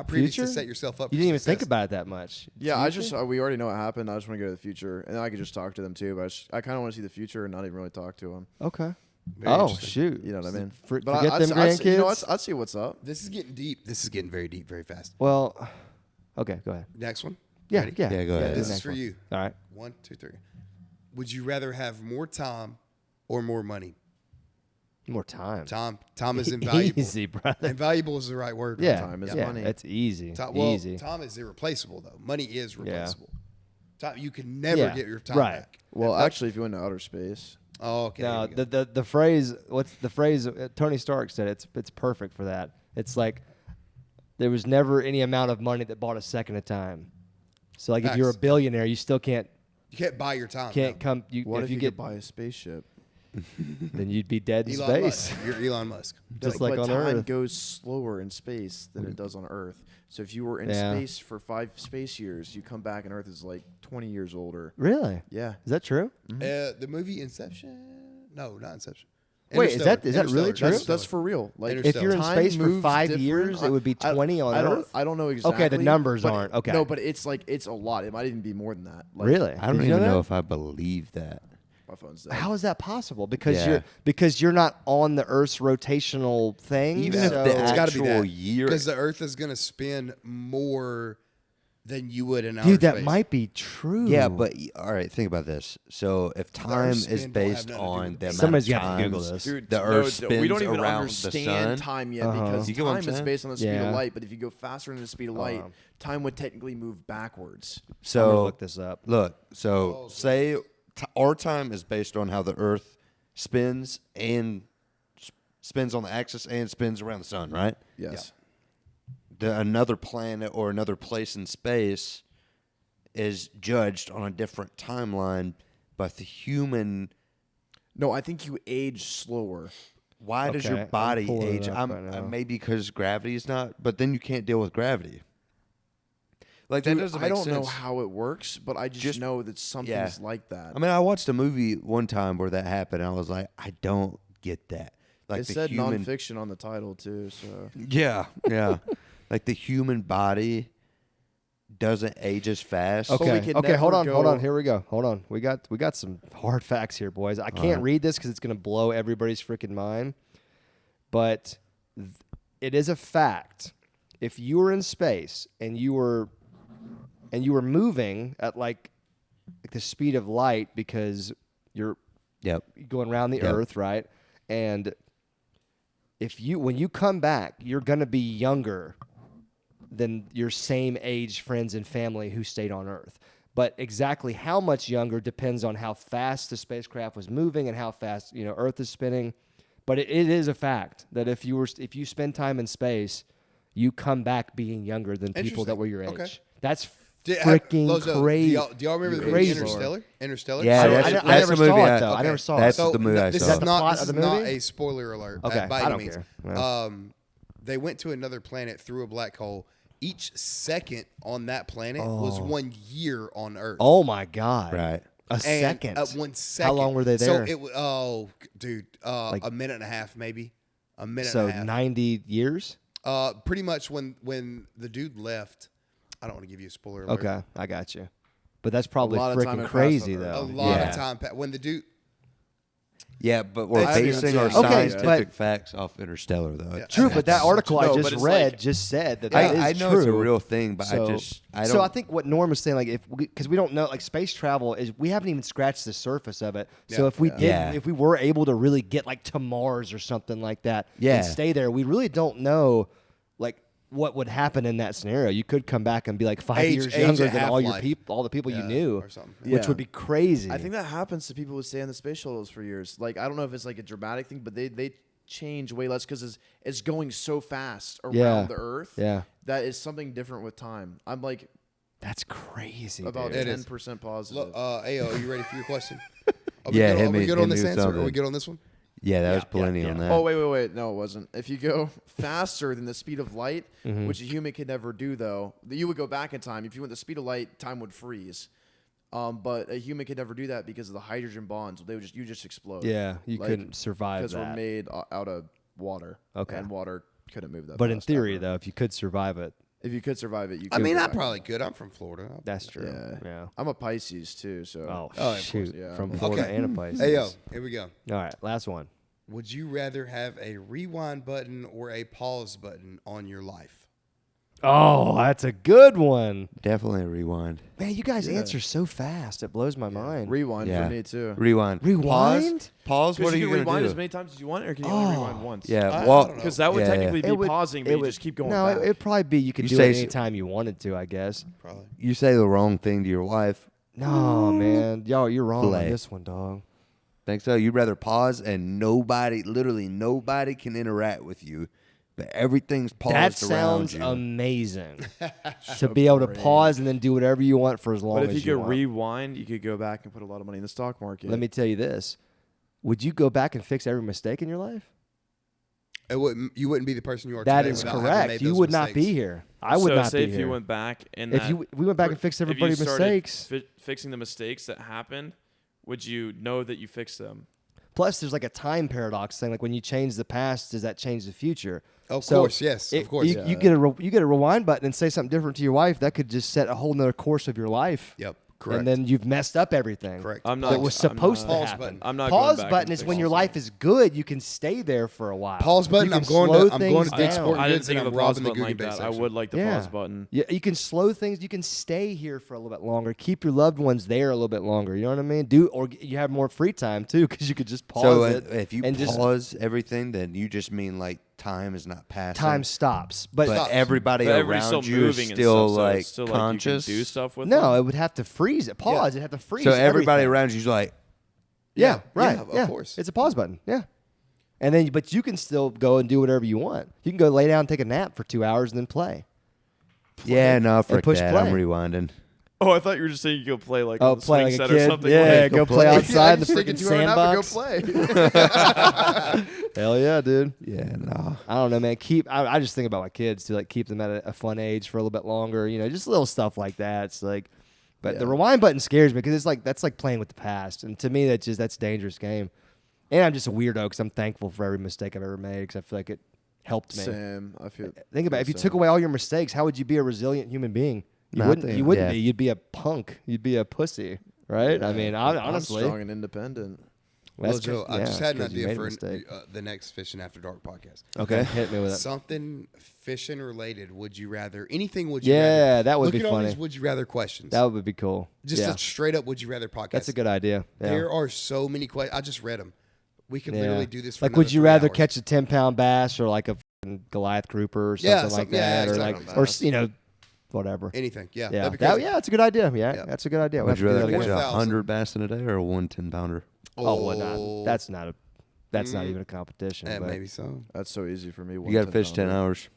Speaker 4: previous
Speaker 3: Future?
Speaker 4: to set yourself up?
Speaker 3: You
Speaker 4: for
Speaker 3: didn't even think
Speaker 4: success?
Speaker 3: about it that much.
Speaker 5: Yeah,
Speaker 3: Future?
Speaker 5: we already know what happened. I just want to go to the future, and then I could just talk to them too. But I kind of want to see the future and not even really talk to them.
Speaker 3: Okay.
Speaker 4: Very
Speaker 3: Oh
Speaker 4: interesting.
Speaker 3: shoot!
Speaker 5: You know what I mean?
Speaker 3: Forget
Speaker 5: I'd
Speaker 3: them
Speaker 5: see-
Speaker 3: grandkids.
Speaker 5: You know what? I'd see what's up.
Speaker 4: This is getting deep. This is getting very deep, very fast.
Speaker 3: Well, okay, go ahead.
Speaker 4: Next one.
Speaker 3: Yeah,
Speaker 4: Ready?
Speaker 3: yeah,
Speaker 1: Yeah, go ahead.
Speaker 3: do
Speaker 4: This
Speaker 3: the
Speaker 4: is
Speaker 3: next
Speaker 4: for
Speaker 3: one.
Speaker 4: you.
Speaker 3: All right.
Speaker 4: 1, 2, 3. Would you rather have more time or more money?
Speaker 3: More time.
Speaker 4: Time is invaluable.
Speaker 3: Easy, brother.
Speaker 4: Invaluable is the right word. right?
Speaker 3: Yeah,
Speaker 5: Time is
Speaker 3: yeah,
Speaker 5: money.
Speaker 3: It's easy.
Speaker 4: Well,
Speaker 3: Easy.
Speaker 4: time is irreplaceable though. Money is
Speaker 3: Yeah.
Speaker 4: replaceable. Time, you can never
Speaker 3: Yeah,
Speaker 4: get your time
Speaker 3: right.
Speaker 4: back.
Speaker 5: Well, actually, if you went to outer space,
Speaker 4: Oh, okay.
Speaker 3: No,
Speaker 4: here we go.
Speaker 3: the phrase. What's the phrase? Tony Stark said it's perfect for that. It's like there was never any amount of money that bought a second of time. So like if you're a
Speaker 4: Facts.
Speaker 3: billionaire, you still can't
Speaker 4: You can't buy your time.
Speaker 3: can't
Speaker 4: no.
Speaker 3: come. You,
Speaker 5: what
Speaker 3: if
Speaker 5: if
Speaker 3: you get
Speaker 5: could buy a spaceship?
Speaker 3: then you'd be dead in
Speaker 4: Elon
Speaker 3: space.
Speaker 4: Musk. You're Elon Musk.
Speaker 3: Just
Speaker 5: But
Speaker 3: like on
Speaker 5: time
Speaker 3: Earth.
Speaker 5: goes slower in space than it does on Earth. So if you were in
Speaker 3: Yeah.
Speaker 5: space for 5 space years, you come back and Earth is like 20 years older.
Speaker 3: Really?
Speaker 5: Yeah.
Speaker 3: Is that true?
Speaker 4: The movie Inception? No, not Inception.
Speaker 3: Wait, is that
Speaker 4: Interstellar.
Speaker 3: really
Speaker 4: Interstellar.
Speaker 3: true?
Speaker 5: That's for real. Like
Speaker 4: Interstellar.
Speaker 3: If you're in
Speaker 5: time
Speaker 3: space for
Speaker 5: moves
Speaker 3: 5
Speaker 5: different.
Speaker 3: years, it would be 20 on
Speaker 5: I don't,
Speaker 3: Earth?
Speaker 5: I don't know exactly.
Speaker 3: Okay, the numbers
Speaker 5: but-
Speaker 3: aren't. Okay.
Speaker 5: No, but it's like it's a lot. It might even be more than that. Like,
Speaker 3: Really?
Speaker 1: I don't
Speaker 3: Did you
Speaker 1: even know
Speaker 3: that?
Speaker 1: if I believe that.
Speaker 5: My phone's dead.
Speaker 3: How is that possible? Because
Speaker 1: Yeah.
Speaker 3: you're not on the Earth's rotational thing.
Speaker 1: Even
Speaker 3: so
Speaker 1: if the
Speaker 4: It's got to be
Speaker 1: actual
Speaker 4: that.
Speaker 1: year,
Speaker 4: Because the Earth is going to spin more than you would in outer
Speaker 3: dude, that
Speaker 4: space.
Speaker 3: might be true.
Speaker 1: yeah, but all right, think about this. So if time
Speaker 4: Earth's
Speaker 1: is
Speaker 4: spin don't have
Speaker 1: based
Speaker 4: nothing to do
Speaker 1: on
Speaker 4: with
Speaker 1: the
Speaker 4: it.
Speaker 1: amount
Speaker 3: Somebody's
Speaker 1: of
Speaker 3: gonna have to Google
Speaker 1: times
Speaker 3: this.
Speaker 5: Dude,
Speaker 1: the Earth spins
Speaker 5: we don't even
Speaker 1: around the
Speaker 5: understand
Speaker 1: sun.
Speaker 5: time yet
Speaker 3: Uh-huh.
Speaker 5: because
Speaker 1: You get what I'm
Speaker 5: time is
Speaker 1: saying?
Speaker 5: based on the speed
Speaker 3: Yeah.
Speaker 5: of light. But if you go faster than the speed of light, time would technically move backwards.
Speaker 3: I'm gonna
Speaker 1: So
Speaker 3: look this up.
Speaker 1: look, so say our time is based on how the Earth spins and spins on the axis and spins around the sun, right?
Speaker 5: Yes.
Speaker 1: Another planet or another place in space is judged on a different timeline, but the human.
Speaker 5: No, I think you age slower.
Speaker 1: Why does
Speaker 3: Okay,
Speaker 1: your
Speaker 3: I'm
Speaker 1: body
Speaker 3: pulling it
Speaker 1: age?
Speaker 3: up right now.
Speaker 1: Maybe because gravity is not, but then you can't deal with gravity. Like that
Speaker 5: Dude,
Speaker 1: doesn't
Speaker 5: I
Speaker 1: make
Speaker 5: don't know
Speaker 1: sense.
Speaker 5: how it works, but I just know that something's like that.
Speaker 1: I mean, I watched a movie one time where that happened, and I was like, I don't get that. Like
Speaker 5: it
Speaker 1: the
Speaker 5: said
Speaker 1: human,
Speaker 5: nonfiction on the title too, so
Speaker 1: yeah, yeah, like the human body doesn't age as fast.
Speaker 5: we
Speaker 3: Okay.
Speaker 5: could
Speaker 3: Okay. Hold
Speaker 5: never
Speaker 3: on.
Speaker 5: go-
Speaker 3: Here we go. Hold on. We got some hard facts here, boys. I can't read this because it's gonna blow everybody's freaking mind. But it is a fact. If you were in space and you were moving at like the speed of light because you're
Speaker 1: Yep.
Speaker 3: going around the
Speaker 1: Yep.
Speaker 3: Earth, right? And when you come back, you're gonna be younger than your same age friends and family who stayed on Earth. But exactly how much younger depends on how fast the spacecraft was moving and how fast Earth is spinning. But it is a fact that if you spend time in space, you come back being younger than people that were your age.
Speaker 4: Okay.
Speaker 3: That's freaking
Speaker 4: LOJO,
Speaker 3: crazy.
Speaker 4: Do y'all remember the movie
Speaker 3: Crazy.
Speaker 4: Interstellar? Interstellar?
Speaker 1: Yeah,
Speaker 3: I
Speaker 1: that's
Speaker 3: never
Speaker 1: the movie.
Speaker 3: saw it, though. I never saw it.
Speaker 1: That's
Speaker 4: So
Speaker 1: the movie I
Speaker 4: this
Speaker 1: saw.
Speaker 4: is
Speaker 3: the
Speaker 4: not
Speaker 3: plot
Speaker 4: this
Speaker 3: of
Speaker 4: is
Speaker 3: the
Speaker 4: not
Speaker 3: movie?
Speaker 4: a spoiler alert.
Speaker 3: Okay,
Speaker 4: by
Speaker 3: I
Speaker 4: any
Speaker 3: don't
Speaker 4: means.
Speaker 3: care. Yeah.
Speaker 4: They went to another planet through a black hole. Each second on that planet was 1 year on Earth.
Speaker 3: Oh my God!
Speaker 1: Right.
Speaker 3: A second.
Speaker 4: 1 second.
Speaker 3: How long were they there?
Speaker 4: So dude, a minute and a half, maybe. A minute
Speaker 3: So
Speaker 4: and a half.
Speaker 3: 90 years.
Speaker 4: Pretty much when the dude left. I don't want to give you a spoiler alert.
Speaker 3: Okay, I got you. But that's probably
Speaker 5: lot of time
Speaker 3: freaking
Speaker 5: had
Speaker 3: crazy,
Speaker 5: passed over.
Speaker 3: though.
Speaker 4: A lot
Speaker 3: Yeah.
Speaker 4: of time. When the dude.
Speaker 1: Yeah, but we're
Speaker 4: That's-
Speaker 1: basing our
Speaker 4: Okay,
Speaker 1: scientific
Speaker 3: but-
Speaker 1: facts off Interstellar, though.
Speaker 4: Yeah.
Speaker 3: True, but that article I
Speaker 5: No,
Speaker 3: just
Speaker 5: but it's
Speaker 3: read
Speaker 5: like-
Speaker 3: just said that is
Speaker 1: I know
Speaker 3: true.
Speaker 1: it's a real thing, but
Speaker 3: So,
Speaker 1: I don't.
Speaker 3: So I think what Norm was saying, like, because we don't know, like, space travel is we haven't even scratched the surface of it. So
Speaker 4: Yeah.
Speaker 3: if we did,
Speaker 1: Yeah.
Speaker 3: if we were able to really get like to Mars or something like that,
Speaker 1: Yeah.
Speaker 3: and stay there, we really don't know, like, what would happen in that scenario. You could come back and be like 5
Speaker 4: Age-
Speaker 3: years
Speaker 4: age
Speaker 3: younger
Speaker 4: at
Speaker 3: than all your
Speaker 4: half-life.
Speaker 3: people, all the people you
Speaker 4: Yeah,
Speaker 3: knew,
Speaker 4: or something.
Speaker 3: which
Speaker 5: Yeah.
Speaker 3: would be crazy.
Speaker 6: I think that happens to people who stay on the space shuttles for years. Like, I don't know if it's like a dramatic thing, but they change way less because it's going so fast around
Speaker 3: Yeah.
Speaker 6: the Earth.
Speaker 3: Yeah.
Speaker 6: That is something different with time. I'm like
Speaker 3: That's crazy.
Speaker 6: about
Speaker 3: dude.
Speaker 4: It is.
Speaker 6: 10% positive.
Speaker 4: Look, Ayo, are you ready for your question? Are
Speaker 1: Yeah,
Speaker 4: we good,
Speaker 1: hit
Speaker 4: are we
Speaker 1: me-
Speaker 4: good
Speaker 1: hit
Speaker 4: on
Speaker 1: me
Speaker 4: this
Speaker 1: with
Speaker 4: answer? Are we
Speaker 1: something.
Speaker 4: good on this one?
Speaker 1: Yeah, that was
Speaker 3: Yeah,
Speaker 1: plenty
Speaker 3: yeah,
Speaker 1: on
Speaker 3: yeah.
Speaker 1: that.
Speaker 6: Oh, wait. No, it wasn't. If you go faster than the speed of light, which a human could never do, though, you would go back in time. If you went the speed of light, time would freeze. But a human could never do that because of the hydrogen bonds. You just explode.
Speaker 3: Yeah, you
Speaker 6: Like,
Speaker 3: couldn't survive
Speaker 6: because we're
Speaker 3: that.
Speaker 6: made out of water.
Speaker 3: Okay.
Speaker 6: And water couldn't move that
Speaker 3: But in
Speaker 6: fast
Speaker 3: theory,
Speaker 6: ever.
Speaker 3: though, if you could survive it,
Speaker 6: If you could survive it, you could.
Speaker 4: I mean,
Speaker 6: go
Speaker 4: I
Speaker 6: back.
Speaker 4: probably could. I'm from Florida.
Speaker 3: that's true.
Speaker 6: Yeah.
Speaker 3: Yeah.
Speaker 6: I'm a Pisces, too, so.
Speaker 3: Oh,
Speaker 4: of course,
Speaker 3: shoot.
Speaker 6: yeah.
Speaker 3: From Florida
Speaker 4: Okay.
Speaker 3: and a place.
Speaker 4: Hey, yo, here we go.
Speaker 3: All right, last one.
Speaker 4: Would you rather have a rewind button or a pause button on your life?
Speaker 3: Oh, that's a good one.
Speaker 1: Definitely a rewind.
Speaker 3: Man, you guys answer so fast. It blows my mind.
Speaker 6: Rewind
Speaker 1: Yeah.
Speaker 6: for me, too.
Speaker 1: Rewind.
Speaker 3: Rewind?
Speaker 1: Pause. What
Speaker 6: Because
Speaker 1: are
Speaker 6: you
Speaker 1: you
Speaker 6: can
Speaker 1: going
Speaker 6: rewind
Speaker 1: to
Speaker 6: as
Speaker 1: do?
Speaker 6: many times as you want, or can you only rewind once?
Speaker 1: Yeah.
Speaker 4: I
Speaker 1: Well,
Speaker 4: don't know.
Speaker 6: Because that would
Speaker 1: Yeah, yeah.
Speaker 6: technically be
Speaker 3: It would-
Speaker 6: pausing, but
Speaker 3: it
Speaker 6: you
Speaker 3: would-
Speaker 6: just keep going
Speaker 3: No,
Speaker 6: back.
Speaker 3: it'd probably be you could
Speaker 1: You
Speaker 3: do
Speaker 1: say
Speaker 3: it
Speaker 1: s-
Speaker 3: anytime you wanted to, I guess.
Speaker 4: Probably.
Speaker 1: you say the wrong thing to your wife.
Speaker 3: No, man. Yo, you're wrong
Speaker 1: Play.
Speaker 3: on this one, dog.
Speaker 1: Think so? You'd rather pause and literally nobody can interact with you, but everything's paused
Speaker 3: That
Speaker 1: around
Speaker 3: sounds
Speaker 1: you.
Speaker 3: amazing. To be able to pause and then do whatever you want for as long
Speaker 6: But if
Speaker 3: as
Speaker 6: you
Speaker 3: you
Speaker 6: could
Speaker 3: want.
Speaker 6: rewind, you could go back and put a lot of money in the stock market.
Speaker 3: Let me tell you this. Would you go back and fix every mistake in your life?
Speaker 4: You wouldn't be the person you are
Speaker 3: That
Speaker 4: today
Speaker 3: is
Speaker 4: without having
Speaker 3: correct.
Speaker 4: made
Speaker 3: You
Speaker 4: those
Speaker 3: would not
Speaker 4: mistakes.
Speaker 3: be here. I would
Speaker 6: so
Speaker 3: not
Speaker 6: say
Speaker 3: be
Speaker 6: if
Speaker 3: here.
Speaker 6: you went back and
Speaker 3: If we went back and fixed everybody's mistakes.
Speaker 6: fixing the mistakes that happened, would you know that you fixed them?
Speaker 3: Plus, there's like a time paradox thing. Like when you change the past, does that change the future?
Speaker 4: Of course, yes, of course.
Speaker 3: You get a rewind button and say something different to your wife. That could just set a whole nother course of your life.
Speaker 4: Yep, correct.
Speaker 3: And then you've messed up everything.
Speaker 4: Correct.
Speaker 6: I'm
Speaker 3: That
Speaker 6: not.
Speaker 3: was
Speaker 6: I'm
Speaker 3: supposed to
Speaker 6: not-
Speaker 4: Pause
Speaker 3: happen.
Speaker 4: button.
Speaker 6: I'm not going
Speaker 3: Pause
Speaker 6: back
Speaker 3: button
Speaker 6: and
Speaker 3: is when
Speaker 6: fixing
Speaker 3: your
Speaker 6: it.
Speaker 3: life is good. You can stay there for a while.
Speaker 4: Pause button.
Speaker 3: You
Speaker 4: I'm
Speaker 3: can
Speaker 4: going
Speaker 3: slow
Speaker 4: to dig
Speaker 3: things down.
Speaker 4: sporting
Speaker 6: I didn't
Speaker 4: goods
Speaker 6: think
Speaker 4: and
Speaker 6: of
Speaker 4: I'm
Speaker 6: the pause
Speaker 4: robbing the
Speaker 6: button like
Speaker 4: Googie Bay
Speaker 6: that. I
Speaker 4: section.
Speaker 6: would like the
Speaker 3: Yeah.
Speaker 6: pause button.
Speaker 3: Yeah, you can slow things. You can stay here for a little bit longer. Keep your loved ones there a little bit longer. You know what I mean? You have more free time too because you could just pause
Speaker 1: So
Speaker 3: it.
Speaker 1: if you
Speaker 3: and just
Speaker 1: pause everything, then you just mean like time is not passing.
Speaker 3: time stops. But,
Speaker 1: but everybody
Speaker 6: But everybody's
Speaker 1: around
Speaker 6: still
Speaker 1: you is
Speaker 6: moving
Speaker 1: still
Speaker 6: and stuff, so
Speaker 1: like
Speaker 6: it's still
Speaker 1: conscious.
Speaker 6: Like you can do stuff with
Speaker 3: no,
Speaker 6: them.
Speaker 3: it would have to freeze it. Pause. It'd have to freeze.
Speaker 1: So everybody
Speaker 3: everything.
Speaker 1: around you's like,
Speaker 3: Yeah, right.
Speaker 4: yeah, of course.
Speaker 3: It's a pause button. Yeah. And then, but you can still go and do whatever you want. You can go lay down, take a nap for 2 hours, and then play.
Speaker 1: yeah, no, frick
Speaker 3: push
Speaker 1: that.
Speaker 3: play.
Speaker 1: I'm rewinding.
Speaker 6: Oh, I thought you were just saying you go play like
Speaker 3: Oh,
Speaker 6: on the
Speaker 3: play
Speaker 6: swing
Speaker 3: like a
Speaker 6: set
Speaker 3: kid.
Speaker 6: or something.
Speaker 3: Yeah,
Speaker 6: like,
Speaker 3: go play outside in the
Speaker 5: Just take a
Speaker 3: freaking
Speaker 5: 2 hour nap and go
Speaker 3: sandbox.
Speaker 5: play.
Speaker 3: Hell yeah, dude.
Speaker 1: Yeah, no.
Speaker 3: I don't know, man. I just think about my kids to like keep them at a fun age for a little bit longer. You know, just little stuff like that. It's like, but the rewind button scares me because it's like that's like playing with the past, and to me that's a dangerous game. And I'm just a weirdo because I'm thankful for every mistake I've ever made because I feel like it helped me.
Speaker 6: Same. I feel.
Speaker 3: Think about it. If you took away all your mistakes, how would you be a resilient human being? You wouldn't.
Speaker 1: Nothing,
Speaker 3: You wouldn't
Speaker 1: yeah.
Speaker 3: be. You'd be a punk. You'd be a pussy, right? I mean, honestly,
Speaker 6: I'm strong and independent.
Speaker 3: that's
Speaker 4: Joe,
Speaker 3: good.
Speaker 4: I just had an
Speaker 3: 'cause you
Speaker 4: idea
Speaker 3: made a
Speaker 4: for
Speaker 3: mistake.
Speaker 4: the next Fishing After Dark podcast.
Speaker 3: Okay, hit me with it.
Speaker 4: Something fishing related. Would you rather? Anything would you rather?
Speaker 3: Yeah, that would
Speaker 4: Look
Speaker 3: be
Speaker 4: at all
Speaker 3: funny.
Speaker 4: these would you rather questions.
Speaker 3: That would be cool.
Speaker 4: Just
Speaker 3: yeah.
Speaker 4: a straight up would you rather podcast.
Speaker 3: That's a good idea. Yeah.
Speaker 4: There are so many questions. I just read them. We could literally do this for
Speaker 3: like,
Speaker 4: another
Speaker 3: would you
Speaker 4: 3
Speaker 3: rather
Speaker 4: hours.
Speaker 3: catch a 10-pound bass or like a Goliath grouper or
Speaker 4: Yeah,
Speaker 3: something like
Speaker 4: something- yeah,
Speaker 3: that,
Speaker 4: exactly.
Speaker 3: or whatever.
Speaker 4: Anything. Yeah.
Speaker 3: Yeah,
Speaker 4: That'd be crazy.
Speaker 3: that's a good idea. Yeah,
Speaker 4: Yeah.
Speaker 3: that's a good idea.
Speaker 1: Would you
Speaker 3: We'll
Speaker 1: rather
Speaker 3: have to
Speaker 1: catch
Speaker 3: do that again.
Speaker 1: 100 bass in a day or a 1 10-pounder?
Speaker 3: Oh, well, that's not even a competition.
Speaker 4: Yeah,
Speaker 3: but-
Speaker 4: maybe so.
Speaker 6: That's so easy for me.
Speaker 1: You got to fish 10 hours.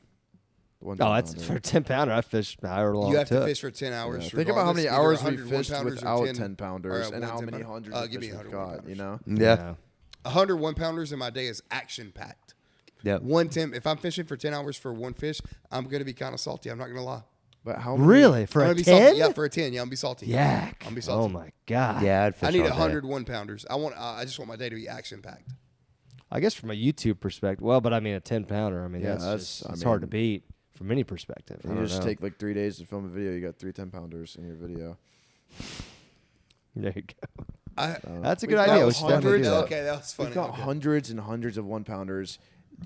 Speaker 3: Oh, that's for a 10-pounder. I fish however long
Speaker 4: You
Speaker 3: it
Speaker 4: have to
Speaker 3: took.
Speaker 4: fish for 10 hours.
Speaker 6: Think about how many
Speaker 4: regardless,
Speaker 6: hours we
Speaker 4: either 100
Speaker 6: fished
Speaker 4: 1-pounders or
Speaker 6: without 10 pounders
Speaker 4: or
Speaker 6: and how
Speaker 4: 1
Speaker 6: many
Speaker 4: 10-pounder.
Speaker 6: hundreds of
Speaker 4: give me
Speaker 6: fish we've
Speaker 4: 100
Speaker 6: got, you know?
Speaker 1: Yeah.
Speaker 4: 100 1-pounders in my day is action packed.
Speaker 1: Yep.
Speaker 4: 110. If I'm fishing for 10 hours for one fish, I'm going to be kind of salty. I'm not going to lie.
Speaker 6: But how many,
Speaker 3: Really? For
Speaker 4: I'm
Speaker 3: a
Speaker 4: gonna be salty.
Speaker 3: 10?
Speaker 4: Yeah, for a 10. Yeah, I'm going to be salty.
Speaker 3: Yak.
Speaker 4: I'm gonna be salty.
Speaker 3: Oh, my God.
Speaker 1: Yeah, I'd fish
Speaker 4: I need
Speaker 1: all day.
Speaker 4: 100 1-pounders. I just want my day to be action packed.
Speaker 3: I guess from a YouTube perspective, well, but I mean a 10-pounder. I mean,
Speaker 6: Yeah,
Speaker 3: that's
Speaker 6: I
Speaker 3: it's hard to
Speaker 6: mean-
Speaker 3: beat from any perspective. I
Speaker 6: You
Speaker 3: don't
Speaker 6: just
Speaker 3: know.
Speaker 6: take like 3 days to film a video. You got 3 10-pounders in your video.
Speaker 3: There you go.
Speaker 4: I,
Speaker 3: That's a
Speaker 6: We've
Speaker 3: good
Speaker 6: got
Speaker 3: idea. We should definitely do
Speaker 6: hundreds
Speaker 3: that.
Speaker 6: of-
Speaker 4: okay, that was funny.
Speaker 6: We've got
Speaker 4: Okay.
Speaker 6: hundreds and hundreds of 1-pounders.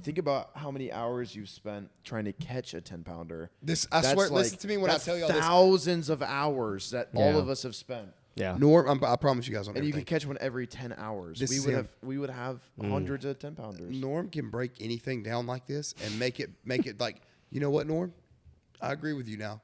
Speaker 6: Think about how many hours you've spent trying to catch a 10-pounder.
Speaker 4: I swear,
Speaker 6: That's
Speaker 4: listen to me when I
Speaker 6: that's
Speaker 4: tell y'all this.
Speaker 6: thousands of hours that all
Speaker 3: Yeah.
Speaker 6: of us have spent.
Speaker 3: Yeah.
Speaker 4: Norm, I promise you guys on
Speaker 6: And you
Speaker 4: everything.
Speaker 6: could catch one every 10 hours.
Speaker 4: This is
Speaker 6: We
Speaker 4: him.
Speaker 6: would have hundreds of 10-pounders.
Speaker 4: Norm can break anything down like this and make it like, you know what, Norm? I agree with you now.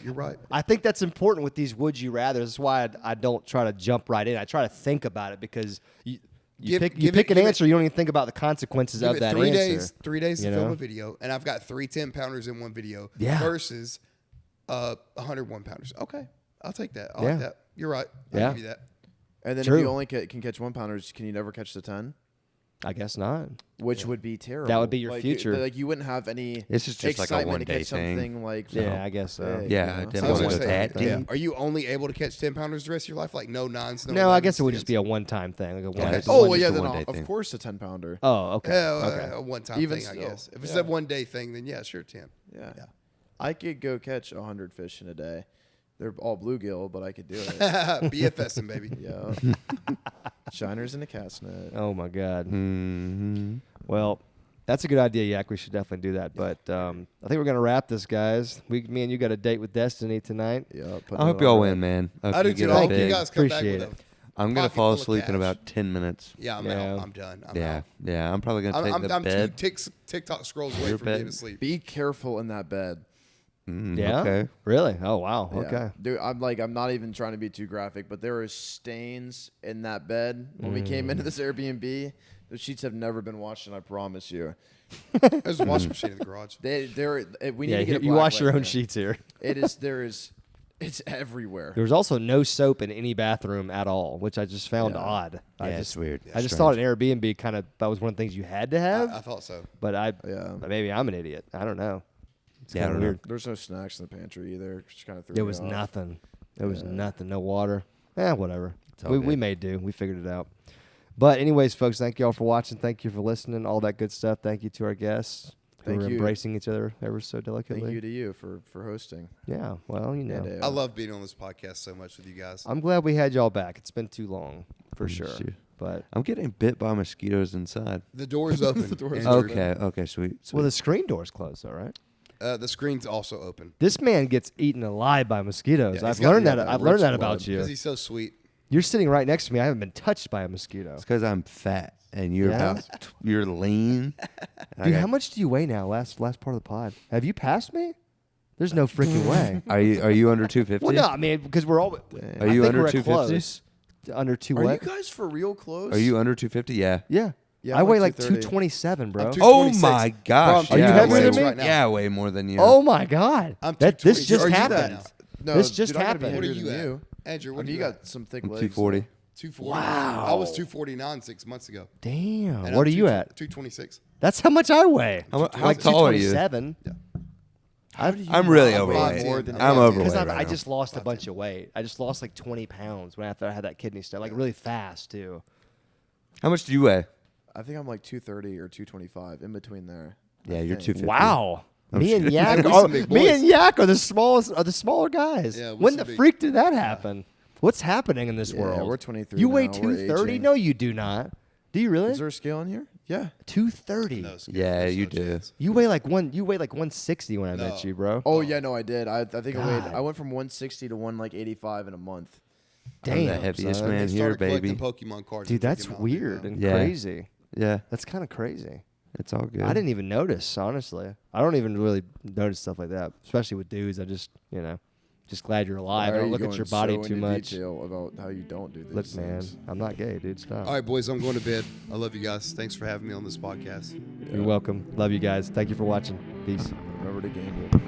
Speaker 4: You're right.
Speaker 3: I think that's important with these would you rather. That's why I don't try to jump right in. I try to think about it because you
Speaker 4: Give
Speaker 3: pick
Speaker 4: it-
Speaker 3: an answer. You don't even think about the consequences
Speaker 4: Give
Speaker 3: of
Speaker 4: it
Speaker 3: that
Speaker 4: 3
Speaker 3: answer.
Speaker 4: days. 3 days to
Speaker 3: you
Speaker 4: film
Speaker 3: know?
Speaker 4: a video, and I've got 3 10-pounders in one video
Speaker 3: Yeah.
Speaker 4: versus 100 1-pounders. Okay, I'll take that. I
Speaker 3: Yeah.
Speaker 4: like that. You're right. I'll
Speaker 3: Yeah.
Speaker 4: give you that.
Speaker 6: And then
Speaker 3: True.
Speaker 6: if you only can catch 1-pounders, can you never catch the 10?
Speaker 3: I guess not.
Speaker 6: Which would be terrible.
Speaker 3: That would be your
Speaker 6: Like,
Speaker 3: future.
Speaker 6: Like you wouldn't have any
Speaker 1: This is just like a
Speaker 6: excitement to
Speaker 1: one-day
Speaker 6: catch
Speaker 1: thing.
Speaker 6: something like
Speaker 3: Yeah, I guess so.
Speaker 1: Yeah, I
Speaker 6: you know?
Speaker 1: didn't
Speaker 4: I was
Speaker 1: wanna
Speaker 4: gonna
Speaker 1: go
Speaker 4: say,
Speaker 1: that deep.
Speaker 4: Are you only able to catch 10-pounders the rest of your life? Like no 9s, no
Speaker 3: No, I
Speaker 4: 11s,
Speaker 3: guess it would just
Speaker 4: 10s?
Speaker 3: be a one-time thing. Like a
Speaker 1: Yeah,
Speaker 3: one.
Speaker 1: it's
Speaker 6: Oh,
Speaker 1: one-
Speaker 6: well, yeah,
Speaker 1: just a
Speaker 6: then
Speaker 1: one-day
Speaker 6: of
Speaker 1: thing.
Speaker 6: course a 10-pounder.
Speaker 3: Oh, okay.
Speaker 4: Yeah,
Speaker 3: Okay.
Speaker 4: a one-time
Speaker 6: Even
Speaker 4: thing, I
Speaker 6: still,
Speaker 4: guess. If it's
Speaker 6: yeah.
Speaker 4: a one-day thing, then yeah, sure, 10.
Speaker 6: Yeah.
Speaker 4: Yeah.
Speaker 6: I could go catch 100 fish in a day. They're all bluegill, but I could do it.
Speaker 4: BFSing, baby.
Speaker 6: Yeah. Shiners in a cast net.
Speaker 3: Oh my God.
Speaker 1: Mm-hmm.
Speaker 3: Well, that's a good idea, Yak. We should definitely do that. But I think we're gonna wrap this, guys. Me and you got a date with Destiny tonight.
Speaker 6: Yeah.
Speaker 1: I hope y'all win, man. I hope
Speaker 4: I do
Speaker 1: you
Speaker 4: too.
Speaker 1: get
Speaker 4: I
Speaker 1: up
Speaker 4: hope you
Speaker 1: big.
Speaker 4: guys come back
Speaker 3: Appreciate
Speaker 4: with
Speaker 3: it.
Speaker 1: I'm gonna
Speaker 4: pocket
Speaker 1: fall
Speaker 4: full of
Speaker 1: asleep in
Speaker 4: cash.
Speaker 1: about 10 minutes.
Speaker 4: Yeah, I'm
Speaker 3: Yeah.
Speaker 4: out. I'm done. I'm
Speaker 1: Yeah,
Speaker 4: out.
Speaker 1: yeah. I'm probably gonna take
Speaker 4: I'm
Speaker 1: the bed.
Speaker 4: two TikTok scrolls away
Speaker 1: Your
Speaker 4: from
Speaker 1: bed?
Speaker 4: being asleep.
Speaker 6: Be careful in that bed.
Speaker 3: Yeah.
Speaker 1: Okay.
Speaker 3: Really? Oh wow.
Speaker 6: Yeah.
Speaker 3: Okay.
Speaker 6: Dude, I'm not even trying to be too graphic, but there is stains in that bed. When we came into this Airbnb, the sheets have never been washed, and I promise you.
Speaker 4: There's a washing machine in the garage.
Speaker 6: We need
Speaker 3: Yeah.
Speaker 6: to get a
Speaker 3: You
Speaker 6: black
Speaker 3: wash your
Speaker 6: light
Speaker 3: own
Speaker 6: there.
Speaker 3: sheets here.
Speaker 6: It's everywhere.
Speaker 3: There was also no soap in any bathroom at all, which I just found
Speaker 6: Yeah.
Speaker 3: odd.
Speaker 1: Yeah, it's weird.
Speaker 3: I just
Speaker 1: Strange.
Speaker 3: thought an Airbnb kind of that was one of the things you had to have.
Speaker 4: I thought so.
Speaker 3: but
Speaker 6: Yeah.
Speaker 3: maybe I'm an idiot. I don't know. It's
Speaker 1: Yeah, I
Speaker 3: kinda
Speaker 1: don't know.
Speaker 3: weird.
Speaker 6: There's no snacks in the pantry either. Just kind of threw
Speaker 3: There
Speaker 6: me
Speaker 3: was
Speaker 6: off.
Speaker 3: nothing. There was nothing. No water. Whatever.
Speaker 1: all
Speaker 3: We
Speaker 1: good.
Speaker 3: made do. We figured it out. But anyways, folks, thank you all for watching. Thank you for listening. All that good stuff. Thank you to our guests who
Speaker 6: Thank
Speaker 3: are
Speaker 6: you.
Speaker 3: embracing each other ever so
Speaker 6: Thank
Speaker 3: delicately.
Speaker 6: you to you for hosting.
Speaker 3: Yeah. Well, you know.
Speaker 6: And,
Speaker 4: I love being on this podcast so much with you guys.
Speaker 3: I'm glad we had y'all back. It's been too long, for
Speaker 1: Yes,
Speaker 3: sure.
Speaker 1: you.
Speaker 3: But
Speaker 1: I'm getting bit by mosquitoes inside.
Speaker 4: The door's open.
Speaker 6: door's
Speaker 4: Andrew.
Speaker 1: Okay, sweet.
Speaker 3: well, the screen door's closed, all right.
Speaker 4: The screen's also open
Speaker 3: This man gets eaten alive by mosquitoes.
Speaker 4: Yeah,
Speaker 3: I've
Speaker 4: he's got-
Speaker 3: learned
Speaker 4: yeah,
Speaker 3: that.
Speaker 4: that
Speaker 3: I've learned
Speaker 6: rich
Speaker 3: that
Speaker 6: blood.
Speaker 3: about you.
Speaker 4: because he's so sweet.
Speaker 3: You're sitting right next to me. I haven't been touched by a mosquito.
Speaker 1: It's because I'm fat and you're
Speaker 3: Yeah?
Speaker 1: you're lean. And I
Speaker 3: Dude,
Speaker 1: got-
Speaker 3: how much do you weigh now? Last part of the pod. Have you passed me? There's no freaking way.
Speaker 1: Are you under 250?
Speaker 3: Well, no, I mean because we're all.
Speaker 1: Are you
Speaker 3: I think
Speaker 1: under
Speaker 3: we're at
Speaker 1: 250?
Speaker 3: close. Under two
Speaker 6: Are
Speaker 3: what?
Speaker 6: you guys for real close?
Speaker 1: Are you under 250? Yeah.
Speaker 3: Yeah.
Speaker 6: Yeah,
Speaker 3: I
Speaker 6: I'm
Speaker 3: weigh
Speaker 6: like
Speaker 3: like
Speaker 6: 230.
Speaker 3: 227, bro.
Speaker 4: I'm
Speaker 1: Oh
Speaker 4: 226.
Speaker 1: my gosh!
Speaker 4: Bro, I'm
Speaker 3: Are you
Speaker 1: yeah,
Speaker 3: heavier
Speaker 1: way
Speaker 3: than
Speaker 1: more-
Speaker 3: me?
Speaker 4: right now.
Speaker 1: Yeah, way more than you.
Speaker 3: Oh my God.
Speaker 4: I'm
Speaker 3: This
Speaker 4: 220.
Speaker 3: just
Speaker 4: Are you
Speaker 3: happened.
Speaker 4: that?
Speaker 6: No,
Speaker 3: This just
Speaker 6: dude, I gotta be
Speaker 3: happened.
Speaker 4: What are
Speaker 6: heavier
Speaker 4: you
Speaker 6: than
Speaker 4: at?
Speaker 6: you?
Speaker 4: Andrew,
Speaker 6: I
Speaker 4: what
Speaker 6: mean,
Speaker 4: are
Speaker 6: you
Speaker 4: you
Speaker 6: got some thick
Speaker 1: I'm
Speaker 6: legs.
Speaker 1: 240.
Speaker 4: 240.
Speaker 3: Wow.
Speaker 4: I was 249 6 months ago.
Speaker 3: Damn.
Speaker 4: And
Speaker 3: What
Speaker 4: I'm
Speaker 3: are you at?
Speaker 4: 226.
Speaker 3: That's how much I weigh.
Speaker 1: How
Speaker 3: like
Speaker 1: tall are you?
Speaker 3: 227.
Speaker 4: Yeah.
Speaker 1: I'm really
Speaker 6: I'm
Speaker 1: overweight.
Speaker 6: more than
Speaker 1: I'm
Speaker 6: you.
Speaker 1: overweight.
Speaker 3: Because
Speaker 1: right
Speaker 3: I
Speaker 1: now.
Speaker 3: just lost a bunch of weight. I just lost like 20 pounds when after I had that kidney stone, like really fast too.
Speaker 1: How much do you weigh?
Speaker 6: I think I'm like 230 or 225, in between there.
Speaker 1: Yeah, you're
Speaker 6: think.
Speaker 1: 250.
Speaker 3: Wow.
Speaker 1: I'm
Speaker 3: Me and
Speaker 1: sure.
Speaker 3: Yak,
Speaker 4: We
Speaker 3: are,
Speaker 4: some big
Speaker 3: me
Speaker 4: boys.
Speaker 3: and Yak are the smallest, are the smaller guys.
Speaker 4: Yeah, we
Speaker 3: when
Speaker 4: some
Speaker 3: the
Speaker 4: big-
Speaker 3: freak did that happen? What's happening in this
Speaker 6: Yeah,
Speaker 3: world?
Speaker 6: we're 23
Speaker 3: You weigh
Speaker 6: now, we're
Speaker 3: 230?
Speaker 6: aging.
Speaker 3: No, you do not. Do you really?
Speaker 6: Is there a scale in here? Yeah.
Speaker 3: 230.
Speaker 4: No, scale.
Speaker 1: Yeah,
Speaker 4: There's
Speaker 1: you
Speaker 4: no
Speaker 1: do.
Speaker 4: chance.
Speaker 3: You weigh like 160 when I met
Speaker 4: No.
Speaker 3: you, bro.
Speaker 6: Oh yeah, no, I did. I think
Speaker 3: God.
Speaker 6: I went from 160 to 185 in a month.
Speaker 1: I'm the
Speaker 3: Damn,
Speaker 1: heaviest
Speaker 3: son.
Speaker 1: man
Speaker 4: They
Speaker 1: here,
Speaker 4: started collecting
Speaker 1: baby.
Speaker 4: Pokemon cards.
Speaker 3: Dude,
Speaker 4: and
Speaker 3: that's
Speaker 4: taking them out.
Speaker 3: weird and
Speaker 1: Yeah.
Speaker 3: crazy.
Speaker 1: Yeah.
Speaker 3: That's kind of crazy.
Speaker 1: It's all good.
Speaker 3: I didn't even notice, honestly. I don't even really notice stuff like that, especially with dudes. I just, just glad you're alive. I don't look at your body too much.
Speaker 6: Detail about how you don't do these
Speaker 3: Look,
Speaker 6: things.
Speaker 3: man, I'm not gay, dude. Stop.
Speaker 4: All right, boys, I'm going to bed. I love you guys. Thanks for having me on this podcast.
Speaker 3: You're welcome. Love you guys. Thank you for watching. Peace.
Speaker 6: Remember to gamble.